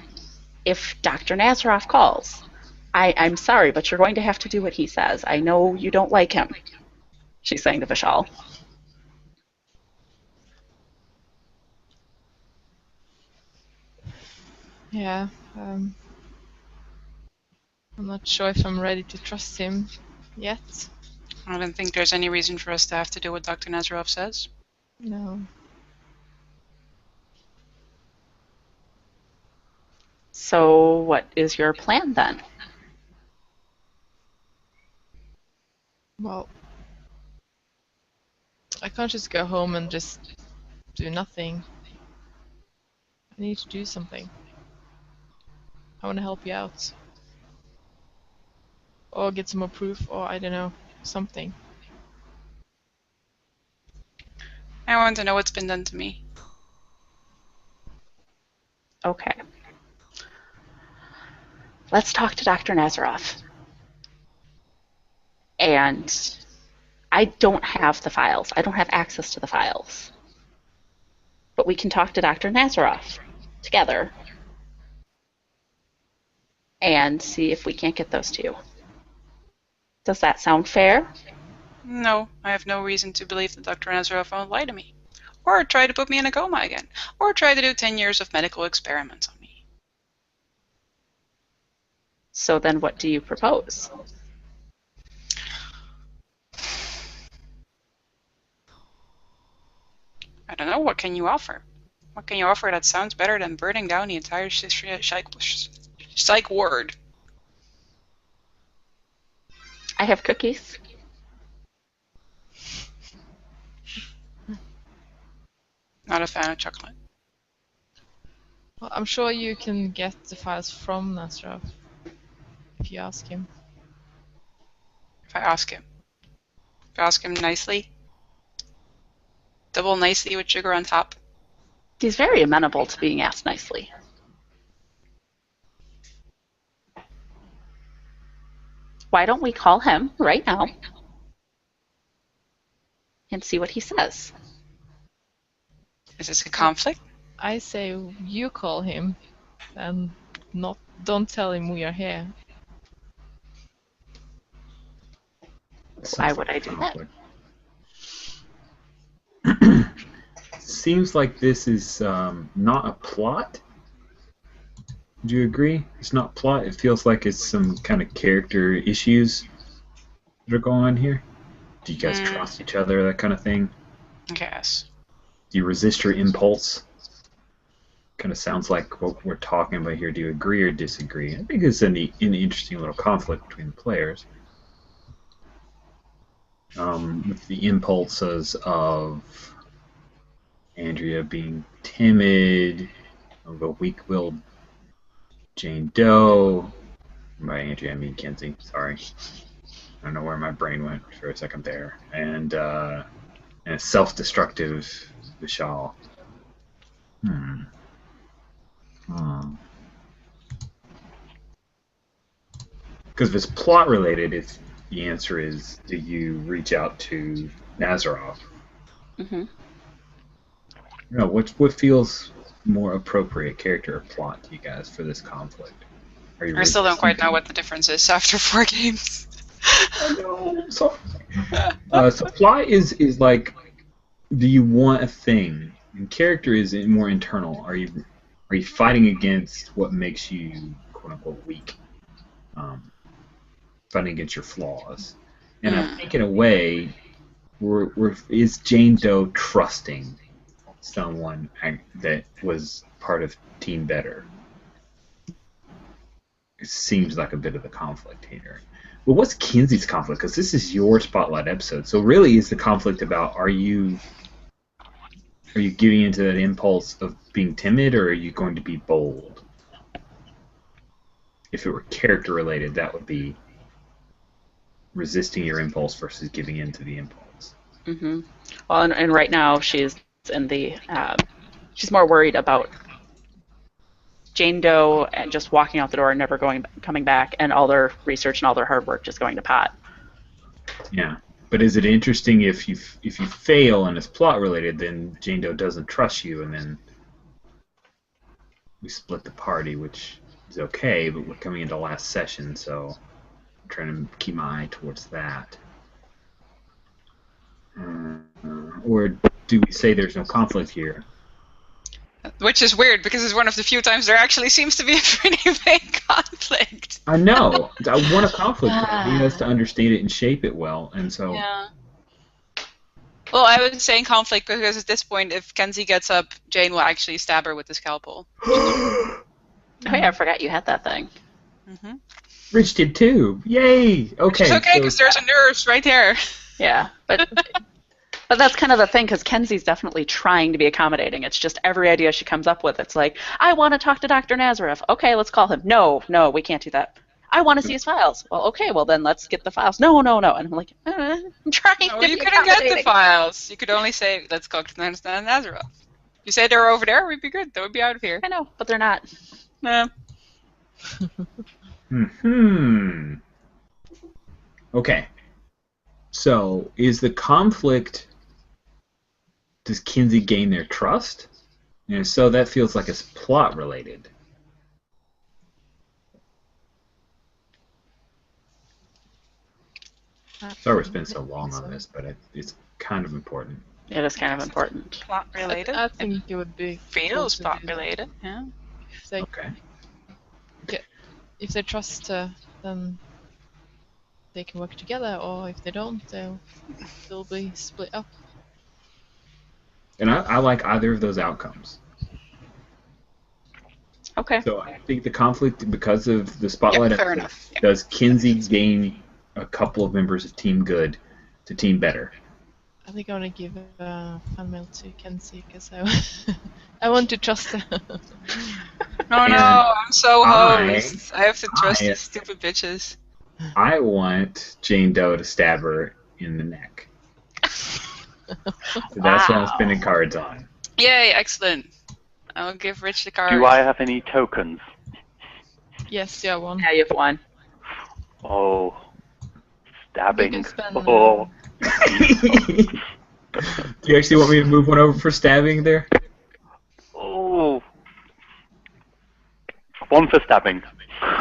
if Dr. Nazaroff calls, I'm sorry, but you're going to have to do what he says. I know you don't like him, she's saying to Vishal. Yeah, I'm not sure if I'm ready to trust him yet. I don't think there's any reason for us to have to do what Dr. Nazaroff says. No. So what is your plan then? Well, I can't just go home and just do nothing. I need to do something. I want to help you out. Or get some more proof, or I don't know, something. I want to know what's been done to me. Okay. Let's talk to Dr. Nazaroff. And I don't have the files. I don't have access to the files. But we can talk to Dr. Nazaroff together and see if we can't get those to you. Does that sound fair? No, I have no reason to believe that Dr. Nazaroff won't lie to me. Or try to put me in a coma again. Or try to do 10 years of medical experiments on me. So then what do you propose? I don't know, what can you offer? What can you offer that sounds better than burning down the entire psych ward? I have cookies. Not a fan of chocolate. Well, I'm sure you can get the files from Nasraf if you ask him. If I ask him. If I ask him nicely. Double nicely with sugar on top. He's very amenable to being asked nicely. Why don't we call him right now and see what he says? Is this a conflict? I say you call him and don't tell him we are here. Why would I do that? Seems like this is not a plot. Do you agree? It's not plot. It feels like it's some kind of character issues that are going on here. Do you guys trust each other, that kind of thing? I guess. Do you resist your impulse? Kind of sounds like what we're talking about here. Do you agree or disagree? I think it's an interesting little conflict between the players. With the impulses of Andrea being timid, of a weak-willed Jane Doe. By Andrea, I mean Kenzie. Sorry. I don't know where my brain went for a second there. And a self-destructive Vishal. Because if it's plot-related, if the answer is, do you reach out to Nazarov? Mm-hmm. No, what feels more appropriate, character or plot to you guys for this conflict? I still don't quite know what the difference is after 4 games. I know. So plot is like, do you want a thing? And character is more internal. Are you fighting against what makes you quote unquote weak? Fighting against your flaws. And I think in a way, is Jane Doe trusting someone that was part of Team Better? It seems like a bit of the conflict here. Well, what's Kenzie's conflict? Because this is your spotlight episode. So really, is the conflict about are you giving into that impulse of being timid, or are you going to be bold? If it were character related, that would be resisting your impulse versus giving in to the impulse. Mm-hmm. Well, and right now she's in the she's more worried about Jane Doe and just walking out the door and never coming back, and all their research and all their hard work just going to pot. Yeah, but is it interesting if you fail and it's plot related, then Jane Doe doesn't trust you, and then we split the party, which is okay, but we're coming into last session, so I'm trying to keep my eye towards that. Or do we say there's no conflict here? Which is weird, because it's one of the few times there actually seems to be a pretty big conflict. I know. I want a conflict. He has to understand it and shape it well, and so... Yeah. Well, I was saying conflict because at this point, if Kenzie gets up, Jane will actually stab her with the scalpel. Oh yeah, I forgot you had that thing. Mm-hmm. Rich did too. Yay! Okay. It's okay, because there's a nurse right there. Yeah, but that's kind of the thing, because Kenzie's definitely trying to be accommodating. It's just every idea she comes up with, it's like, I want to talk to Dr. Nazareth. Okay, let's call him. No, we can't do that. I want to see his files. Well, okay, well then let's get the files. No. And I'm like, I'm trying to be You couldn't get the files. You could only say, let's talk to Nazareth. You say they were over there, we'd be good. They would be out of here. I know, but they're not. No. Okay. So, is the conflict... Does Kenzie gain their trust? And so that feels like it's plot related. Sorry we're spending so long on this, but it's kind of important. It is kind of important. Plot related. I think it would be Feels plot related. Yeah. Okay. If they trust her, then they can work together, or if they don't, they'll be split up. And I like either of those outcomes. Okay. So I think the conflict, because of the spotlight, Yeah, fair enough. Yeah. does Kenzie gain a couple of members of Team Good to Team Better. I think I'm gonna give fan mail to Kenzie because I want to trust her. No, And I'm so I- host. I have to trust I- these stupid bitches. I want Jane Doe to stab her in the neck. So that's what I'm spending cards on. Yay, excellent. I'll give Rich the card. Do I have any tokens? Yes, you have one. Yeah, you have one. Oh, stabbing. You can spend, Oh, Do you actually want me to move one over for stabbing there? oh. One for stabbing.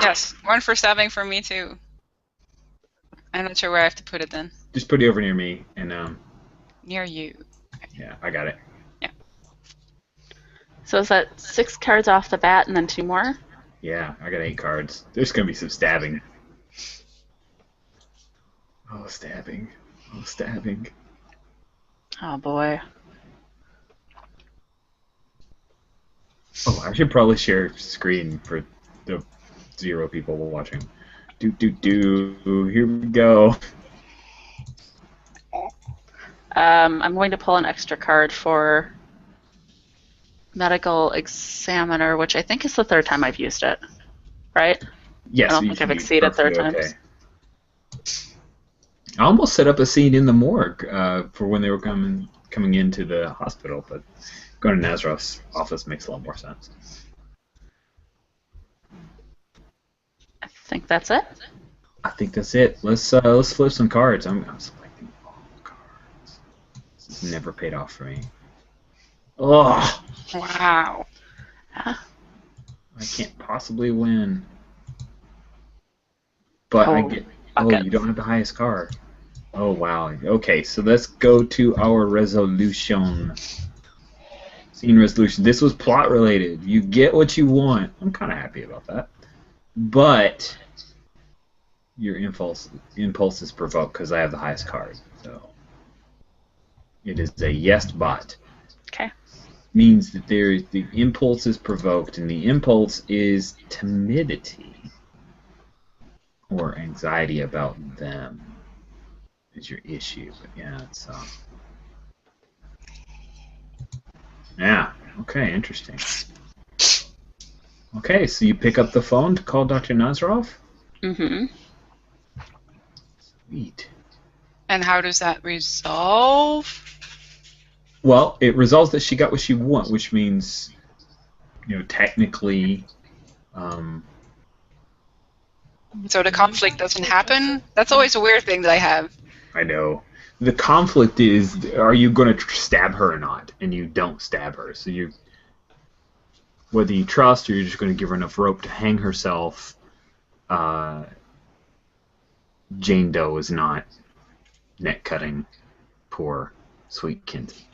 Yes, one for stabbing for me too. I'm not sure where I have to put it then. Just put it over near me, and Near you. yeah, I got it. So is that 6 cards off the bat and then 2 more? Yeah, I got 8 cards. There's gonna be some stabbing. Oh, stabbing. Oh, stabbing. Oh boy. Oh, I should probably share screen for the 0 people watching. Here we go. I'm going to pull an extra card for medical examiner, which I think is the 3rd time I've used it. Right? Yes, I don't you think should I've be exceeded 3rd perfectly times. I almost set up a scene in the morgue for when they were coming into the hospital, but going to Nazaroth's office makes a lot more sense. I think that's it. I think that's it. Let's flip some cards. I'm selecting all cards. This has never paid off for me. Oh, Wow. I can't possibly win. But I get. Oh, okay. you don't have the highest card. Oh wow. Okay, so let's go to our resolution. Scene resolution. This was plot related. You get what you want. I'm kind of happy about that. But your impulse is provoked because I have the highest card. So it is a yes bot. Okay. Means that the impulse is provoked, and the impulse is timidity or anxiety about them is your issue. But yeah, it's yeah. Okay, interesting. Okay, so you pick up the phone to call Dr. Nazaroff? Mm-hmm. Sweet. And how does that resolve? Well, it resolves that she got what she want, which means, technically, So the conflict doesn't happen? That's always a weird thing that I have. I know. The conflict is, are you going to stab her or not? And you don't stab her. So whether you trust or you're just going to give her enough rope to hang herself, Jane Doe is not neck-cutting poor, sweet Kinsey.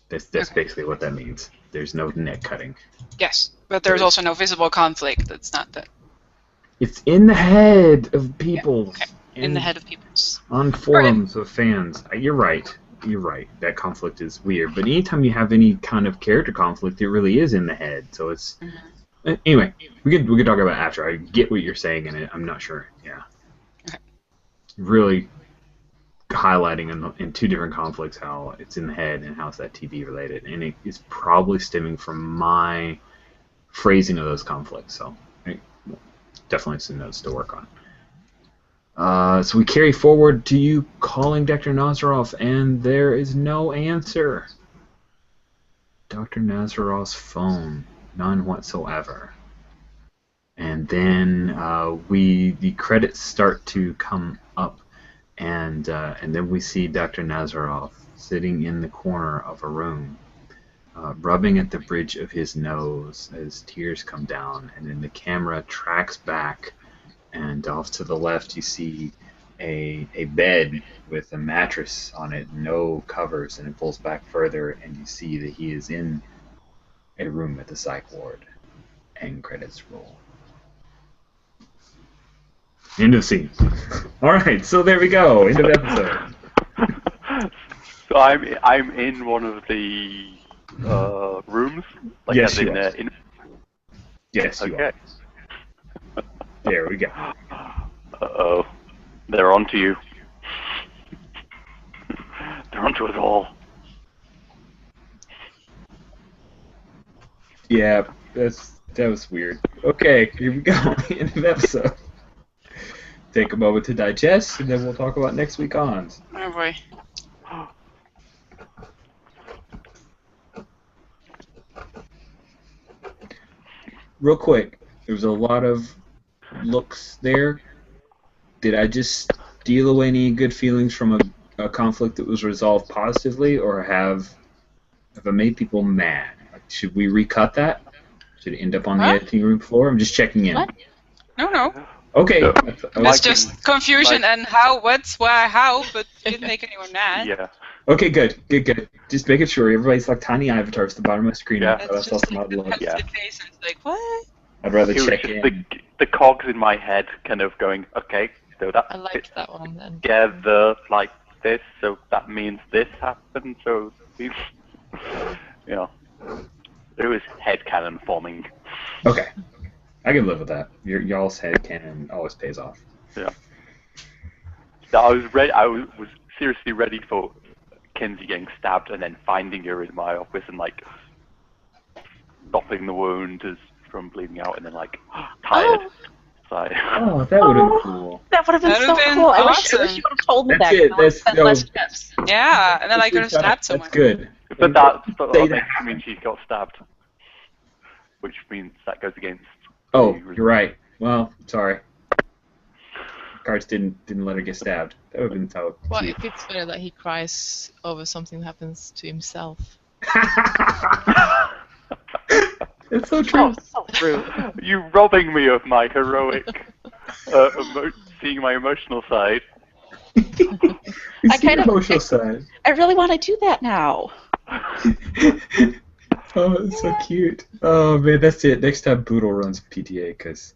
That's basically what that means. There's no neck-cutting. Yes, but there's also no visible conflict. That's not that. It's in the head of people. Okay. In the head of people. On forums of fans. You're right. You're right. That conflict is weird. But anytime you have any kind of character conflict, it really is in the head. So it's... Anyway, we could talk about it after. I get what you're saying, and I'm not sure. Yeah. Okay. Really highlighting in 2 different conflicts how it's in the head and how it's that TV related. And it is probably stemming from my phrasing of those conflicts. So definitely some notes to work on. So we carry forward to you calling Dr. Nazaroff, and there is no answer. Dr. Nazaroff's phone, none whatsoever. And then the credits start to come up, and then we see Dr. Nazaroff sitting in the corner of a room, rubbing at the bridge of his nose as tears come down, and then the camera tracks back. And off to the left, you see a bed with a mattress on it, no covers, and it pulls back further, and you see that he is in a room at the psych ward. End credits roll. End of scene. All right, so there we go. End of episode. So I'm in one of the rooms. Like Yes, as you are. Yes, you okay. are. There we go. Uh-oh. They're onto you. They're onto us all. Yeah, that was weird. Okay, here we go. End of episode. Take a moment to digest, and then we'll talk about next week on. Oh boy. Real quick, there was a lot of looks there. Did I just steal away any good feelings from a conflict that was resolved positively, or have I made people mad? Should we recut that? Should it end up on the Huh? editing room floor? I'm just checking in. What? No. Okay. No. It's just confusion and how, what's, why, how, but didn't make anyone mad. Yeah. Okay, good. Just making sure everybody's like tiny avatars at the bottom of the screen. Yeah. That's It's just like the love. Yeah. pensive face and it's like, what? I'd rather It was check just in. the cogs in my head kind of going, okay, so that I like that one then. together like this, so that means this happened, so these, you know, it was headcanon forming. Okay. I can live with that. Y'all's headcanon always pays off. Yeah. So I was ready. I was seriously ready for Kenzie getting stabbed and then finding her in my office and like stopping the wound from bleeding out and then like tired. So Oh, that would have been cool. That would have been That so would've been cool. I awesome. wish you would have told me That's that. it. I would've sent less no. gifs. Yeah, and then I could have stabbed someone. That's good. but that Say means she got stabbed, which means that goes against. Oh, the- you're right. Well, sorry. Cards didn't let her get stabbed. That would have been so Well, cute. if it's better that he cries over something that happens to himself. It's so true. Oh, so rude. You robbing me of my heroic, seeing my emotional side. You I see kind the of- emotional side. I really want to do that now. Oh, it's so cute. Oh man, that's it. Next time Boodle runs PTA, because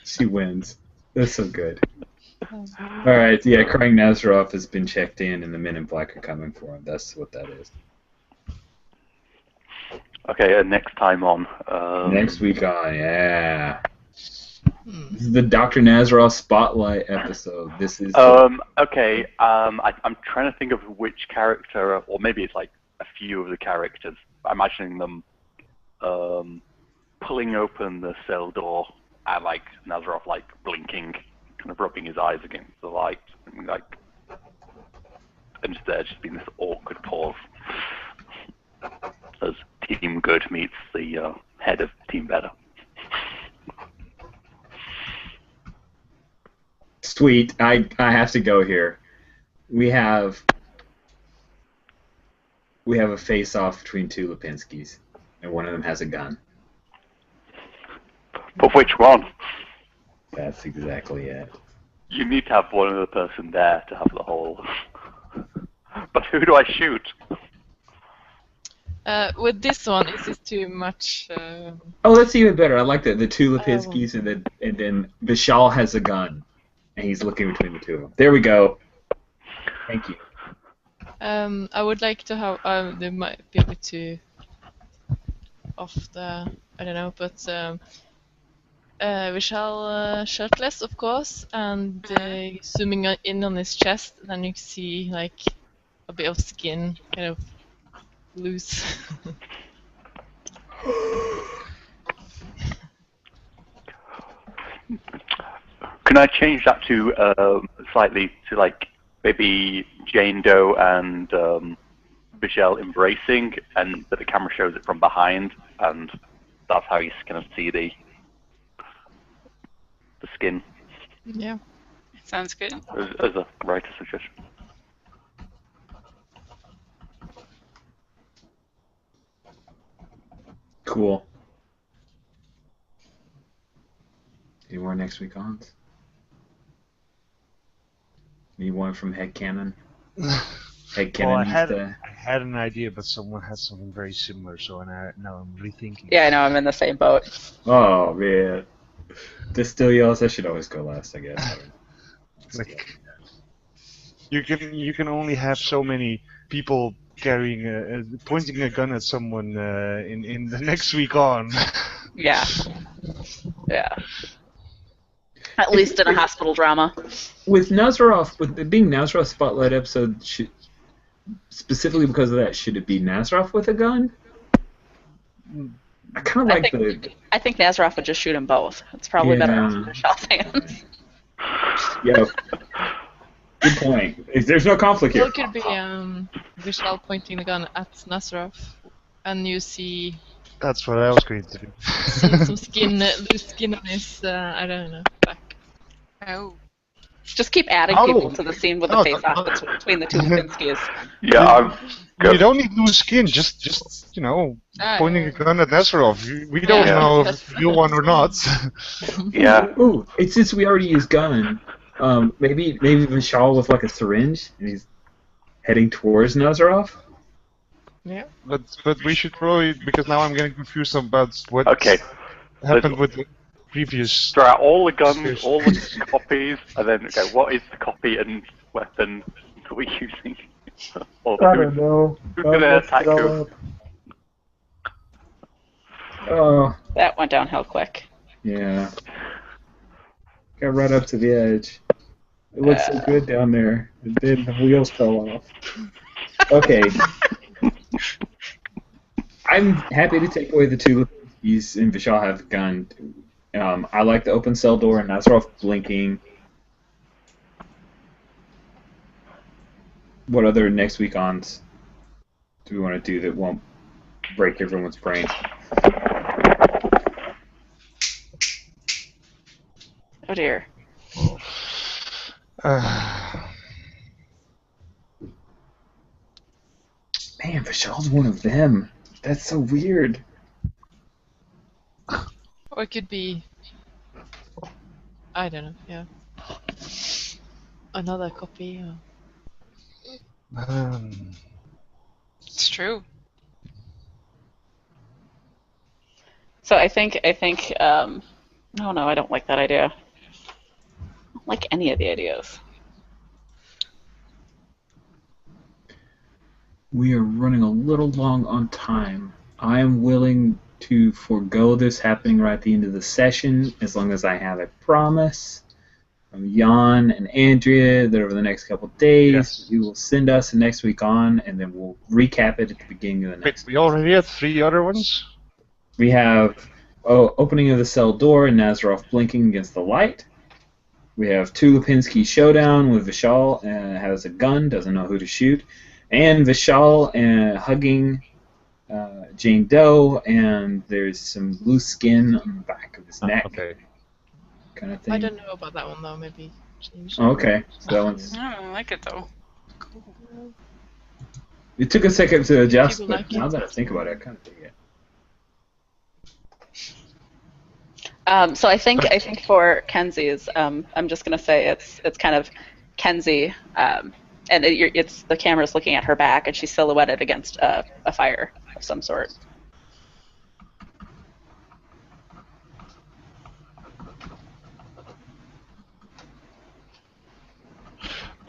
she wins. That's so good. All right, yeah, Crying Nazarov has been checked in, and the Men in Black are coming for him. That's what that is. Okay, next time on. Next week on, yeah. This is the Dr. Nazarov Spotlight episode. This is. Okay. I'm trying to think of which character, or maybe it's like a few of the characters. I'm imagining them pulling open the cell door and like Nazarov like blinking, kind of rubbing his eyes against the light, and like, and just there just being this awkward pause as Team Good meets the head of Team Better. Sweet. I have to go here. We have a face-off between two Lipinskis, and one of them has a gun. But which one? That's exactly it. You need to have one other person there to have the whole. But who do I shoot? With this one, is this too much? Oh, that's even better. I like that. The two Lipinskis, and then Vishal has a gun, and he's looking between the two of them. There we go. Thank you. I would like to have. They might be a bit too off the. I don't know, but Vishal shirtless, of course, and zooming in on his chest, then you can see like a bit of skin, kind of loose. Can I change that to slightly to like maybe Jane Doe and Michelle embracing, but the camera shows it from behind, and that's how you kind of see the skin Yeah. Sounds good. as a writer suggestion. Cool. Any more next week on? Need one from Headcanon? Headcanon Well, I needs had an idea, but someone had something very similar, so now I'm rethinking. Yeah, I know. I'm in the same boat. Oh, man. Distill yells, I should always go last, I guess. Like, you can only have so many people carrying pointing a gun at someone in the next week on. Yeah. Yeah. At least in a hospital drama. With Nazarov, with it being Nazarov's spotlight episode, specifically because of that, should it be Nazarov with a gun? I kind of like I think Nazarov would just shoot them both. It's probably better off in Vishal's hands. Yeah. Good point. There's no conflict here. Well, it could be Vishal pointing the gun at Nazarov, and you see That's what I was going to do. some skin, loose skin on his, I don't know, back. Oh. Just keep adding people to the scene with the face-off between the two Lipinskis. Yeah, You don't need loose skin, just pointing a gun at Nazarov. We don't know if you won or not. Yeah. Ooh, since we already used gun, maybe Vishal with like a syringe, and he's heading towards Nazarov. Yeah. But we should probably, because now I'm getting confused about what happened with the previous. Throw out all the guns, all the copies, and then what is the copy and weapon that we're using? Or I don't know. Who's gonna attack who? Oh. That went downhill quick. Yeah. Got right up to the edge. It looked so good down there. And then the wheels fell off. Okay. I'm happy to take away the two Lipinskis and Vishal have a gun. I like the open cell door and Nazarov blinking. What other next week ons do we want to do that won't break everyone's brain? Oh dear. Man, Vishal's one of them. That's so weird. Or it could be, I don't know, yeah. Another copy. It's true. So I think, no, I don't like that idea. I don't like any of the ideas. We are running a little long on time. I am willing to forego this happening right at the end of the session as long as I have a promise from Jan and Andrea that over the next couple of days you will send us the next week on, and then we'll recap it at the beginning of the next We already had 3 other ones? We have opening of the cell door and Nazarov blinking against the light. We have two Lipinski showdown with Vishal has a gun, doesn't know who to shoot, and Vishal hugging Jane Doe, and there's some loose skin on the back of his neck. Okay. Kind of thing. I don't know about that one though, maybe change. Okay, so that one's. I don't like it though. Cool. It took a second to adjust, People but like now it. that I think about it, I kind of dig it. So I think for Kenzie's, I'm just gonna say it's kind of Kenzie, and it's the camera's looking at her back, and she's silhouetted against a fire of some sort.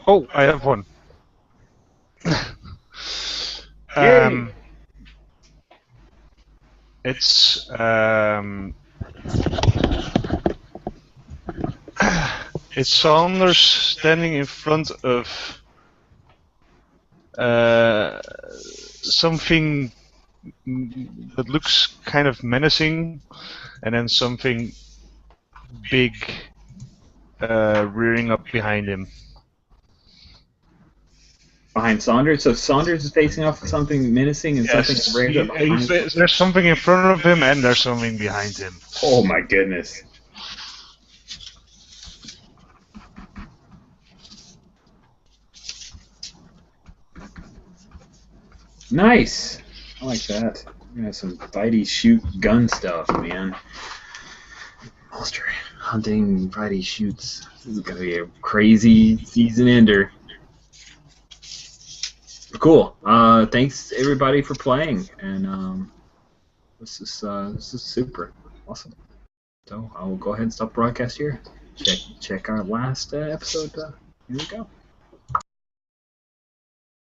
Oh, I have one. It's Saunders standing in front of something that looks kind of menacing, and then something big rearing up behind him. Behind Saunders? So Saunders is facing off with something menacing and something raised up behind him? There's something in front of him and there's something behind him. Oh my goodness. Nice! I like that. We're gonna have some bitey shoot gun stuff, man. Monster hunting, bitey shoots. This is gonna be a crazy season ender. Cool. Thanks everybody for playing, and this is super awesome. So I will go ahead and stop broadcast here. Check our last episode. Here we go.